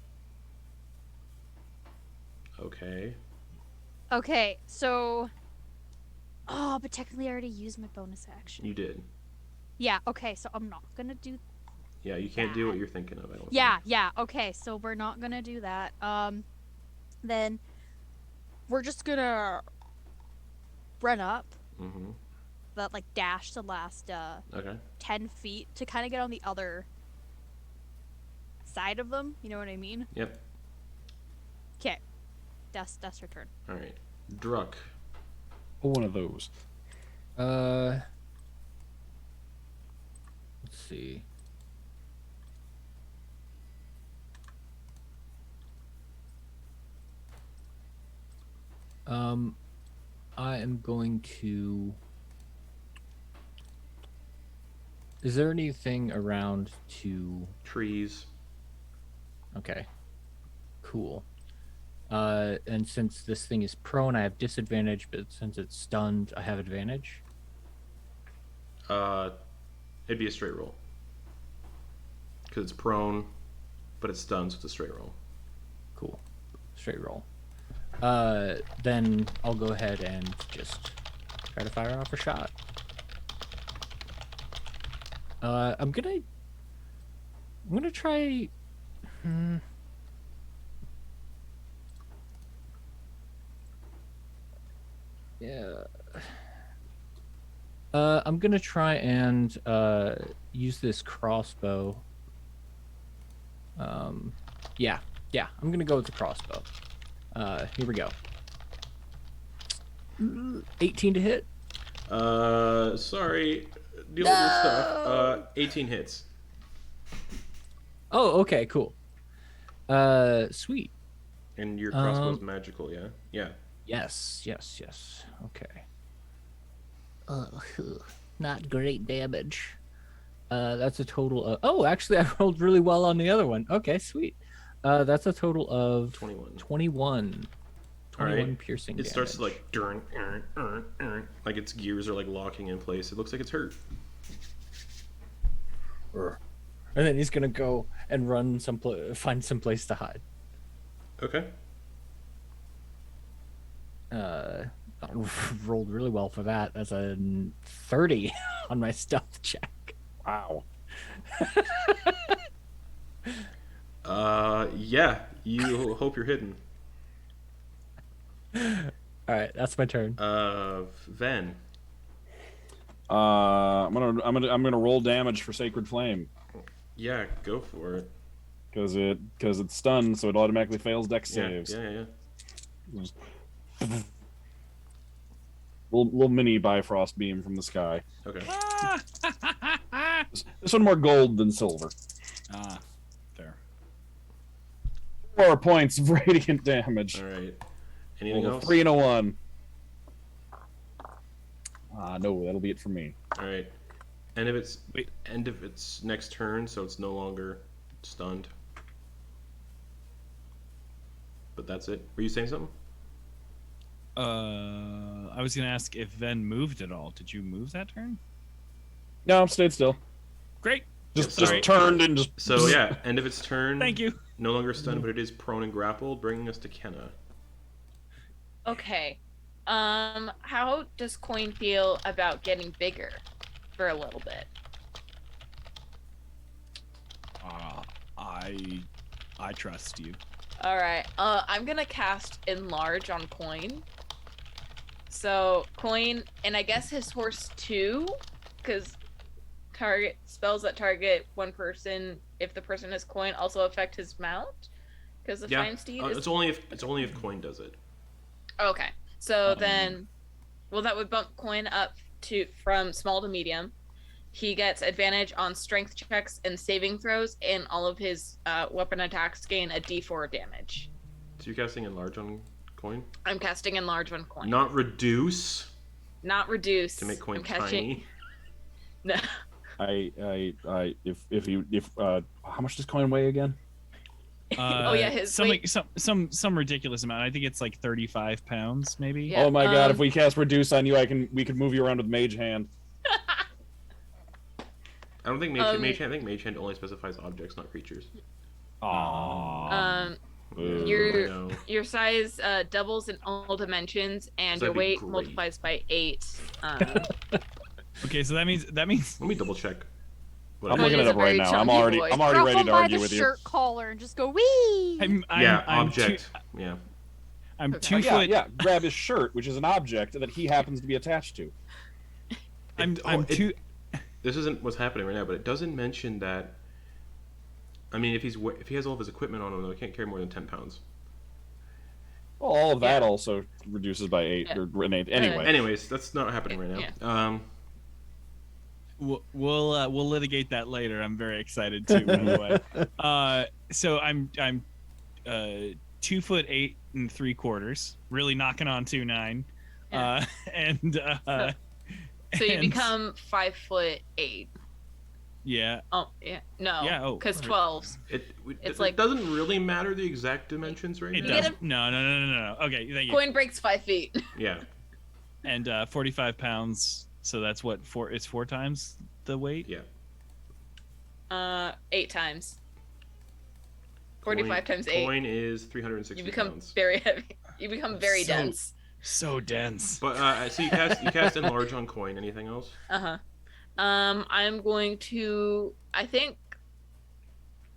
Okay. Okay, so. Oh, but technically I already used my bonus action. You did. Yeah, okay, so I'm not gonna do. Yeah, you can't do what you're thinking of, I don't Yeah, think. yeah, okay, so we're not gonna do that. Then we're just gonna run up, Mm-hmm. that like dash the last Okay. 10 feet to kind of get on the other side of them. You know what I mean? Yep. Okay, that's her turn. All right. Druck. One of those. Let's see. I am going to. Is there anything around to? Trees. Okay. Cool. And since this thing is prone, I have disadvantage, but since it's stunned, I have advantage. It'd be a straight roll. Because it's prone, but it's stunned, so it's a straight roll. Cool. Straight roll. Then I'll go ahead and just try to fire off a shot. I'm gonna try. Yeah. I'm gonna try and use this crossbow. Yeah, I'm gonna go with the crossbow. Here we go. 18 to hit. Sorry. Deal with your stuff. 18 hits. Oh, okay, cool. Sweet. And your crossbow's magical, yeah? Yeah. Yes. Okay. Not great damage. That's a total of. Oh, actually, I rolled really well on the other one. Okay, sweet. That's a total of 21. 21 All right. piercing. It starts to like like its gears are like locking in place. It looks like it's hurt. And then he's gonna go and run find some place to hide. Okay. Rolled really well for that. That's a 30 on my stealth check. Wow. Yeah. You hope you're hidden. All right, that's my turn. Ven. I'm gonna roll damage for Sacred Flame Yeah, go for it. because it's stunned, so it automatically fails Dex saves. Yeah. Just little mini Bifrost beam from the sky. Okay. This one more gold than silver. Fair. 4 points of radiant damage. All right. Anything else? 3 and a 1. No, that'll be it for me. All right. End of its next turn, so it's no longer stunned. But that's it. Were you saying something? I was gonna ask if Ven moved at all. Did you move that turn? No, I'm stayed still. Great. Just Sorry. turned and just. So yeah, end of its turn. Thank you. No longer stunned, but it is prone and grappled, bringing us to Kenna. Okay. How does Quoin feel about getting bigger for a little bit? I trust you. All right. I'm gonna cast Enlarge on Quoin. So Quoin, and I guess his horse too, because target spells that target one person, if the person is Quoin, also affect his mount. Because the fine steed is. It's only if Quoin does it. Okay. So then, well, that would bump Quoin up from small to medium. He gets advantage on strength checks and saving throws, and all of his weapon attacks gain a D4 damage. So you're casting enlarge on Quoin? I'm casting Enlarge on Quoin. Not reduce. not reduce. To make Quoin I'm catching. tiny. No. If how much does Quoin weigh again? Oh, yeah, his weight. some ridiculous amount. I think it's like 35 pounds, maybe. Yeah, oh my god! If we cast reduce on you, we could move you around with mage hand. I don't think Mage Hand. I think Mage Hand only specifies objects, not creatures. Aww. Your size doubles in all dimensions, and So your that'd be weight great. multiplies by 8. Okay, so that means Let me double check. I'm Whatever. looking it is a up right very now. chunky I'm already boy. Grab ready him to by argue the with you. shirt collar and just go wee. I'm Object. Yeah. I'm Okay. 2 foot. Yeah. Grab his shirt, which is an object that he happens to be attached to. I'm two. This isn't what's happening right now, but it doesn't mention that. I mean, if he has all of his equipment on him, though, he can't carry more than 10 pounds. Well, all of that also reduces by 8 Yeah. or an 8. Anyway. Anyways, that's not happening right now. We'll litigate that later. I'm very excited too. By the way, so I'm 2 foot 8 3/4, really knocking on 2'9", Yeah. and So you and- become 5'8". yeah. Oh yeah, no, Yeah, oh, because perfect. 12s. It like- doesn't really matter the exact dimensions right It now. does. No. Okay, thank you. Coin breaks 5 feet. Yeah. And 45 pounds. So that's what it's 4 times the weight. Yeah. 8 times. 45 times 8. Coin is 360 You become pounds. very heavy. You become very So- dense. So dense. But so you cast enlarge on Coin. Anything else? I'm going to, I think,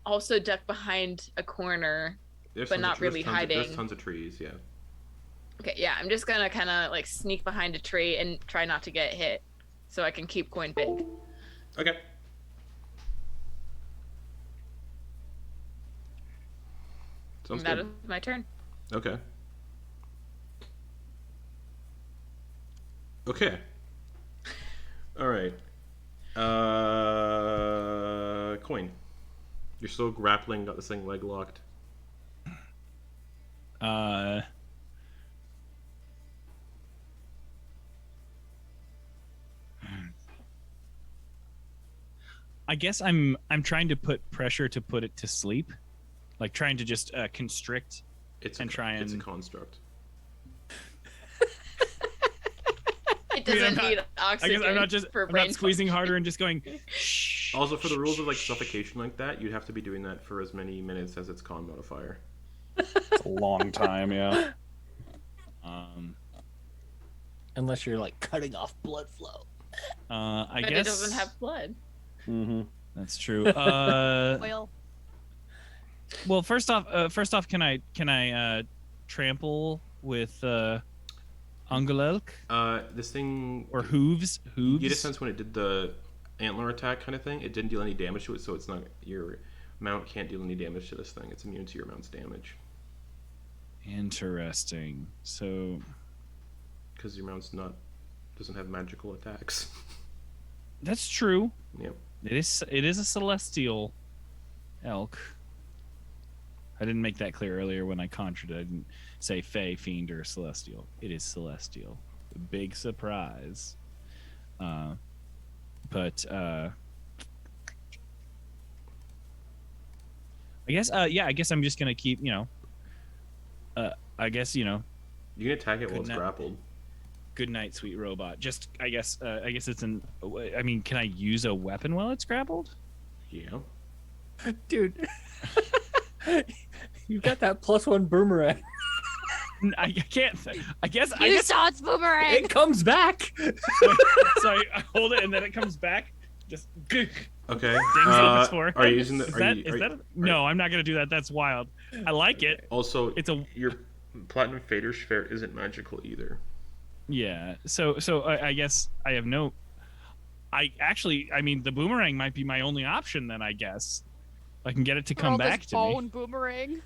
also duck behind a corner. There's But tons not of, really there's tons of- hiding. There's tons of trees. Yeah. Okay, yeah, I'm just gonna kind of like sneak behind a tree and try not to get hit, so I can keep Coin big. Okay. Sounds That good. is my turn. Okay. Okay. All right. Coin. You're still grappling, got this thing leg locked. I guess I'm trying to put pressure to put it to sleep, like trying to just constrict. It's And try It's a and- construct. It I mean, I'm doesn't not- need I oxygen guess I'm not just for I'm brain not squeezing function. harder and just going. Shh. Also, for the rules of like suffocation like that, you'd have to be doing that for as many minutes as its con modifier. It's a long time, yeah. Unless you're like cutting off blood flow. I But guess it doesn't have blood. Mm-hmm. that's true. Well, Well, first off, can I trample with Angelelk This thing. or hooves? You get a sense when it did the antler attack kind of thing, it didn't deal any damage to it, so it's not your mount can't deal any damage to this thing. It's immune to your mount's damage Interesting. So because your mount's doesn't have magical attacks. that's true. Yep. It is a celestial elk. I didn't make that clear earlier when I conjured it. I didn't say fey, fiend, or celestial. It is celestial. A big surprise. But I guess I guess I'm just gonna keep, I guess, You can attack it while it's Good night. grappled. good night, sweet robot. Just I guess it's I mean, can I use a weapon while it's grappled? Yeah. Dude. You got that +1 boomerang. I can't. I guess you saw its boomerang. It comes back. so I hold it and then it comes back. Just dings Okay. up its forehead. Are you using the? Is Are that, you, is are, that no, I'm not gonna do that. That's wild. I like it. also, It's a your platinum fader sphere isn't magical either. yeah. So I guess I have no. I mean the boomerang might be my only option then. I guess I can get it to Throw come this back to bone me. boomerang.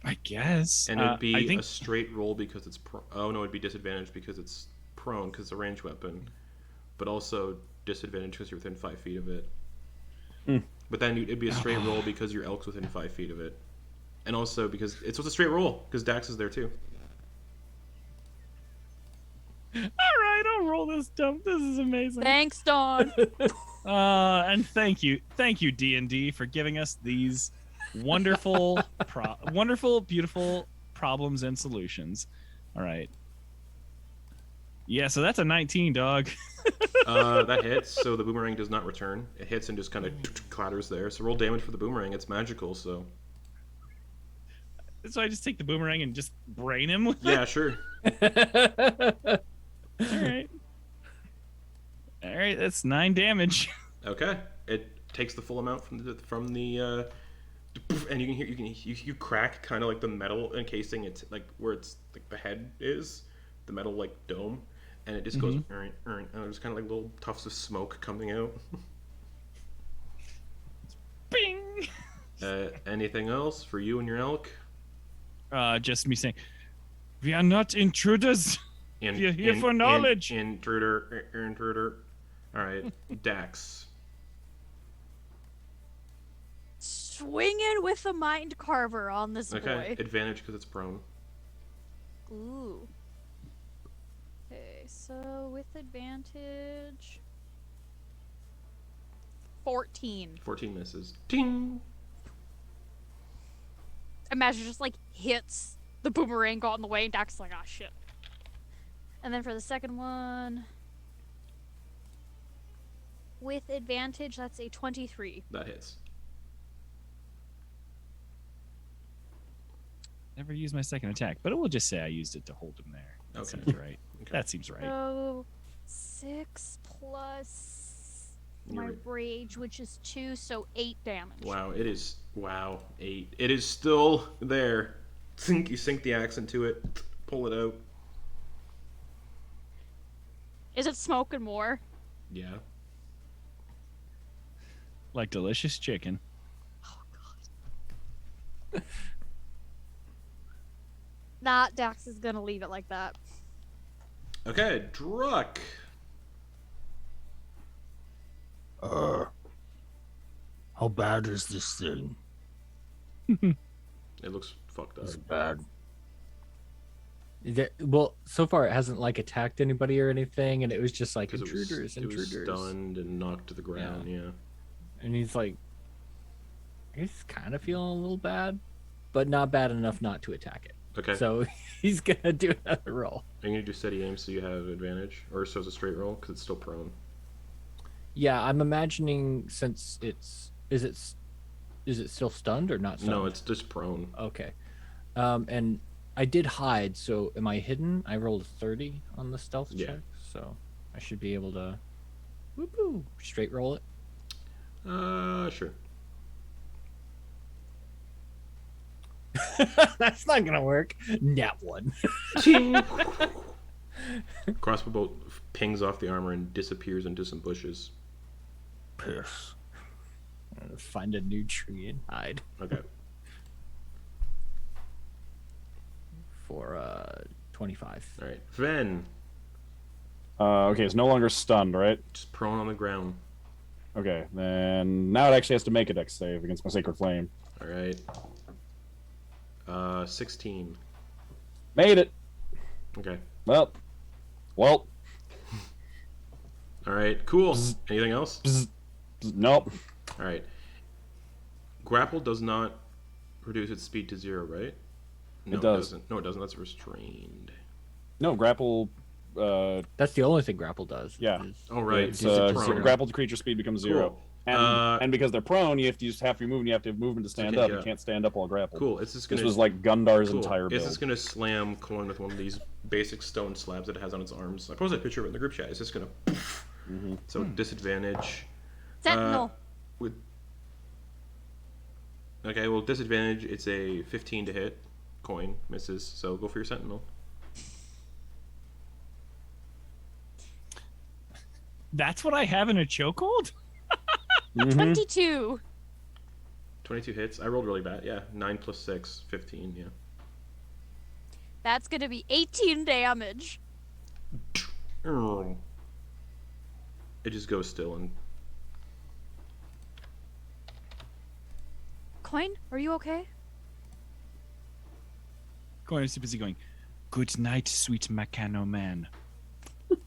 I guess. And it'd be I think a straight roll because it's oh no, it'd be disadvantaged because it's prone because it's a ranged weapon, but also disadvantage because you're within 5 feet of it. But then it'd be a straight roll because your elk's within 5 feet of it, and also because it's a straight roll because Dax is there too. All right, I'll roll this dump. This is amazing. Thanks, Dawn. And thank you, D&D, for giving us these wonderful, wonderful, beautiful problems and solutions. All right. Yeah, so that's a 19, dog. That hits, so the boomerang does not return. It hits and just kind of clatters there. So roll damage for the boomerang. It's magical, so. So I just take the boomerang and just brain him with Yeah, sure. it? All right, that's 9 damage. Okay. It takes the full amount from the and you can hear you crack kind of like the metal encasing. It's like where it's like the head is, the metal like dome, and it just goes and there's kind of like little tufts of smoke coming out. Bing. Anything else for you and your elk? Just me saying, we are not intruders. We are here for knowledge. Intruder. All right, Dax. Swinging with a mind carver on this Okay, boy. advantage because it's prone. Ooh. Okay, so with advantage. 14. 14 misses. Ting. Imagine just like hits the boomerang, got in the way, and Dax is like, ah, shit. And then for the second one. With advantage, that's a 23. That hits. Never used my second attack, but we'll just say I used it to hold him there. That Okay. seems right. Okay. That seems right. So 6 plus my You're- rage, which is 2, so 8 damage. Wow, it is. Wow, 8. It is still there. You sink the axe into it, pull it out. Is it smoking more? Yeah. Like delicious chicken. Nah, Dax is gonna leave it like that. Okay, Druck. How bad is this thing? It looks fucked up. Is it bad? Well, so far it hasn't like attacked anybody or anything, and it was just like 'Cause intruders. it was stunned and knocked to the ground. Yeah. And he's like, he's kind of feeling a little bad, but not bad enough not to attack it. Okay. So he's gonna do another roll. I'm gonna do steady aim so you have advantage, or so it's a straight roll because it's still prone. Yeah, I'm imagining since is it still stunned or not stunned? No, it's just prone. Okay. And I did hide, so am I hidden? I rolled a 30 on the stealth Yeah. check, so I should be able to whoop straight roll it. Sure. That's not gonna work. Nat one. Crossbow bolt pings off the armor and disappears into some bushes. Piss. Find a new tree and hide Okay. for 25. All right. Ven, Okay, it's no longer stunned, right? just prone on the ground. Okay, then now it actually has to make a dex save against my Sacred Flame. All right. 16. Made it. Okay. Well. All right. Cool. Anything else? Nope. All right. Grapple does not reduce its speed to 0, right? No, It does. doesn't. No, it doesn't. That's restrained. No, grapple. That's the only thing grapple does. Yeah. is- Oh, right. It's, It's prone. grappled creature speed becomes 0. Cool. And because they're prone, you have to use half your movement. You have to have movement to stand okay, up. yeah. You can't stand up while grappled. Cool. It's just This gonna. was like Gundar's cool. entire build. It's just gonna slam Quoin with one of these basic stone slabs that it has on its arms. I posted a picture of it in the group chat. It's just gonna. So disadvantage. Sentinel. With. Okay, well disadvantage. It's a 15 to hit. Quoin misses. So go for your sentinel. That's what I have in a chokehold? Mhm. 22. 22 hits. I rolled really bad. Yeah, 9 plus 6, 15. Yeah. That's gonna be 18 damage. It just goes still and. Coin, are you okay? Quoin is too busy going, "Good night, sweet Macano man."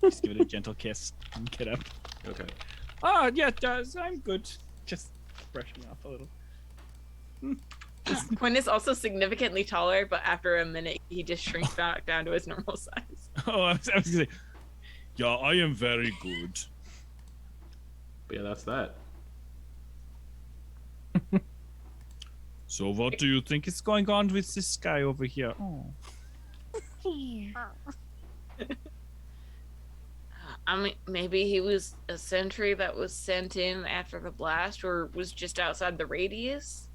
Just give it a gentle kiss and get up. Okay. Oh, yeah, it does. I'm good. Just brushing off a little. Quinn is also significantly taller, but after a minute, he just shrinks back down to his normal size. Oh, I was gonna say, yeah, I am very good. But yeah, that's that. So what do you think is going on with this guy over here? Oh. I mean, maybe he was a sentry that was sent in after the blast, or was just outside the radius.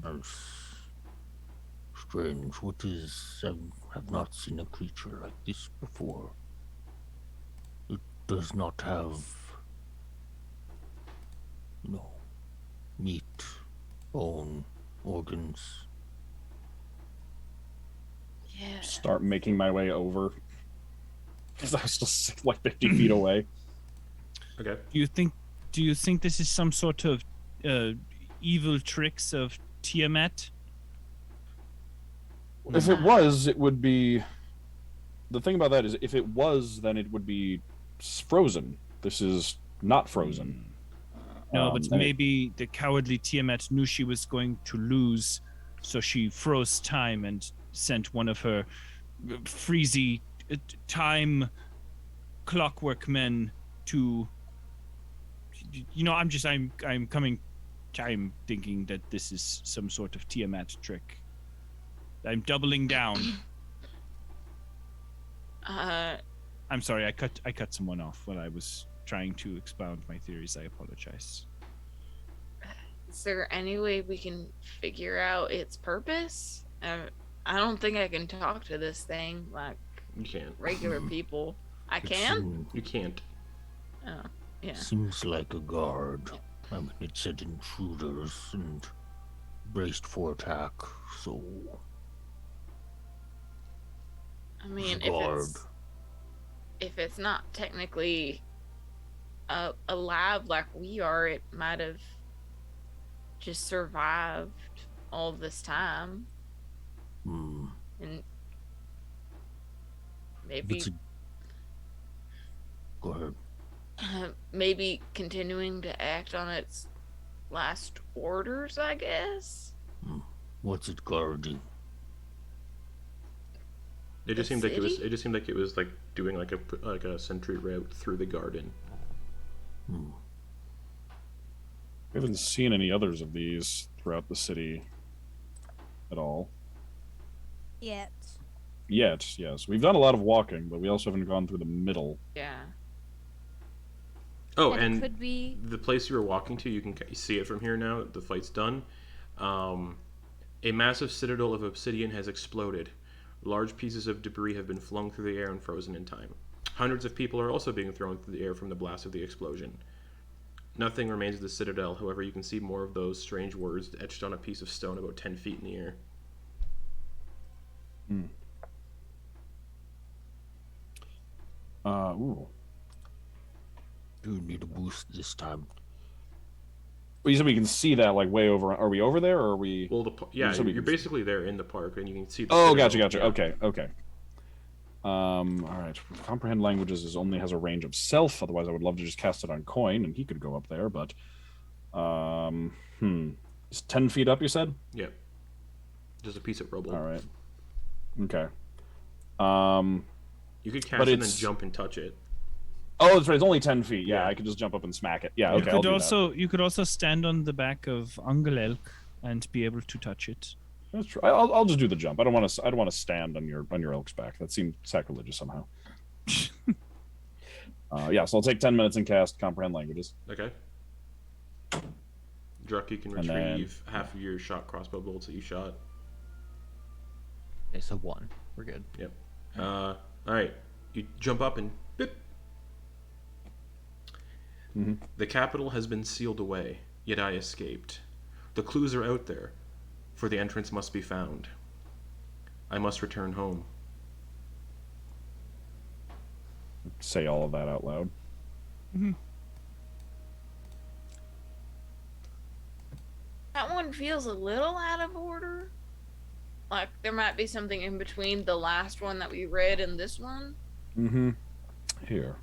That's strange. What is... I have not seen a creature like this before. It does not have... meat, bone, organs. Yeah. Start making my way over. Because I was still like 50 feet away. Okay. Do you think this is some sort of evil tricks of Tiamat? If it was, it would be... The thing about that is, if it was, then it would be frozen. This is not frozen. No, but and maybe the cowardly Tiamat knew she was going to lose, so she froze time and sent one of her freezy time clockwork men to... I'm thinking that this is some sort of Tiamat trick. I'm doubling down. I'm sorry, I cut someone off when I was trying to expound my theories. I apologize. Is there any way we can figure out its purpose? I don't think I can talk to this thing like You can't. regular people. I It can? You can't. Oh, yeah. Seems like a guard. I mean, it said intruders and braced for attack, so... I mean, guard. if it's not technically a lab like we are, it might have just survived all this time. And maybe Go ahead. maybe continuing to act on its last orders, I guess. What's it guarding? It just The seemed like it was. city? It just seemed like it was like doing like a sentry route through the garden. We haven't seen any others of these throughout the city at all. Yet. Yet, yes. We've done a lot of walking, but we also haven't gone through the middle. Yeah. Oh, And it and could be. the place you were walking to, you can see it from here now that the fight's done. A massive citadel of obsidian has exploded. Large pieces of debris have been flung through the air and frozen in time. Hundreds of people are also being thrown through the air from the blast of the explosion. Nothing remains of the citadel, however, you can see more of those strange words etched on a piece of stone about 10 feet in the air. Ooh. Do need a boost this time. Well, you said we can see that like way over. Are we over there, or are we? Well, yeah, So we you're can- basically there in the park, and you can see the Oh, citadel. gotcha. Yeah. Okay. All right. Comprehend languages only has a range of self. Otherwise, I would love to just cast it on Quoin, and he could go up there. But, it's 10 feet up. You said. Yeah. Just a piece of rubble. All right. Okay. You could But cast it and then it's- jump and touch it. Oh, that's right. It's only 10 feet. Yeah, Yeah. I could just jump up and smack it. Yeah. You Okay. I'll could do also stand on the back of Ungelelk and be able to touch it. that. That's true. I'll just do the jump. I don't want to stand on your elk's back. That seems sacrilegious somehow. Yeah. So I'll take 10 minutes and cast comprehend languages. Okay. Druck, you can And then- retrieve half of your shot crossbow bolts that you shot. Okay, so 1. We're good. Yep. All right. You jump up and bip. The capital has been sealed away, yet I escaped. The clues are out there, for the entrance must be found. I must return home. Say all of that out loud. That one feels a little out of order. Like there might be something in between the last one that we read and this one. Mm-hmm. Here.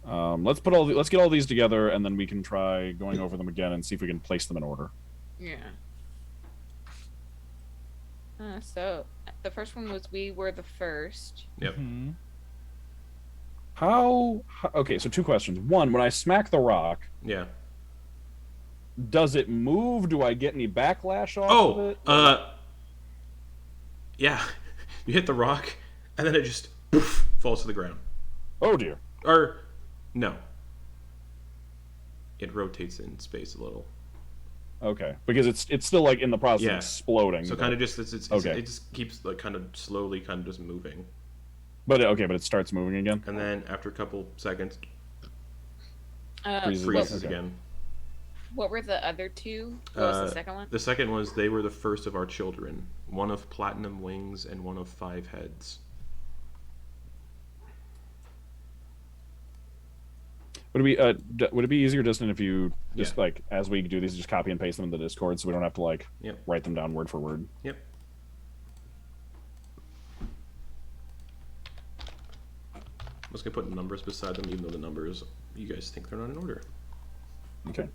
Let's get all these together, and then we can try going over them again and see if we can place them in order. Yeah. So the first one was we were the first. Yep. Mhm. Okay, so 2 questions. One, when I smack the rock, Yeah. does it move? Do I get any backlash off of it? Yeah. You hit the rock, and then it just poof, falls to the ground. Oh dear. Or, no. It rotates in space a little. Okay, because it's still like in the process Yeah. of exploding. So but- kind of just Okay. it just keeps like kind of slowly kind of just moving, But it starts moving again. and then after a couple seconds, Freezes. freezes Okay. again. What were the other two? What was the second one? The second was they were the first of our children, one of platinum wings and one of 5 heads. Would it be easier, Justin, if you just like as we do these, just copy and paste them in the Discord, so we don't have to like Yep. write them down word for word? Yep. I'm just gonna put numbers beside them, even though the numbers you guys think they're not in order. Okay.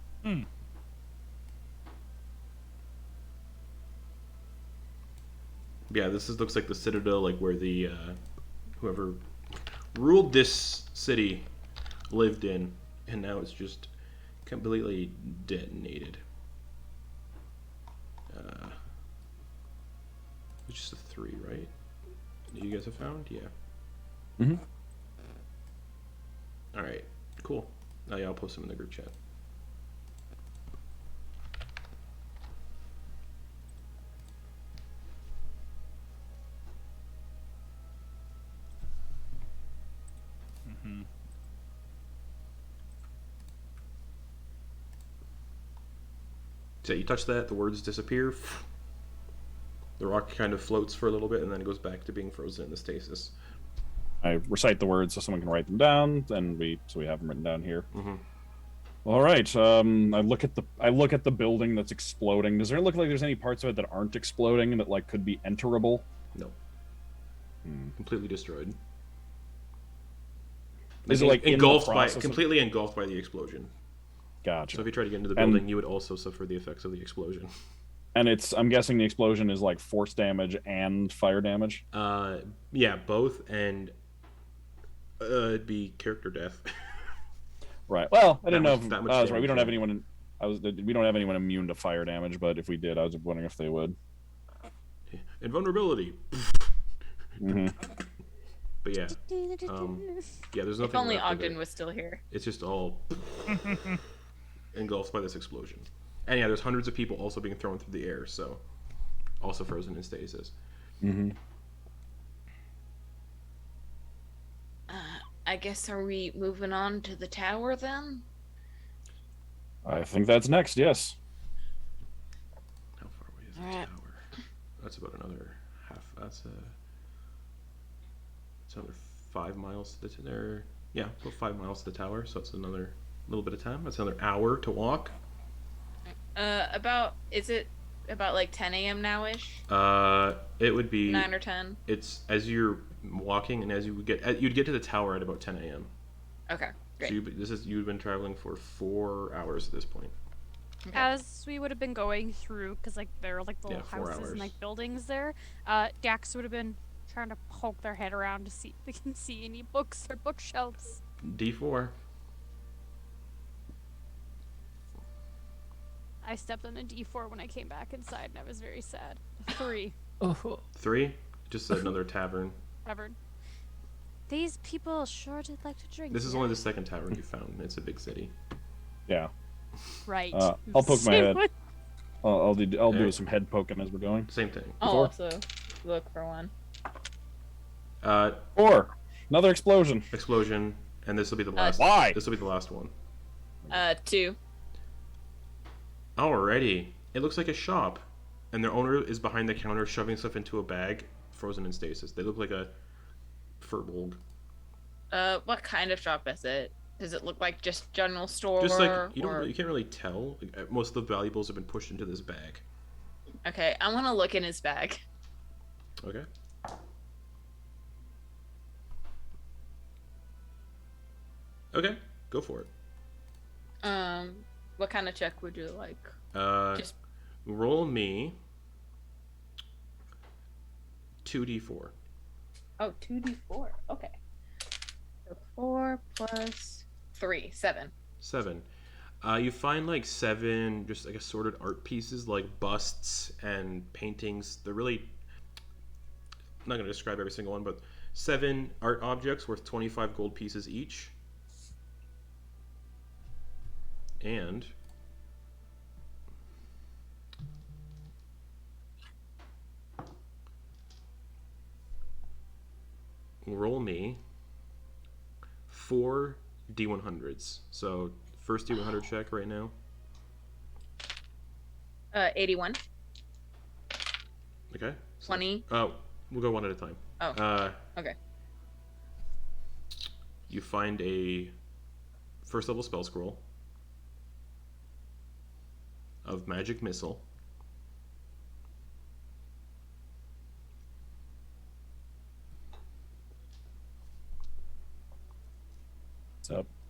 Yeah, looks like the citadel, like where the whoever ruled this city lived in, and now it's just completely detonated. It's just a 3, right? That you guys have found? Yeah. Mhm. All right. Cool. Yeah, I'll post them in the group chat. So you touch that, the words disappear. The rock kind of floats for a little bit, and then it goes back to being frozen in the stasis. I recite the words so someone can write them down, and we have them written down here. Mhm. All right. I look at the building that's exploding. Does there look like there's any parts of it that aren't exploding that like could be enterable? No. Completely destroyed. Is it like in the engulfed by process of- completely engulfed by the explosion? Gotcha. So if you try to get into the And- building, you would also suffer the effects of the explosion. And I'm guessing the explosion is like force damage and fire damage. Yeah, both, and it'd be character death. Right. Well, I didn't know. That much That's right. We damage, don't have yeah. anyone. We don't have anyone immune to fire damage, but if we did, I was wondering if they would. Invulnerability. Mhm. But yeah, yeah. There's nothing. If only left of Ogden it. was still here. It's just all engulfed by this explosion. And yeah, there's hundreds of people also being thrown through the air, so also frozen in stasis. Mm-hmm. I guess are we moving on to the tower then? I think that's next. Yes. How far away is the Alright. tower? That's about another half. That's another 5 miles to there. Yeah, about 5 miles to the tower. So it's another little bit of time. That's another hour to walk. Is it about like 10 a.m. now-ish? It would be 9 or 10? It's as you're walking, and as you'd get to the tower at about 10 a.m. Okay, great. So you've been traveling for 4 hours at this point. Okay. As we would have been going through, because like there are like little Yeah, 4 houses hours. and like buildings there, Dax would have been trying to poke their head around to see if they can see any books or bookshelves. D4. I stepped on a D4 when I came back inside, and I was very sad. 3. Oh, 3. Just another tavern. Covered. These people sure did like to drink. This is yeah? only the second tavern you found. It's a big city. Yeah. Right. I'll poke my Same head. one. I'll do Yeah. some head poking as we're going. Same thing. I'll also look for one. 4. Another explosion. Explosion, and this will be the last. Why? This will be the last one. 2. Alrighty. It looks like a shop, and their owner is behind the counter shoving stuff into a bag, frozen in stasis. They look like a furbolg. What kind of shop is it? Does it look like just general store? Just like you or... can't really tell. Like, most of the valuables have been pushed into this bag. Okay, I want to look in his bag. Okay. Okay, go for it. What kind of check would you like? Just roll me 2d4. Oh, 2d4. Okay. So 4 plus 3, 7. 7. You find like 7 just like assorted art pieces, like busts and paintings. They're really, I'm not going to describe every single one, but 7 art objects worth 25 gold pieces each. And roll me 4 D100s. So first D100 check right now. 81. Okay. 20. We'll go one at a time. Oh. Okay. You find a first level spell scroll of magic missile.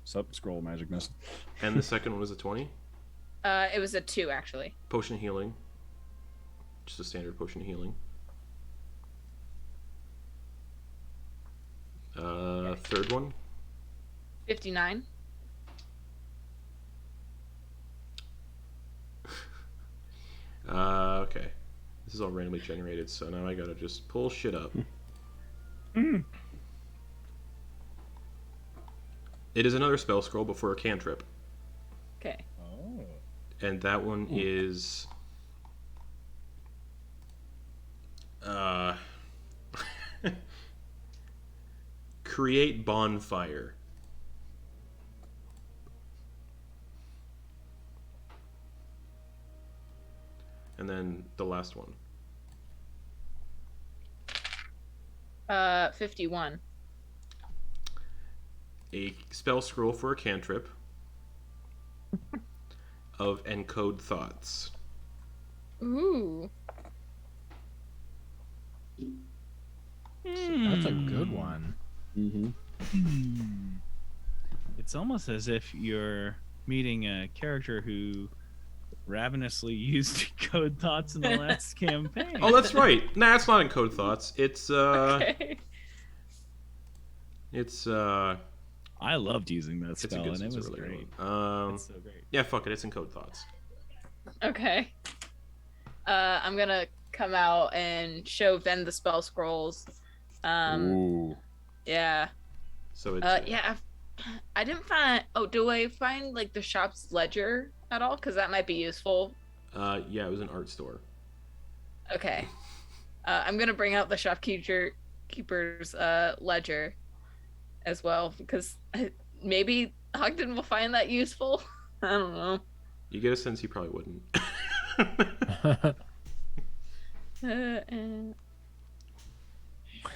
Sup, scroll magic missile. And the second one was a 20. It was a 2 actually. Potion healing. Just a standard potion healing. Third one. 59. Okay. This is all randomly generated, so now I gotta just pull shit up. It is another spell scroll, but for a cantrip. Okay. Oh. And that one is... create bonfire. And then the last one. 51. A spell scroll for a cantrip of encode thoughts. Ooh. That's a good one. Mm-hmm. It's almost as if you're meeting a character who ravenously used code thoughts in the last campaign. Oh, that's right. Nah, it's not encode thoughts. It's Okay. it's I loved using that it's a spell, good, and it it's a was really great. good one. It's so great. Yeah, fuck it. It's encode thoughts. Okay. I'm gonna come out and show Ven the spell scrolls. Ooh. Yeah. So it's Yeah. I didn't find. Oh, do I find like the shop's ledger at all? Because that might be useful. yeah, it was an art store. Okay. I'm gonna bring out the shopkeeper's ledger as well because maybe Ogden will find that useful. I don't know. You get a sense he probably wouldn't.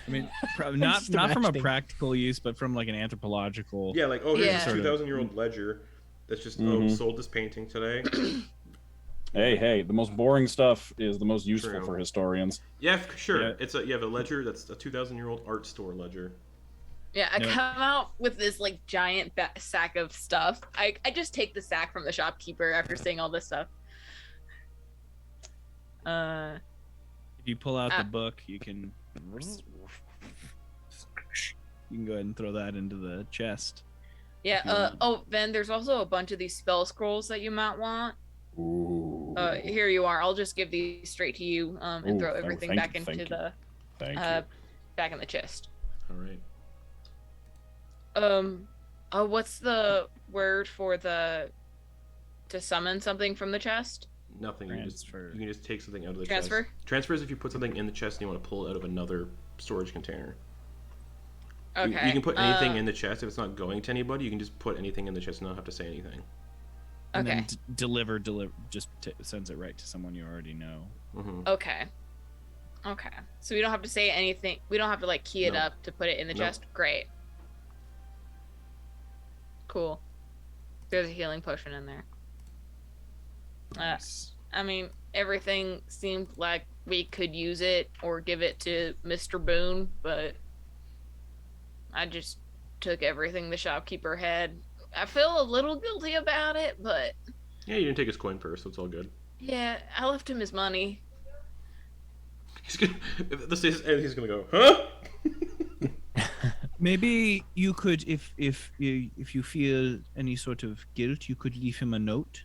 I mean, I'm not just from a imagining. practical use, but from like an anthropological. Yeah, like, oh, here's Yeah. this 2,000-year-old ledger that's just, oh, sold this painting today. Hey, the most boring stuff is the most useful True. for historians. Yeah, sure. Yeah. You have a ledger that's a 2,000-year-old art store ledger. Yeah, I No. come out with this like giant sack of stuff. I just take the sack from the shopkeeper after seeing all this stuff. If you pull out the book, you can go ahead and throw that into the chest. Yeah. Oh, then there's also a bunch of these spell scrolls that you might want. Ooh. Here you are. I'll just give these straight to you and Ooh, throw thank- everything thank back you, into thank you. the Thank back in the chest. All right. What's the word for to summon something from the chest? Nothing. Transfer. You can just take something out of the Transfer? chest. Transfer is if you put something in the chest and you want to pull it out of another storage container. Okay. You can put anything in the chest. If it's not going to anybody, you can just put anything in the chest and not have to say anything. And Okay. then deliver, just sends it right to someone you already know. Mm-hmm. Okay. Okay. So we don't have to say anything. We don't have to like key it Nope. up to put it in the Nope. chest. Great. Cool. There's a healing potion in there. Nice. I mean, everything seemed like we could use it or give it to Mr. Boone, but I just took everything the shopkeeper had. I feel a little guilty about it, but Yeah, you didn't take his coin purse, so it's all good. yeah, I left him his money. He's gonna, if this is, and he's gonna go, huh? Maybe you could, if you feel any sort of guilt, you could leave him a note.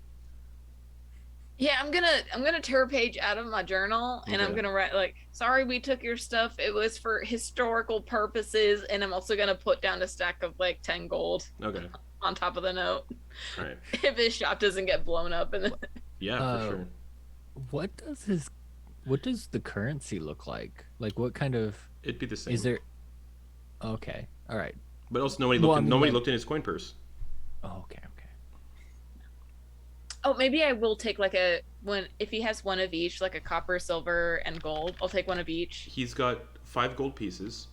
Yeah, I'm gonna tear a page out of my journal and I'm Okay. gonna write like, sorry we took your stuff. It was for historical purposes, and I'm also gonna put down a stack of like 10 gold Okay, on top of the note. all right. If his shop doesn't get blown up and Yeah, for sure. What does the currency look like? Like, what kind of It'd be the same. is there? Okay, all right. But also, nobody Well, looked. I mean, Nobody like- looked in his coin purse. Oh, okay. oh, maybe I will take like a one if he has one of each, like a copper, silver, and gold. I'll take one of each. He's got 5 gold pieces.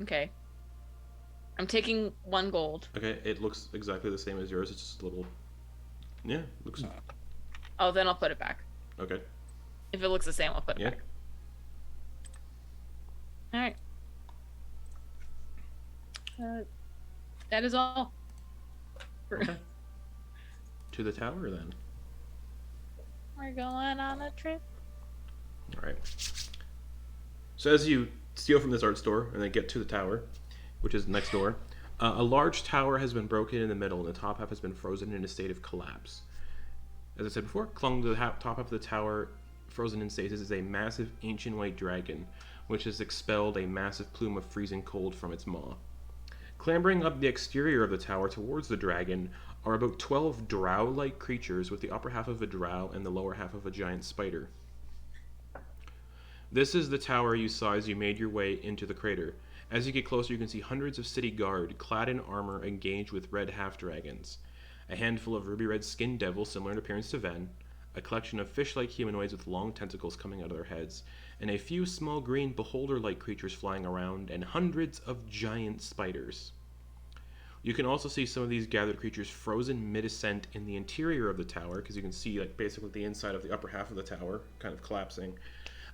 Okay. I'm taking 1 gold. Okay, it looks exactly the same as yours. It's just a little. Yeah, looks Oh, then I'll put it back. okay. If it looks the same, I'll put it Yeah. back. All right. That is all. Okay. To the tower then. We're going on a trip. All right. So as you steal from this art store and then get to the tower, which is next door, a large tower has been broken in the middle, and the top half has been frozen in a state of collapse. As I said before, clung to the top half of the tower, frozen in stasis, is a massive ancient white dragon, which has expelled a massive plume of freezing cold from its maw. Clambering up the exterior of the tower towards the dragon are about 12 drow-like creatures with the upper half of a drow and the lower half of a giant spider. This is the tower you saw as you made your way into the crater. As you get closer, you can see hundreds of city guard, clad in armor, engaged with red half-dragons. A handful of ruby-red skinned devils, similar in appearance to Ven, a collection of fish-like humanoids with long tentacles coming out of their heads, and a few small green beholder-like creatures flying around, and hundreds of giant spiders. You can also see some of these gathered creatures frozen mid-ascent in the interior of the tower, because you can see like basically the inside of the upper half of the tower kind of collapsing.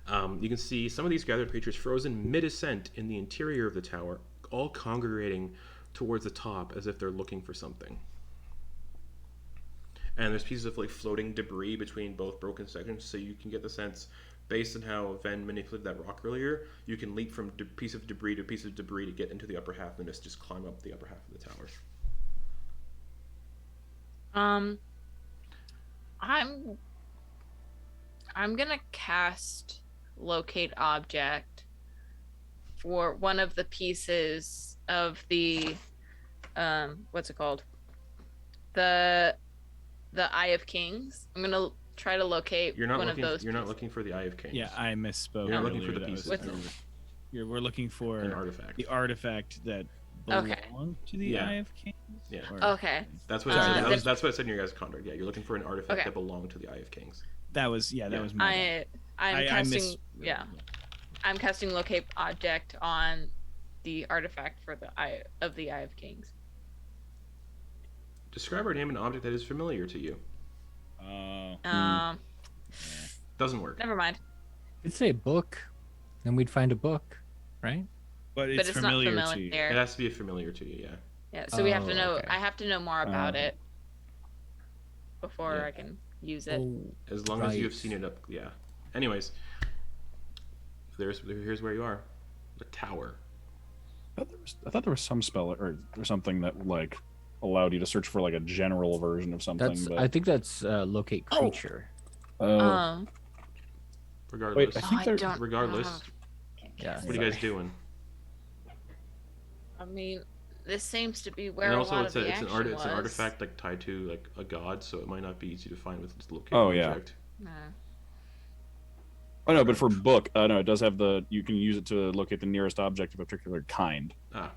You can see some of these gathered creatures frozen mid-ascent in the interior of the tower, all congregating towards the top as if they're looking for something. And there's pieces of like floating debris between both broken sections, so you can get the sense, based on how Ven manipulated that rock earlier, you can leap from piece of debris to piece of debris to get into the upper half, and just climb up the upper half of the tower. I'm gonna cast locate object for one of the pieces of the what's it called? The Eye of Kings. I'm gonna try to locate You're not one looking. of those. You're not pieces. lking for the Eye of Kings. Yeah, I misspoke. You're not looking for earlier. the That pieces. was- we're looking for An artifact. the artifact that Okay. belonged to the Yeah. Eye of Kings. Yeah. Or- Okay. That's what Sorry, it said. then- That's what it said in your guys' contract. Yeah, you're looking for an artifact Okay. that belonged to the Eye of Kings. That was Yeah. that was my I'm I casting. miss- Yeah. I'm casting locate object on the artifact for the Eye of Kings. Describe or name an object that is familiar to you. Doesn't work. Never mind. It'd say book, then we'd find a book, right? but But it's it's familiar not to you. It has to be familiar to you. Yeah. Yeah, so we have to Oh, know. okay. I have to know more about Oh. it before Yeah. I can use it. Oh, As long as you have right. seen it up. Yeah. Anyways, here's where you are. The tower. I thought there was some spell or something that like allowed you to search for like a general version of something. that's. but I think that's locate creature. Um, Regardless. Wait, I think I there- don't. Regardless. Yeah. What are you guys doing? I mean, this seems to be where And a also, lot it's of the it's an action it's an was. artifact like tied to like a god, so it might not be easy to find with just locate Oh, yeah. object. Oh no, but for book, no, it does have you can use it to locate the nearest object of a particular kind. Ah,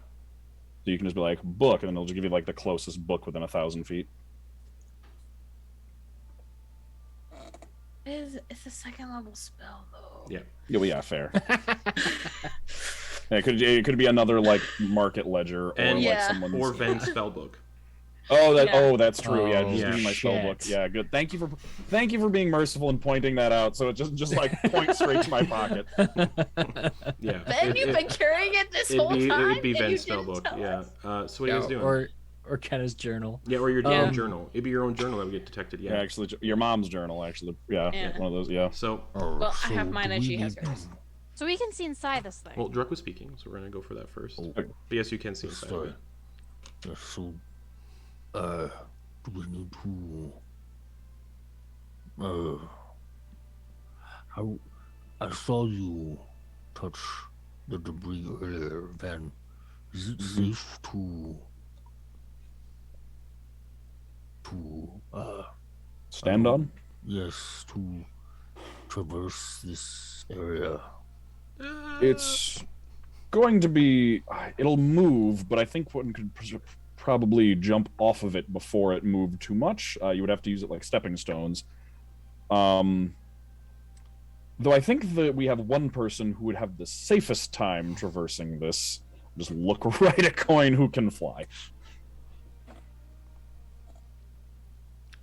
So you can just be like book, and then it'll just give you like the closest book within 1,000 feet. It's a second level spell though. yeah. Yeah, well, yeah, fair. Yeah, it could be another like market ledger or And- like Yeah. someone's. Or Ven's spellbook. Oh, Yeah. that's true. Yeah, just Oh, give me my spell book. shit. Yeah, good. Thank you for being merciful and pointing that out. So it just like points straight to my pocket. Yeah. Ben, you've been carrying it this whole time. It'd be and you Ven's didn't spellbook. tell Yeah. us? So what are you guys doing? Or Kenna's journal. Yeah, or your Yeah. own journal. It'd be your own journal that would get detected. Yeah, Yeah. actually, your mom's journal. Actually, yeah, Yeah. one of those. Yeah. So, Well, I have mine and she has hers. So we can see inside this thing. well, Druck was speaking, so we're gonna go for that first. Oh. But yes, you can see inside of Sorry. it. Yeah, so, do we need to, I saw you touch the debris earlier, Van. Is it safe to, Stand on. yes, to traverse this area? It's going to be. It'll move, but I think one could probably jump off of it before it moved too much. You would have to use it like stepping stones. Though I think that we have one person who would have the safest time traversing this. Just look right at Quoin, who can fly.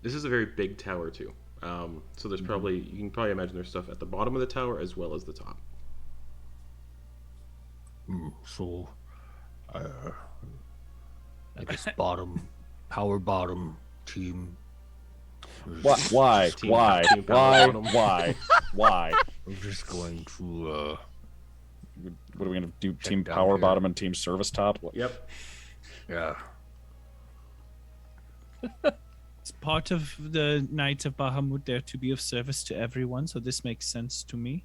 This is a very big tower too. So there's probably you can probably imagine there's stuff at the bottom of the tower as well as the top. So, I guess power bottom team. Why? Team- Why? team power Why? bottom. Why? I'm just going to, What are we gonna do? Team down power here. bottom and team service top? What? Yep. yeah. It's part of the Knights of Bahamut there to be of service to everyone, so this makes sense to me.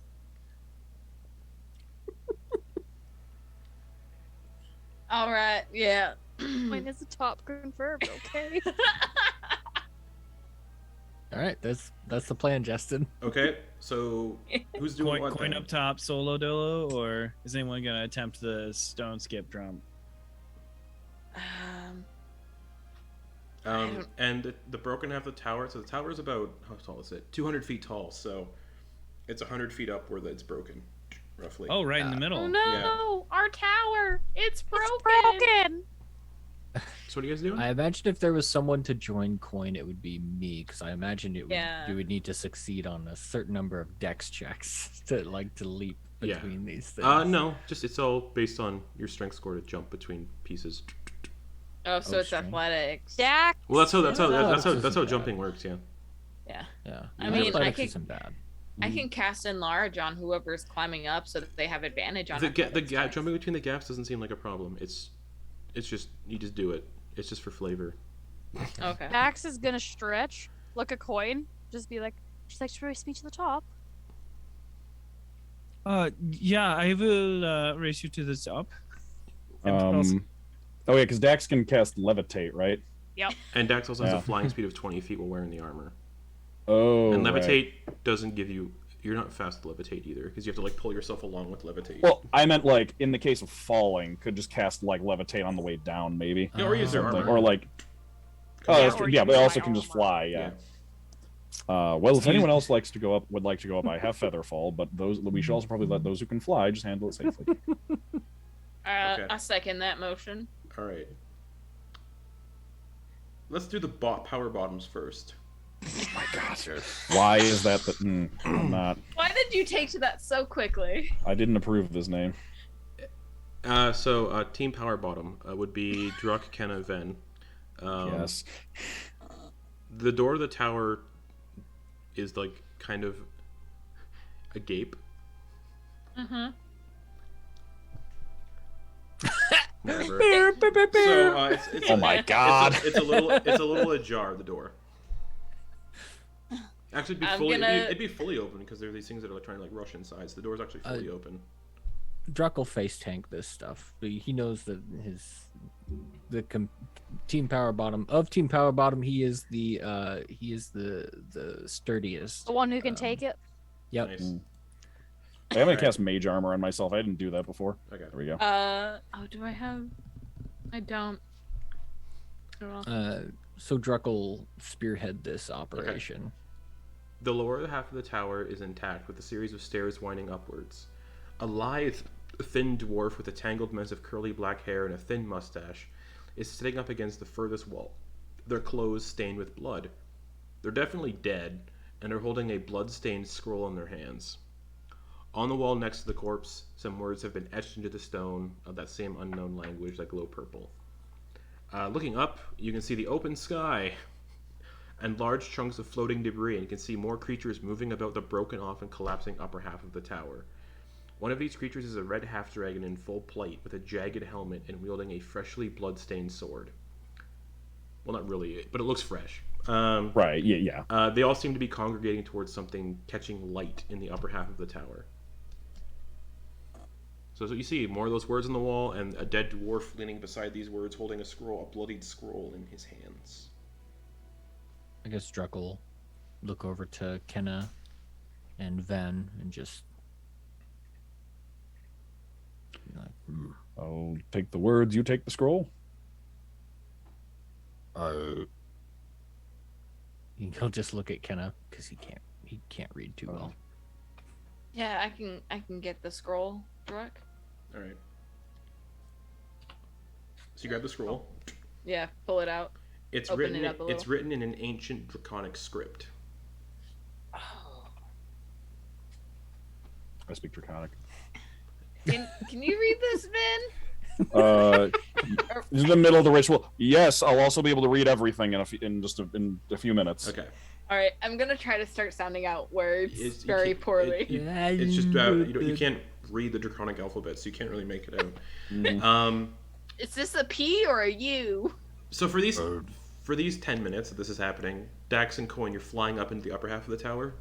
All right. Yeah. Mine is a top confirmed. Okay. All right, that's the plan, Justin. Okay. So who's doing what? Coin then? up top, solo dolo, or is anyone gonna attempt the stone skip jump? And the broken half of the tower. So the tower is about how tall is it? 200 feet tall. So it's 100 feet up where it's broken, roughly. Oh, right in the Oh middle. no! Our tower. It's broken. It's broken. So what are you guys doing? I imagine if there was someone to join Coin, it would be me, because I imagine it would, Yeah. you would need to succeed on a certain number of dex checks to leap Yeah. between these things. No, just it's all based on your strength score to jump between pieces. Oh, so Oh, it's strange. athletics. Dax. Well, that's how That's that's how bad. jumping works. Yeah. Yeah. Yeah. I mean, Athletics I isn't bad. I can cast enlarge on whoever's climbing up so that they have advantage on The athletics gap checks. jumping between the gaps doesn't seem like a problem. It's just you just do it. It's just for flavor. Okay. Dax is gonna stretch. Look at Coin. Just be like, she's like, to race me to the top. Yeah, I will race you to the top. And also- Oh yeah, because Dax can cast levitate, right? And Dax also has Yeah. a flying speed of 20 feet while wearing the armor. Oh. And right. levitate doesn't give you. You're not fast to levitate either, because you have to like pull yourself along with levitate. Well, I meant like in the case of falling, could just cast like levitate on the way down, maybe. Yeah, or use their Something. armor. Or like. Oh, Yeah, that's or true. Yeah, use but they my also can just armor. fly. Yeah. Well, if anyone else would like to go up, I have featherfall, but we should also probably let those who can fly just handle it safely. Okay. I second that motion. All right. Let's do the power bottoms first. My God. Why is that? I'm not. Why did you take to that so quickly? I didn't approve of this name. So team power bottom would be Druck, Kenna, Ven. Yes. The door of the tower is like kind of agape. Mm-hmm. Whatever. So it's Oh my God. It's a little ajar, the door. Actually, it'd be fully open because there are these things that are like trying to like rush inside. So the door's actually fully open. Druck will face tank this stuff. He knows that team power bottom. He is the sturdiest. The one who can take it. Yep. Nice. I'm gonna Alright. cast mage armor on myself. I didn't do that before. Okay. There we go. Oh, do I have? I don't. So Druck will spearhead this operation. The lower half of the tower is intact with a series of stairs winding upwards. A lithe, thin dwarf with a tangled mess of curly black hair and a thin mustache is sitting up against the furthest wall. their clothes stained with blood. They're definitely dead, and are holding a blood-stained scroll in their hands. On the wall next to the corpse, some words have been etched into the stone of that same unknown language that glow purple. Looking up, you can see the open sky and large chunks of floating debris, and you can see more creatures moving about the broken off and collapsing upper half of the tower. One of these creatures is a red half-dragon in full plate with a jagged helmet and wielding a freshly blood-stained sword. Well, not really, but it looks fresh. Right, yeah. They all seem to be congregating towards something catching light in the upper half of the tower. So that's what you see, more of those words on the wall, and a dead dwarf leaning beside these words holding a scroll, a bloodied scroll in his hands. I guess Druck will look over to Kenna and Ven and just be like, I'll take the words, you take the scroll. He'll just look at Kenna because he can't read too well. Yeah, I can get the scroll, Druck. All right. So you grab the scroll. Yeah, pull it out. It's Open written. it up a It's little. written in an ancient draconic script. I speak Draconic. Can you read this, Vin? This is the middle of the ritual. Yes, I'll also be able to read everything in a few minutes. Okay. All right, I'm gonna try to start sounding out words It's- you very can't- poorly. It's just you can't read the draconic alphabet, so you can't really make it out. Mhm. Is this a P or a U? So for these 10 minutes that this is happening, Dax and Quoin, you're flying up into the upper half of the tower.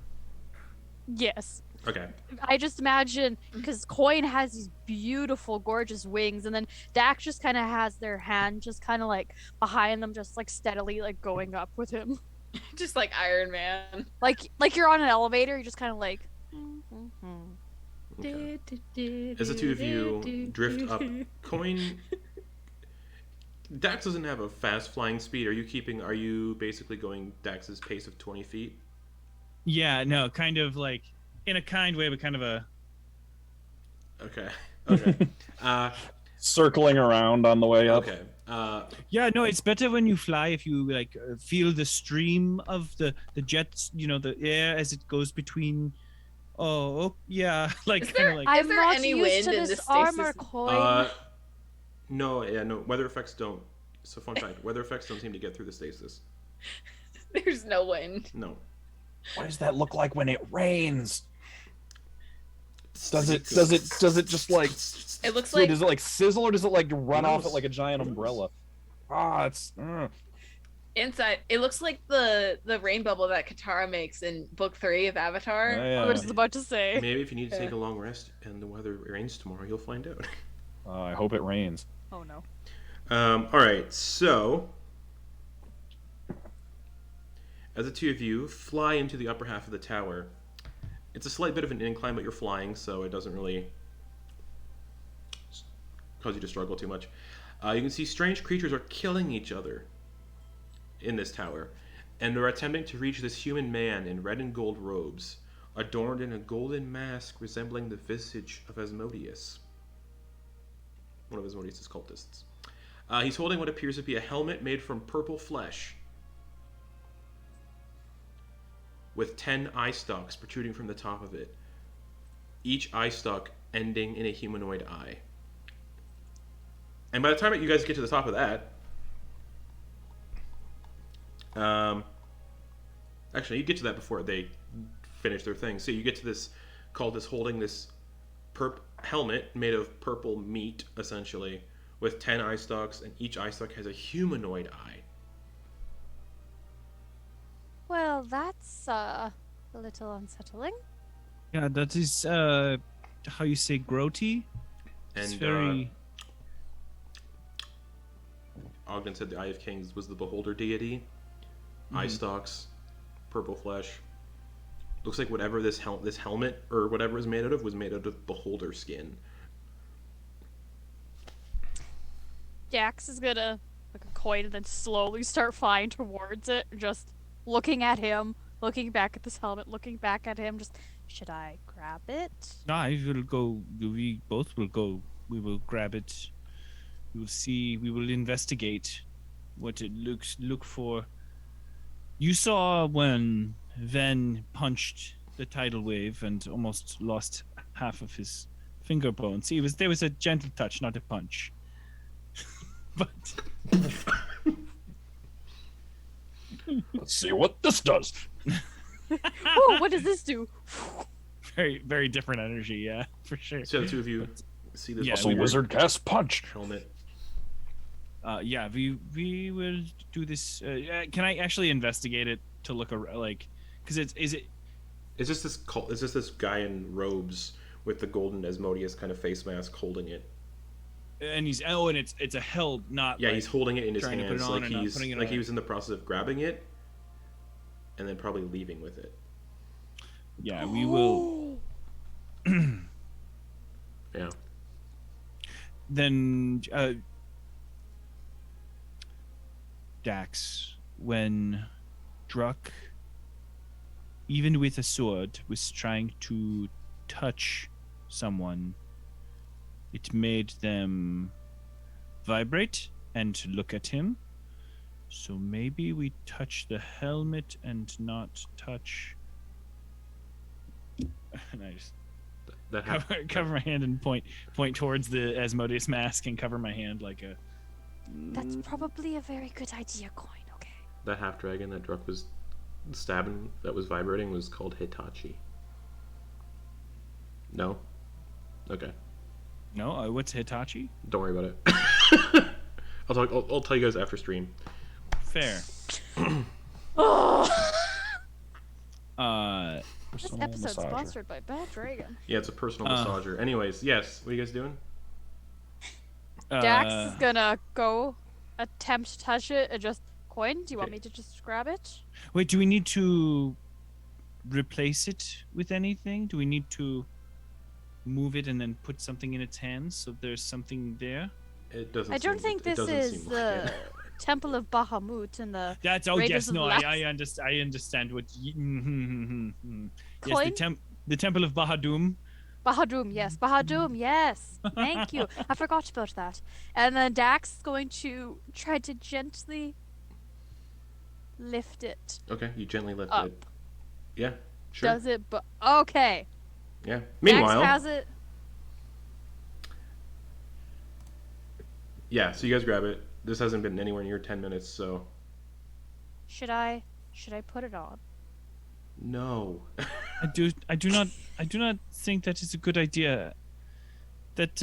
Yes. Okay. I just imagine because Quoin has these beautiful, gorgeous wings, and then Dax just kind of has their hand just kind of like behind them, just like steadily like going up with him. Just like Iron Man. Like you're on an elevator, you're just kind of like. Okay. As the two of you drift up, Quoin. Dax doesn't have a fast flying speed. Are you basically going Dax's pace of 20 feet? Yeah, no, kind of like in a kind way, but kind of a. Okay. Okay. Circling around on the way up. Okay. Yeah, no, it's better when you fly if you like feel the stream of the jets, the air as it goes between. Oh, yeah, like Is kind there- of like. I'm there not any used wind to in this this armor, stasis? Quoin. No, weather effects don't. So fun fact, weather effects don't seem to get through the stasis. There's no wind. No. What does that look like when it rains? Does it just like It looks dude, like does it like sizzle or does it like run off knows? it like a giant umbrella? It's inside. It looks like the rain bubble that Katara makes in Book 3 of Avatar. I was just about to say. Maybe if you need to take a long rest and the weather rains tomorrow, you'll find out. I hope it rains. Oh no. All right, so as the two of you fly into the upper half of the tower, it's a slight bit of an incline, but you're flying, so it doesn't really cause you to struggle too much. You can see strange creatures are killing each other in this tower, and they're attempting to reach this human man in red and gold robes, adorned in a golden mask resembling the visage of Asmodeus, one of Asmodeus' cultists. He's holding what appears to be a helmet made from purple flesh with 10 eye stalks protruding from the top of it, each eye stalk ending in a humanoid eye. And by the time you guys get to the top of that, actually, you get to that before they finish their thing. So you get to this cultist holding this helmet made of purple meat, essentially, with 10 eye stalks, and each eye stalk has a humanoid eye. Well, that's a little unsettling. Yeah, that is how you say grody. It's And very. Ogden said the Eye of Kings was the beholder deity. Eye stalks, purple flesh. Looks like whatever this helmet or whatever is made out of was made out of beholder skin. Dax is gonna look at Quoin and then slowly start flying towards it, just looking at him, looking back at this helmet, looking back at him. Just, should I grab it? I will go. We both will go. We will grab it. We will see. We will investigate. what it look for. You saw when Ven punched the tidal wave and almost lost half of his finger bones. There was a gentle touch, not a punch. But Let's see what this does. Whoa, what does this do? very, very different energy, yeah, for sure. So the two of you see this Yeah, Also, we were- wizard cast punch. helmet. Yeah, we will do this. Can I actually investigate it to look like? Because is it? Is this guy in robes with the golden Asmodeus kind of face mask holding it? And it's a held, not Yeah, like, he's holding it in his trying to put hands it on like and not he's putting it like he on. was in the process of grabbing it and then probably leaving with it. Yeah, we will. Yeah. Then Dax, when Druck, even with a sword, was trying to touch someone, it made them vibrate and look at him. So maybe we touch the helmet and not touch. And I just That cover my hand and point towards the Asmodeus mask and cover my hand like a. That's probably a very good idea, Quoin. Okay. that half dragon that Druck was stabbing that was vibrating was called Hitachi. No? Okay. No, what's Hitachi? Don't worry about it. I'll tell you guys after stream. Fair. Oh, Uh, this Personal episode's massager. sponsored by Bad Dragon. Yeah, it's a personal Uh. massager. Anyways, yes. What are you guys doing? Dax is gonna go attempt to touch it and just Quoin, do you want Okay. me to just grab it? Wait, do we need to replace it with anything? Do we need to move it and then put something in its hands so there's something there? It doesn't. I don't seem- think it this doesn't is seem like the it. Temple of Bahamut and the That's Raiders yes, of no, Last- I understand what. Yes, Quoin? the Temple of Bahadum. Bahadum, yes. Bahadum, yes. Thank you. I forgot about that. And then Dax is going to try to gently lift it. Okay, you gently lift Up. it. Yeah, sure. Does it? But okay. Yeah. Meanwhile, Dax has it. yeah. So you guys grab it. This hasn't been anywhere near 10 minutes, so Should I put it on? no. I do not think that is a good idea. That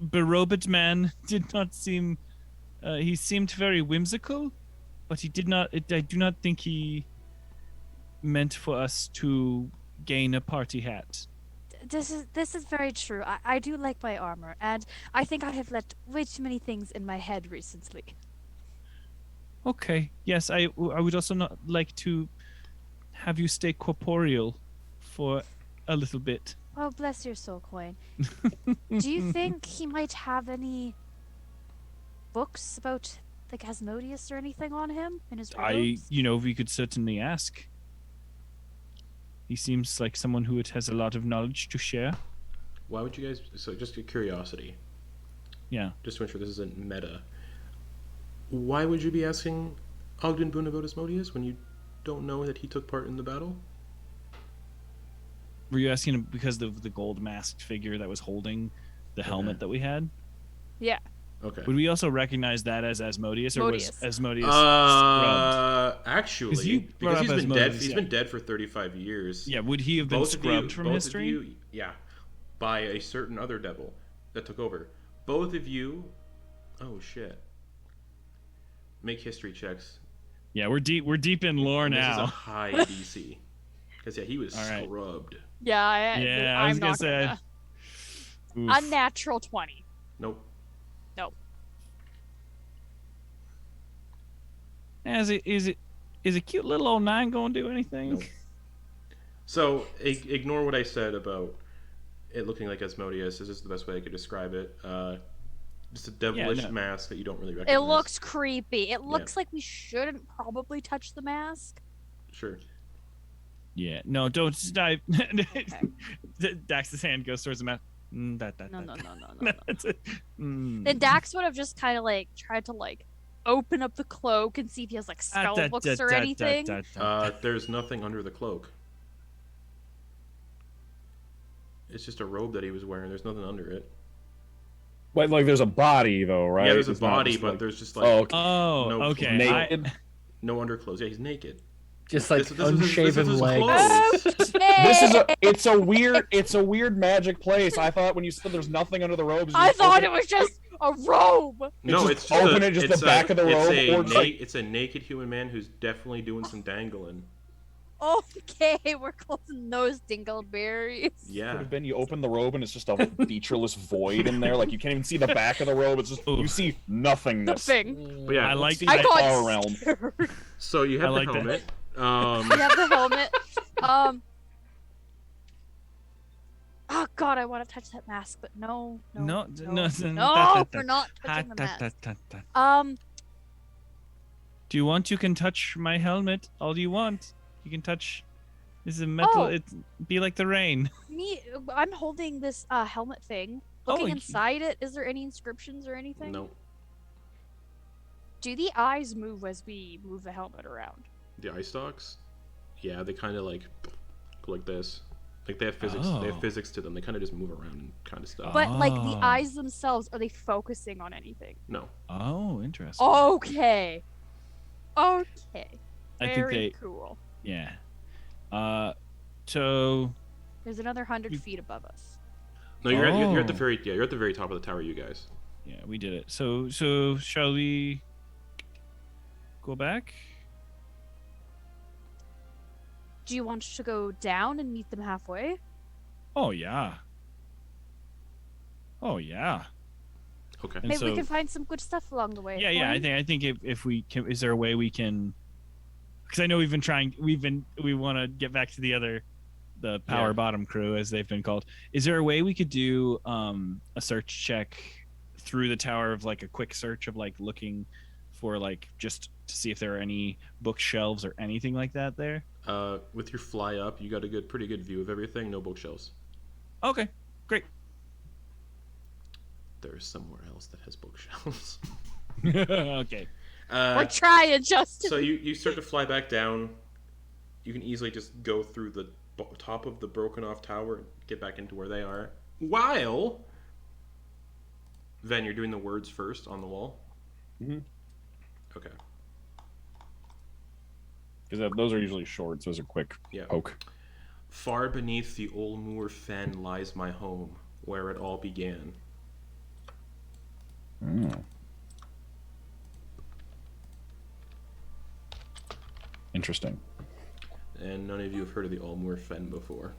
berobed man did not seem. He seemed very whimsical, but he did not. I do not think he meant for us to gain a party hat. This is very true. I do like my armor, and I think I have let way too many things in my head recently. Okay. Yes, I would also not like to have you stay corporeal for a little bit. Oh, bless your soul, Quoin. Do you think he might have any books about like Asmodeus or anything on him in his robes? We could certainly ask. He seems like someone who has a lot of knowledge to share. Why would you guys? So just a curiosity, Yeah. just to ensure this isn't meta. Why would you be asking Ogden Boone about Asmodeus when you don't know that he took part in the battle? Were you asking him because of the gold masked figure that was holding the helmet that we had? Yeah. Okay. Would we also recognize that as Asmodeus, or was Asmodeus Actually, 'Cause you brought because he's up been dead. Asmodeus, He's yeah. been dead for 35 years. Yeah, would he have been Both of scrubbed you, from both history? Of you, yeah, by a certain other devil that took over. Both of you. Oh shit. Make history checks. Yeah, we're deep in lore And This is a now. high DC. Because yeah, he was All right. scrubbed. Yeah, Yeah, I was I'm gonna not say. gonna. Oof. Unnatural 20. Nope. Is a cute little old 9 going to do anything? Nope. So ignore what I said about it looking like Asmodeus. This is the best way I could describe it. Just a devilish no. mask that you don't really recognize. It looks creepy. It looks like we shouldn't probably touch the mask. Sure. Yeah, no, don't dive. Dax's hand goes towards the map. No. That's it. Then Dax would have just kind of like tried to like open up the cloak and see if he has like spell books or anything. There's nothing under the cloak. It's just a robe that he was wearing. There's nothing under it. But like, there's a body though, right? Yeah, there's a It's not body, just, but like- there's just like Oh, okay. Oh, No okay. Naked. no underclothes. Yeah, he's naked. Just like This is his unshaven legs. clothes. It's a weird magic place. I thought when you said there's nothing under the robes. I thought it was just a robe. No, just it's just open a, it, just it's the back of the robe, or it's like- it's a naked human man who's definitely doing some dangling. Okay, we're closing those dingleberries. Could Yeah. have been you open the robe and it's just a featureless void in there. Like you can't even see the back of the robe. It's just you see nothingness. Nothing. But yeah. I like See I the got power realm. scared. So you have I the like that. helmet. We have the helmet. Oh god, I want to touch that mask, but no. No, No, no, we're not touching the mask. Do you want? You can touch my helmet all you want. You can touch. This is a metal. Oh. It be like the rain. I'm holding this helmet thing. Looking Oh, inside it, is there any inscriptions or anything? No. Do the eyes move as we move the helmet around? The eye stalks? Yeah, they kind of like go like this. Like they have physics. They Oh. have physics to them. They kind of just move around and kind of stuff. But like the Oh. eyes themselves, are they focusing on anything? No. Oh, interesting. Okay. Okay. I think Very they. cool. Yeah. So There's another 100 You- feet above us. No, you're at the Oh. very you're at the very top of the tower, you guys. yeah, we did it. So shall we go back? Do you want to go down and meet them halfway? Oh yeah. Oh yeah. Okay. And Maybe we so- can find some good stuff along the way. Yeah. I Quoin? think if we can, is there a way we can? Because I know we've been trying. We want to get back to the power Yeah. bottom crew as they've been called. Is there a way we could do a search check through the tower of like a quick search of like looking for like just to see if there are any bookshelves or anything like that there? With your fly up, you got a pretty good view of everything. No bookshelves. Okay, great. There's somewhere else that has bookshelves. Okay. We're trying, Justin. So you start to fly back down. You can easily just go through the top of the broken off tower and get back into where they are. While Ven, you're doing the words first on the wall. Mhm. Okay. Because those are usually short, so those are quick Yeah. poke. Far beneath the old moor fen lies my home, where it all began. Mm. Interesting. And none of you have heard of the old moor fen before.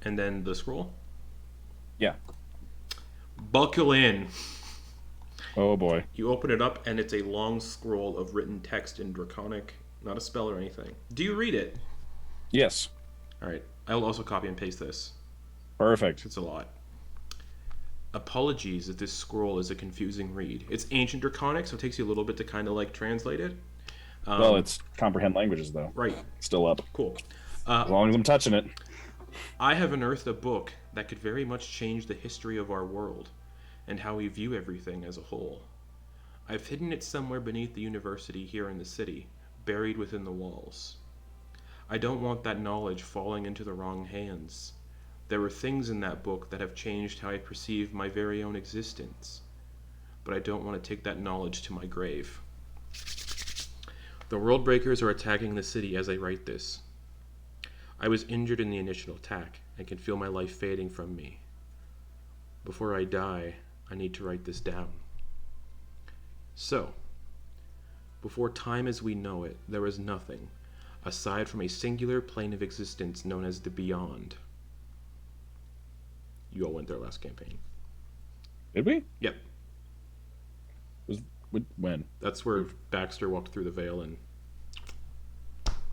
And then the scroll. Yeah. Buckle in. Oh boy. You open it up, and it's a long scroll of written text in Draconic, not a spell or anything. Do you read it? Yes. All right. I will also copy and paste this. Perfect. It's a lot. Apologies if this scroll is a confusing read. It's ancient Draconic, so it takes you a little bit to kind of like translate it. Well, it's comprehend languages though. Right. Still up. Cool. As long as I'm touching it. I have unearthed a book that could very much change the history of our world and how we view everything as a whole. I've hidden it somewhere beneath the university here in the city, buried within the walls. I don't want that knowledge falling into the wrong hands. There are things in that book that have changed how I perceive my very own existence, but I don't want to take that knowledge to my grave. The World Breakers are attacking the city as I write this. I was injured in the initial attack and can feel my life fading from me. Before I die, I need to write this down. So, before time as we know it, there was nothing, aside from a singular plane of existence known as the Beyond. You all went there last campaign. Did we? Yep. When? That's where Baxter walked through the veil and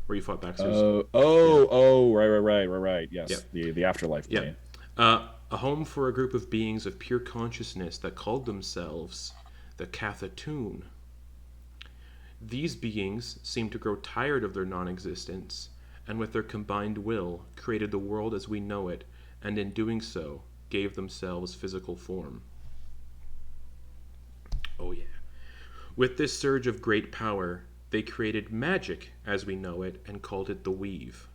where you fought Baxter's. Right. Yes. Yep. The afterlife Yep. plane. A home for a group of beings of pure consciousness that called themselves the Cathatun. These beings seemed to grow tired of their non-existence, and with their combined will, created the world as we know it, and in doing so, gave themselves physical form. Oh yeah. With this surge of great power, they created magic as we know it, and called it the Weave,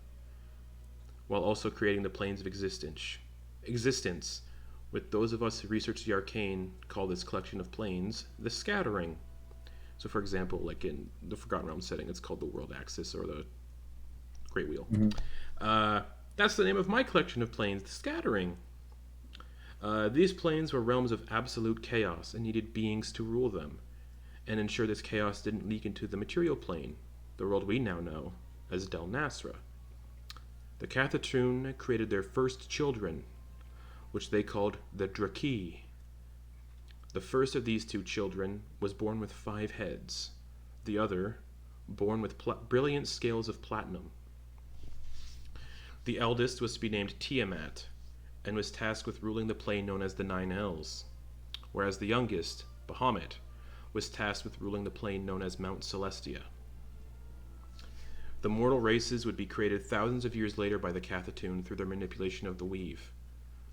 while also creating the planes of existence, with those of us who research the arcane call this collection of planes the Scattering. So for example, like in the Forgotten Realms setting, it's called the World Axis or the Great Wheel. That's the name of my collection of planes, the Scattering. These planes were realms of absolute chaos and needed beings to rule them, and ensure this chaos didn't leak into the material plane, the world we now know as Del Nasra. The Cathatun created their first children, which they called the Draki. The first of these two children was born with 5 heads, the other born with brilliant scales of platinum. The eldest was to be named Tiamat, and was tasked with ruling the plane known as the 9 Hells, whereas the youngest, Bahamut, was tasked with ruling the plane known as Mount Celestia. The mortal races would be created thousands of years later by the Cathatun through their manipulation of the Weave,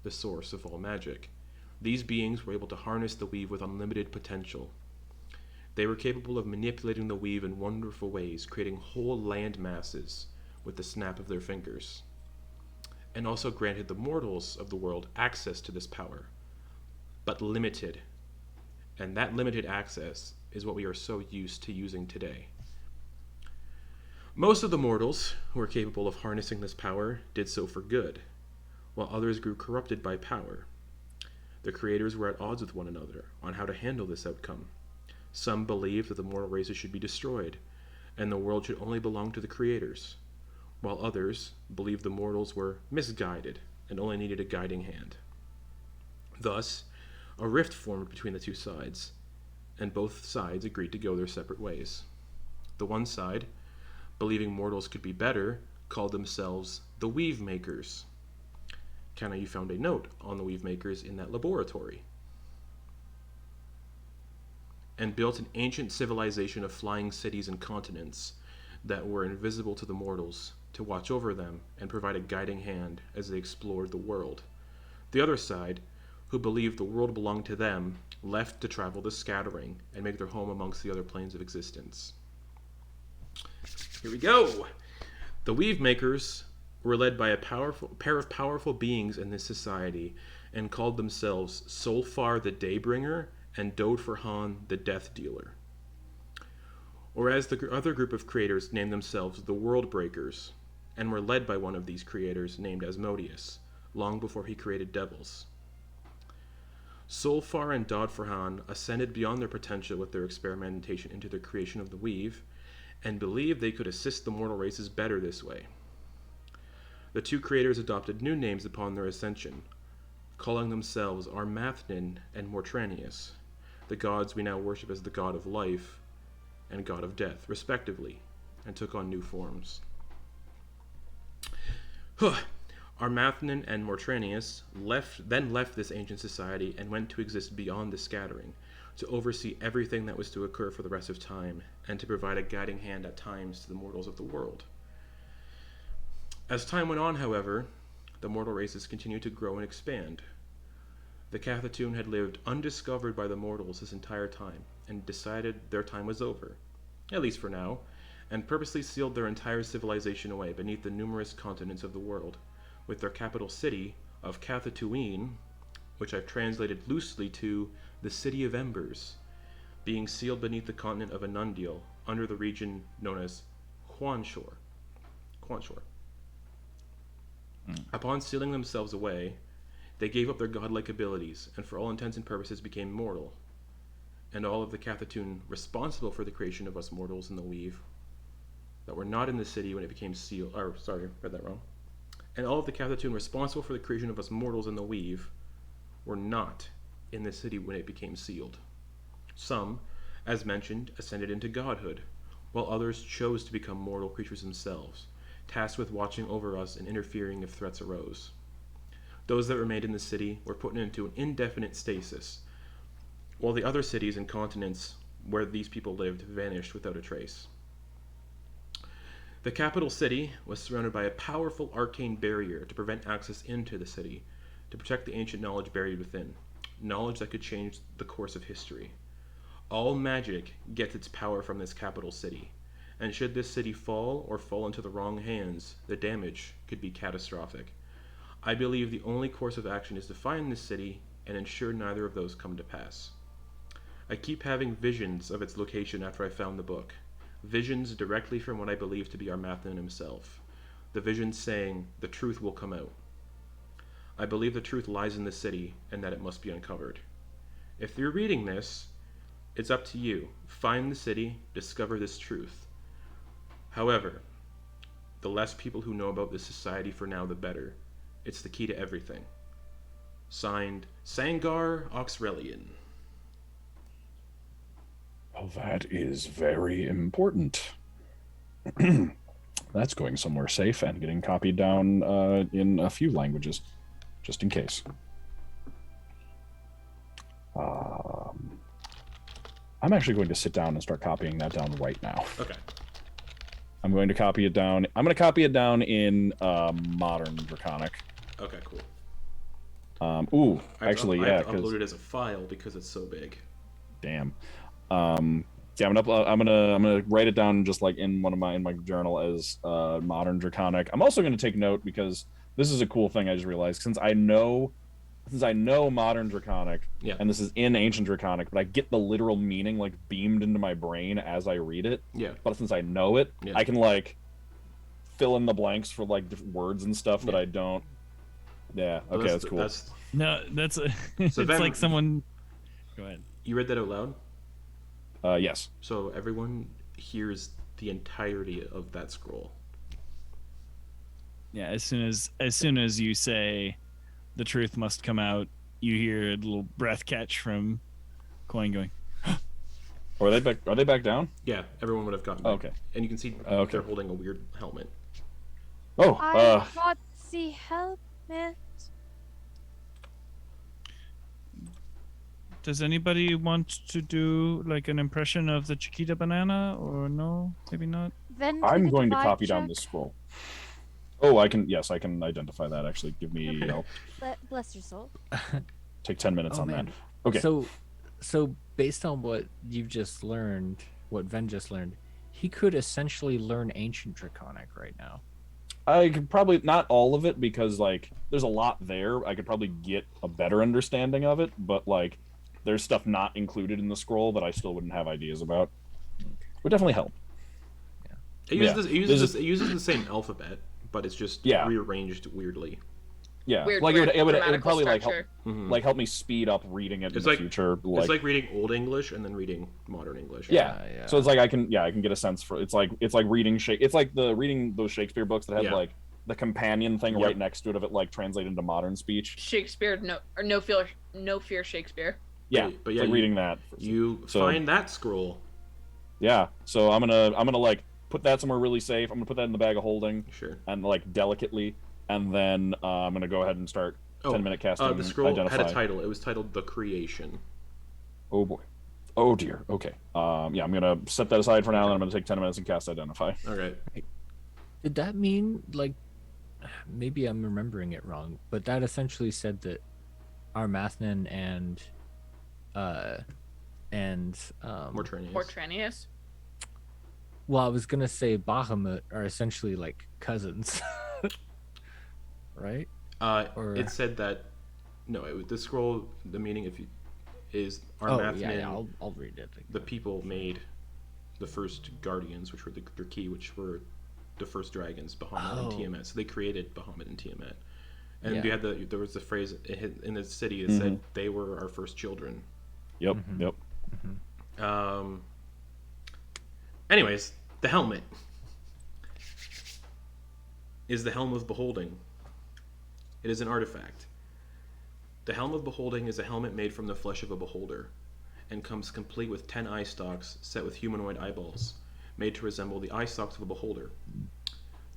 the source of all magic. These beings were able to harness the Weave with unlimited potential. They were capable of manipulating the Weave in wonderful ways, creating whole land masses with the snap of their fingers, and also granted the mortals of the world access to this power, but limited. And that limited access is what we are so used to using today. Most of the mortals who were capable of harnessing this power did so for good, while others grew corrupted by power. The creators were at odds with one another on how to handle this outcome. Some believed that the mortal races should be destroyed, and the world should only belong to the creators, while others believed the mortals were misguided and only needed a guiding hand. Thus, a rift formed between the two sides, and both sides agreed to go their separate ways. The one side, believing mortals could be better, called themselves the Weave Makers. Kinda, you found a note on the Weave Makers in that laboratory, and built an ancient civilization of flying cities and continents that were invisible to the mortals, to watch over them and provide a guiding hand as they explored the world. The other side, who believed the world belonged to them, left to travel the Scattering and make their home amongst the other planes of existence. Here we go! The Weave Makers were led by a pair of powerful beings in this society, and called themselves Solfar the Daybringer and Dodforhan the Death Dealer. Whereas the other group of creators named themselves the World Breakers, and were led by one of these creators named Asmodeus, long before he created devils. Solfar and Dodforhan ascended beyond their potential with their experimentation into the creation of the Weave, and believed they could assist the mortal races better this way. The two creators adopted new names upon their ascension, calling themselves Armathnin and Mortranius, the gods we now worship as the god of life and god of death, respectively, and took on new forms. Armathnin and Mortranius then left this ancient society and went to exist beyond the Scattering, to oversee everything that was to occur for the rest of time, and to provide a guiding hand at times to the mortals of the world. As time went on, however, the mortal races continued to grow and expand. The Cathatun had lived undiscovered by the mortals this entire time, and decided their time was over, at least for now, and purposely sealed their entire civilization away beneath the numerous continents of the world, with their capital city of Cathatuin, which I've translated loosely to the City of Embers, being sealed beneath the continent of Anundiel, under the region known as Quoin. Upon sealing themselves away, they gave up their godlike abilities, and for all intents and purposes became mortal. And all of the Cathatun responsible for the creation of us mortals in the Weave, that were not in the city when it became sealed, read that wrong. And all of the Cathatun responsible for the creation of us mortals in the Weave were not in the city when it became sealed. Some, as mentioned, ascended into godhood, while others chose to become mortal creatures themselves, tasked with watching over us and interfering if threats arose. Those that remained in the city were put into an indefinite stasis, while the other cities and continents where these people lived vanished without a trace. The capital city was surrounded by a powerful arcane barrier to prevent access into the city, to protect the ancient knowledge buried within, knowledge that could change the course of history. All magic gets its power from this capital city, and should this city fall or fall into the wrong hands, the damage could be catastrophic. I believe the only course of action is to find this city and ensure neither of those come to pass. I keep having visions of its location after I found the book. Visions directly from what I believe to be Armathnan himself. The visions saying, the truth will come out. I believe the truth lies in the city, and that it must be uncovered. If you're reading this, it's up to you. Find the city, discover this truth. However, the less people who know about this society for now, the better. It's the key to everything. Signed, Sangar Oxrelian. Well, that is very important. That's going somewhere safe and getting copied down in a few languages, just in case. I'm actually going to sit down and start copying that down right now. Okay. I'm going to copy it down. I'm going to copy it down in modern Draconic. Okay, cool. Actually, I yeah, have to because upload it as a file because it's so big. damn. Yeah, I'm gonna write it down just like in my journal as modern Draconic. I'm also gonna take note because this is a cool thing I just realized since I know modern Draconic, Yeah. and this is in ancient Draconic, but I get the literal meaning like beamed into my brain as I read it. Yeah. But since I know it, Yeah. I can like fill in the blanks for like different words and stuff that I don't. Yeah. Well, Okay, that's cool. No, that's it's Ven- like someone. Go ahead. You read that out loud? Yes. So everyone hears the entirety of that scroll. Yeah, as soon as you say, the truth must come out, you hear a little breath catch from Quoin going. Are they back down? Yeah, everyone would have gotten Oh, back. okay. And you can see Okay. they're holding a weird helmet. Oh. I got the helmet. Does anybody want to do like an impression of the Chiquita banana, or no? Maybe not. Then I'm going to divide copy down check. this scroll. Oh, I can identify that actually. Give me Bless your soul. take 10 minutes Oh, on man. that. Okay. So based on what you've just learned, what Ven just learned, he could essentially learn ancient Draconic right now. I could probably not all of it because like there's a lot there. I could probably get a better understanding of it, but like there's stuff not included in the scroll that I still wouldn't have ideas about. Would definitely help. It uses the same alphabet, but it's just rearranged weirdly. Yeah, Weird like it would grammatical probably like help, structure. help me speed up reading it in It's the like future. It's like reading Old English and then reading Modern English. Yeah. So it's like I can get a sense for it's like reading it's like the reading those Shakespeare books that had like the companion thing right next to it of it like translated into modern speech. Shakespeare, no fear Shakespeare. Yeah, but it's like reading that. You find that scroll. Yeah, so I'm gonna like put that somewhere really safe. I'm gonna put that in the bag of holding. Sure. And like delicately, and then I'm gonna go ahead and start 10-minute casting. The scroll identify. had a title. It was titled "The Creation." Oh boy. Oh dear. Okay. Yeah, I'm gonna set that aside for now, and I'm gonna take 10 minutes and cast identify. All right. Did that mean like maybe I'm remembering it wrong, but that essentially said that Armathnan and Mortranius. Well, I was gonna say Bahamut are essentially like cousins, right? It said that the scroll. The meaning is Oh Armathnan. yeah, I'll read it. The people made the first guardians, which were their key, which were the first dragons, Bahamut and Tiamat. So they created Bahamut and Tiamat. And you had there was the phrase in the city that said they were our first children. Yep. Yep. Anyways, the helmet is the Helm of Beholding. It is an artifact. The Helm of Beholding is a helmet made from the flesh of a beholder, and comes complete with 10 eye stalks set with humanoid eyeballs, made to resemble the eye stalks of a beholder.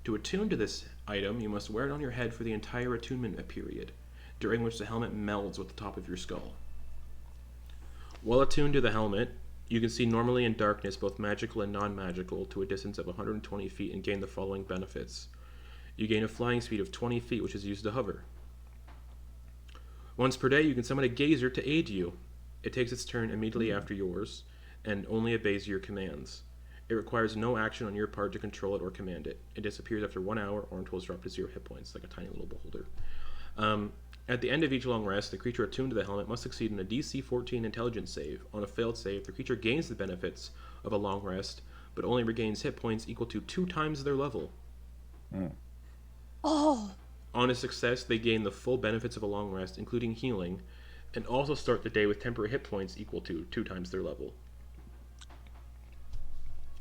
To attune to this item, you must wear it on your head for the entire attunement period, during which the helmet melds with the top of your skull. While attuned to the helmet, You can see normally in darkness, both magical and non-magical, to a distance of 120 feet and gain the following benefits. You gain a flying speed of 20 feet, which is used to hover. Once per day, you can summon a gazer to aid you. It takes its turn immediately after yours, and only obeys your commands. It requires no action on your part to control it or command it. It disappears after 1 hour or until it's dropped to 0 hit points, like a tiny little beholder. At the end of each long rest, the creature attuned to the helmet must succeed in a DC 14 intelligence save. On a failed save, the creature gains the benefits of a long rest, but only regains hit points equal to 2 times their level. Oh, On a success, they gain the full benefits of a long rest, including healing, and also start the day with temporary hit points equal to 2 times their level.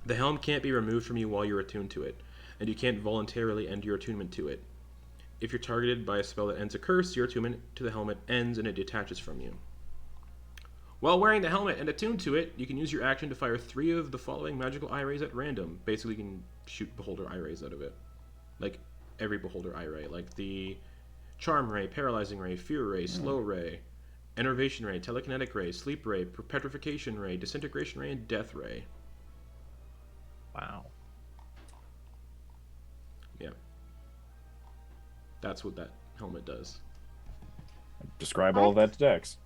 The helm can't be removed from you while you're attuned to it, and you can't voluntarily end your attunement to it. If you're targeted by a spell that ends a curse, your attunement to the helmet ends and it detaches from you. While wearing the helmet and attuned to it, you can use your action to fire 3 of the following magical eye rays at random. Basically, you can shoot beholder eye rays out of it. Like every beholder eye ray. Like the charm ray, paralyzing ray, fear ray, slow ray, enervation ray, telekinetic ray, sleep ray, petrification ray, disintegration ray, and death ray. Wow. Yeah. That's what that helmet does. Describe all of that to Dex.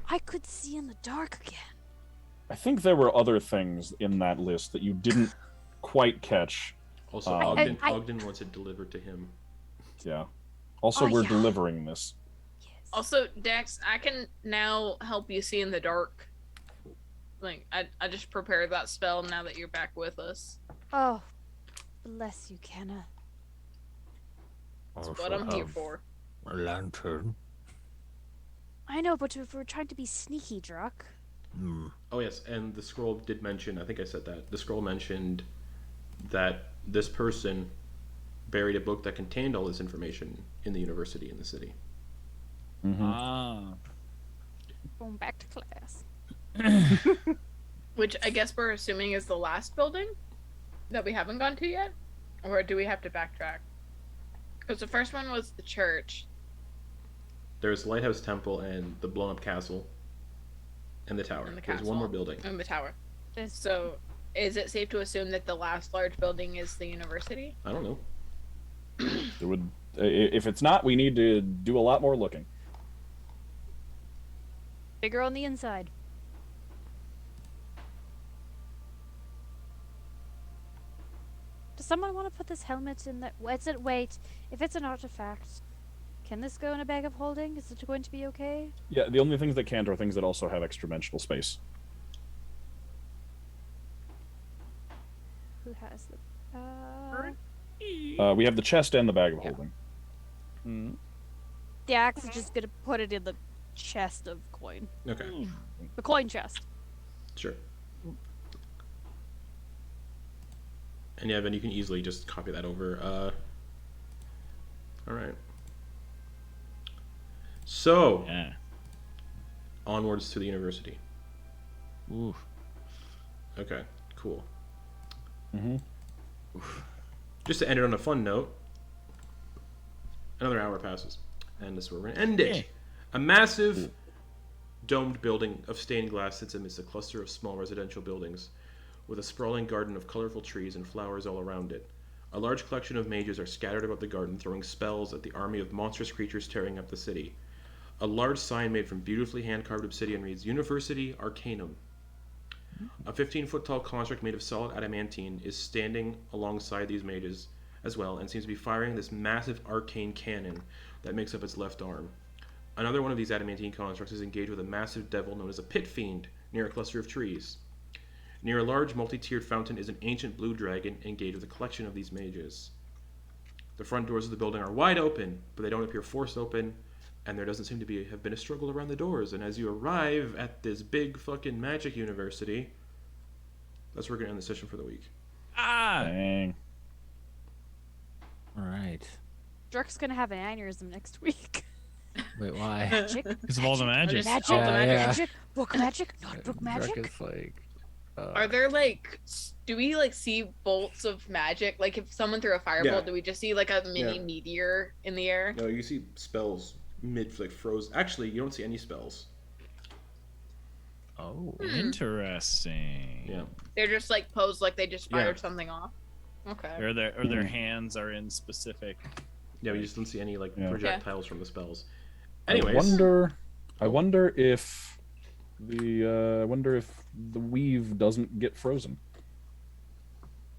I could see in the dark again. I think there were other things in that list that you didn't quite catch. Also, I- Ogden wants it delivered to him. Yeah. Also, Oh, we're yeah. delivering this. Yes. Also, Dex, I can now help you see in the dark. Like, I just prepared that spell now that you're back with us. Oh, bless you, Kenna. That's what I'm here for. A lantern. I know, but if we're trying to be sneaky, Druck. Oh yes, and the scroll did mention, I think I said that, the scroll mentioned that this person buried a book that contained all this information in the university in the city. Ah. Going back to class. Which I guess we're assuming is the last building that we haven't gone to yet? Or do we have to backtrack? Because the first one was the church. There's Lighthouse Temple and the blown up castle and the tower. And the There's one castle. more building. And the tower. This- So, is it safe to assume that the last large building is the university? I don't know. It would, if it's not, we need to do a lot more looking. Bigger on the inside. Does someone want to put this helmet in the... Wait, if it's an artifact, can this go in a bag of holding? Is it going to be okay? Yeah, the only things that can't are things that also have extra dimensional space. Who has the... We have the chest and the bag of holding. The axe is just gonna put it in the chest of Quoin. Okay, The coin chest. sure. And yeah, then you can easily just copy that over. Alright. So, Yeah. onwards to the university. Ooh. Okay, cool. Mm-hmm. Just to end it on a fun note, another hour passes, and this is where we're going to end it. Yeah. A massive domed building of stained glass sits amidst a cluster of small residential buildings, with a sprawling garden of colorful trees and flowers all around it. A large collection of mages are scattered about the garden, throwing spells at the army of monstrous creatures tearing up the city. A large sign made from beautifully hand-carved obsidian reads, University Arcanum. A 15-foot-tall construct made of solid adamantine is standing alongside these mages as well, and seems to be firing this massive arcane cannon that makes up its left arm. Another one of these adamantine constructs is engaged with a massive devil known as a pit fiend near a cluster of trees. Near a large multi-tiered fountain is an ancient blue dragon engaged with a collection of these mages. The front doors of the building are wide open, but they don't appear forced open, and there doesn't seem to have been a struggle around the doors. And as you arrive at this big fucking magic university, that's where we're going to end the session for the week. Ah. Dang. All right. Druck's gonna have an aneurysm next week. Wait, why? Magic, Because of all the magic. Just magic, all the magic. magic, book magic, notebook Drek magic. is like. Are there like, do we like see bolts of magic? Like if someone threw a fireball, Yeah. do we just see like a mini Yeah. meteor in the air? No, you see spells mid, like froze. Actually, you don't see any spells. Oh. Interesting. Yeah. They're just like posed like they just Yeah. fired something off. Okay. Or their hands are in specific. Yeah, we just don't see any like Yeah. projectiles from the spells. I Anyways, wonder if the weave doesn't get frozen.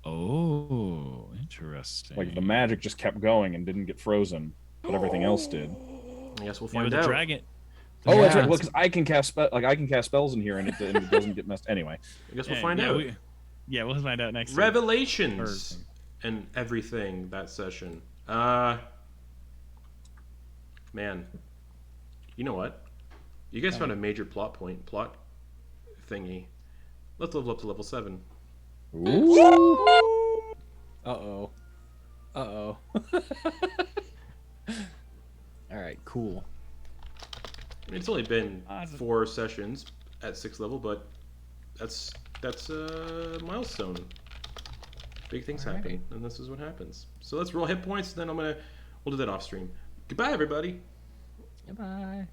Oh, interesting. Like the magic just kept going and didn't get frozen, but everything else did. I guess we'll Yeah, find with out. the dragon. Oh, that's right. Yeah. Well, because I can cast spells in here and it doesn't get messed. Anyway, I guess we'll find out. We'll find out next. Revelations and everything that session. Man, you know what? You guys found a major plot thingy. Let's level up to level 7. ooh, Uh-oh. Uh-oh. All right, cool. I mean, it's only been 4 sessions at 6th level, but that's a milestone. Big things happen, and this is what happens. So let's roll hit points, and then we'll do that off stream. Goodbye, everybody. Goodbye.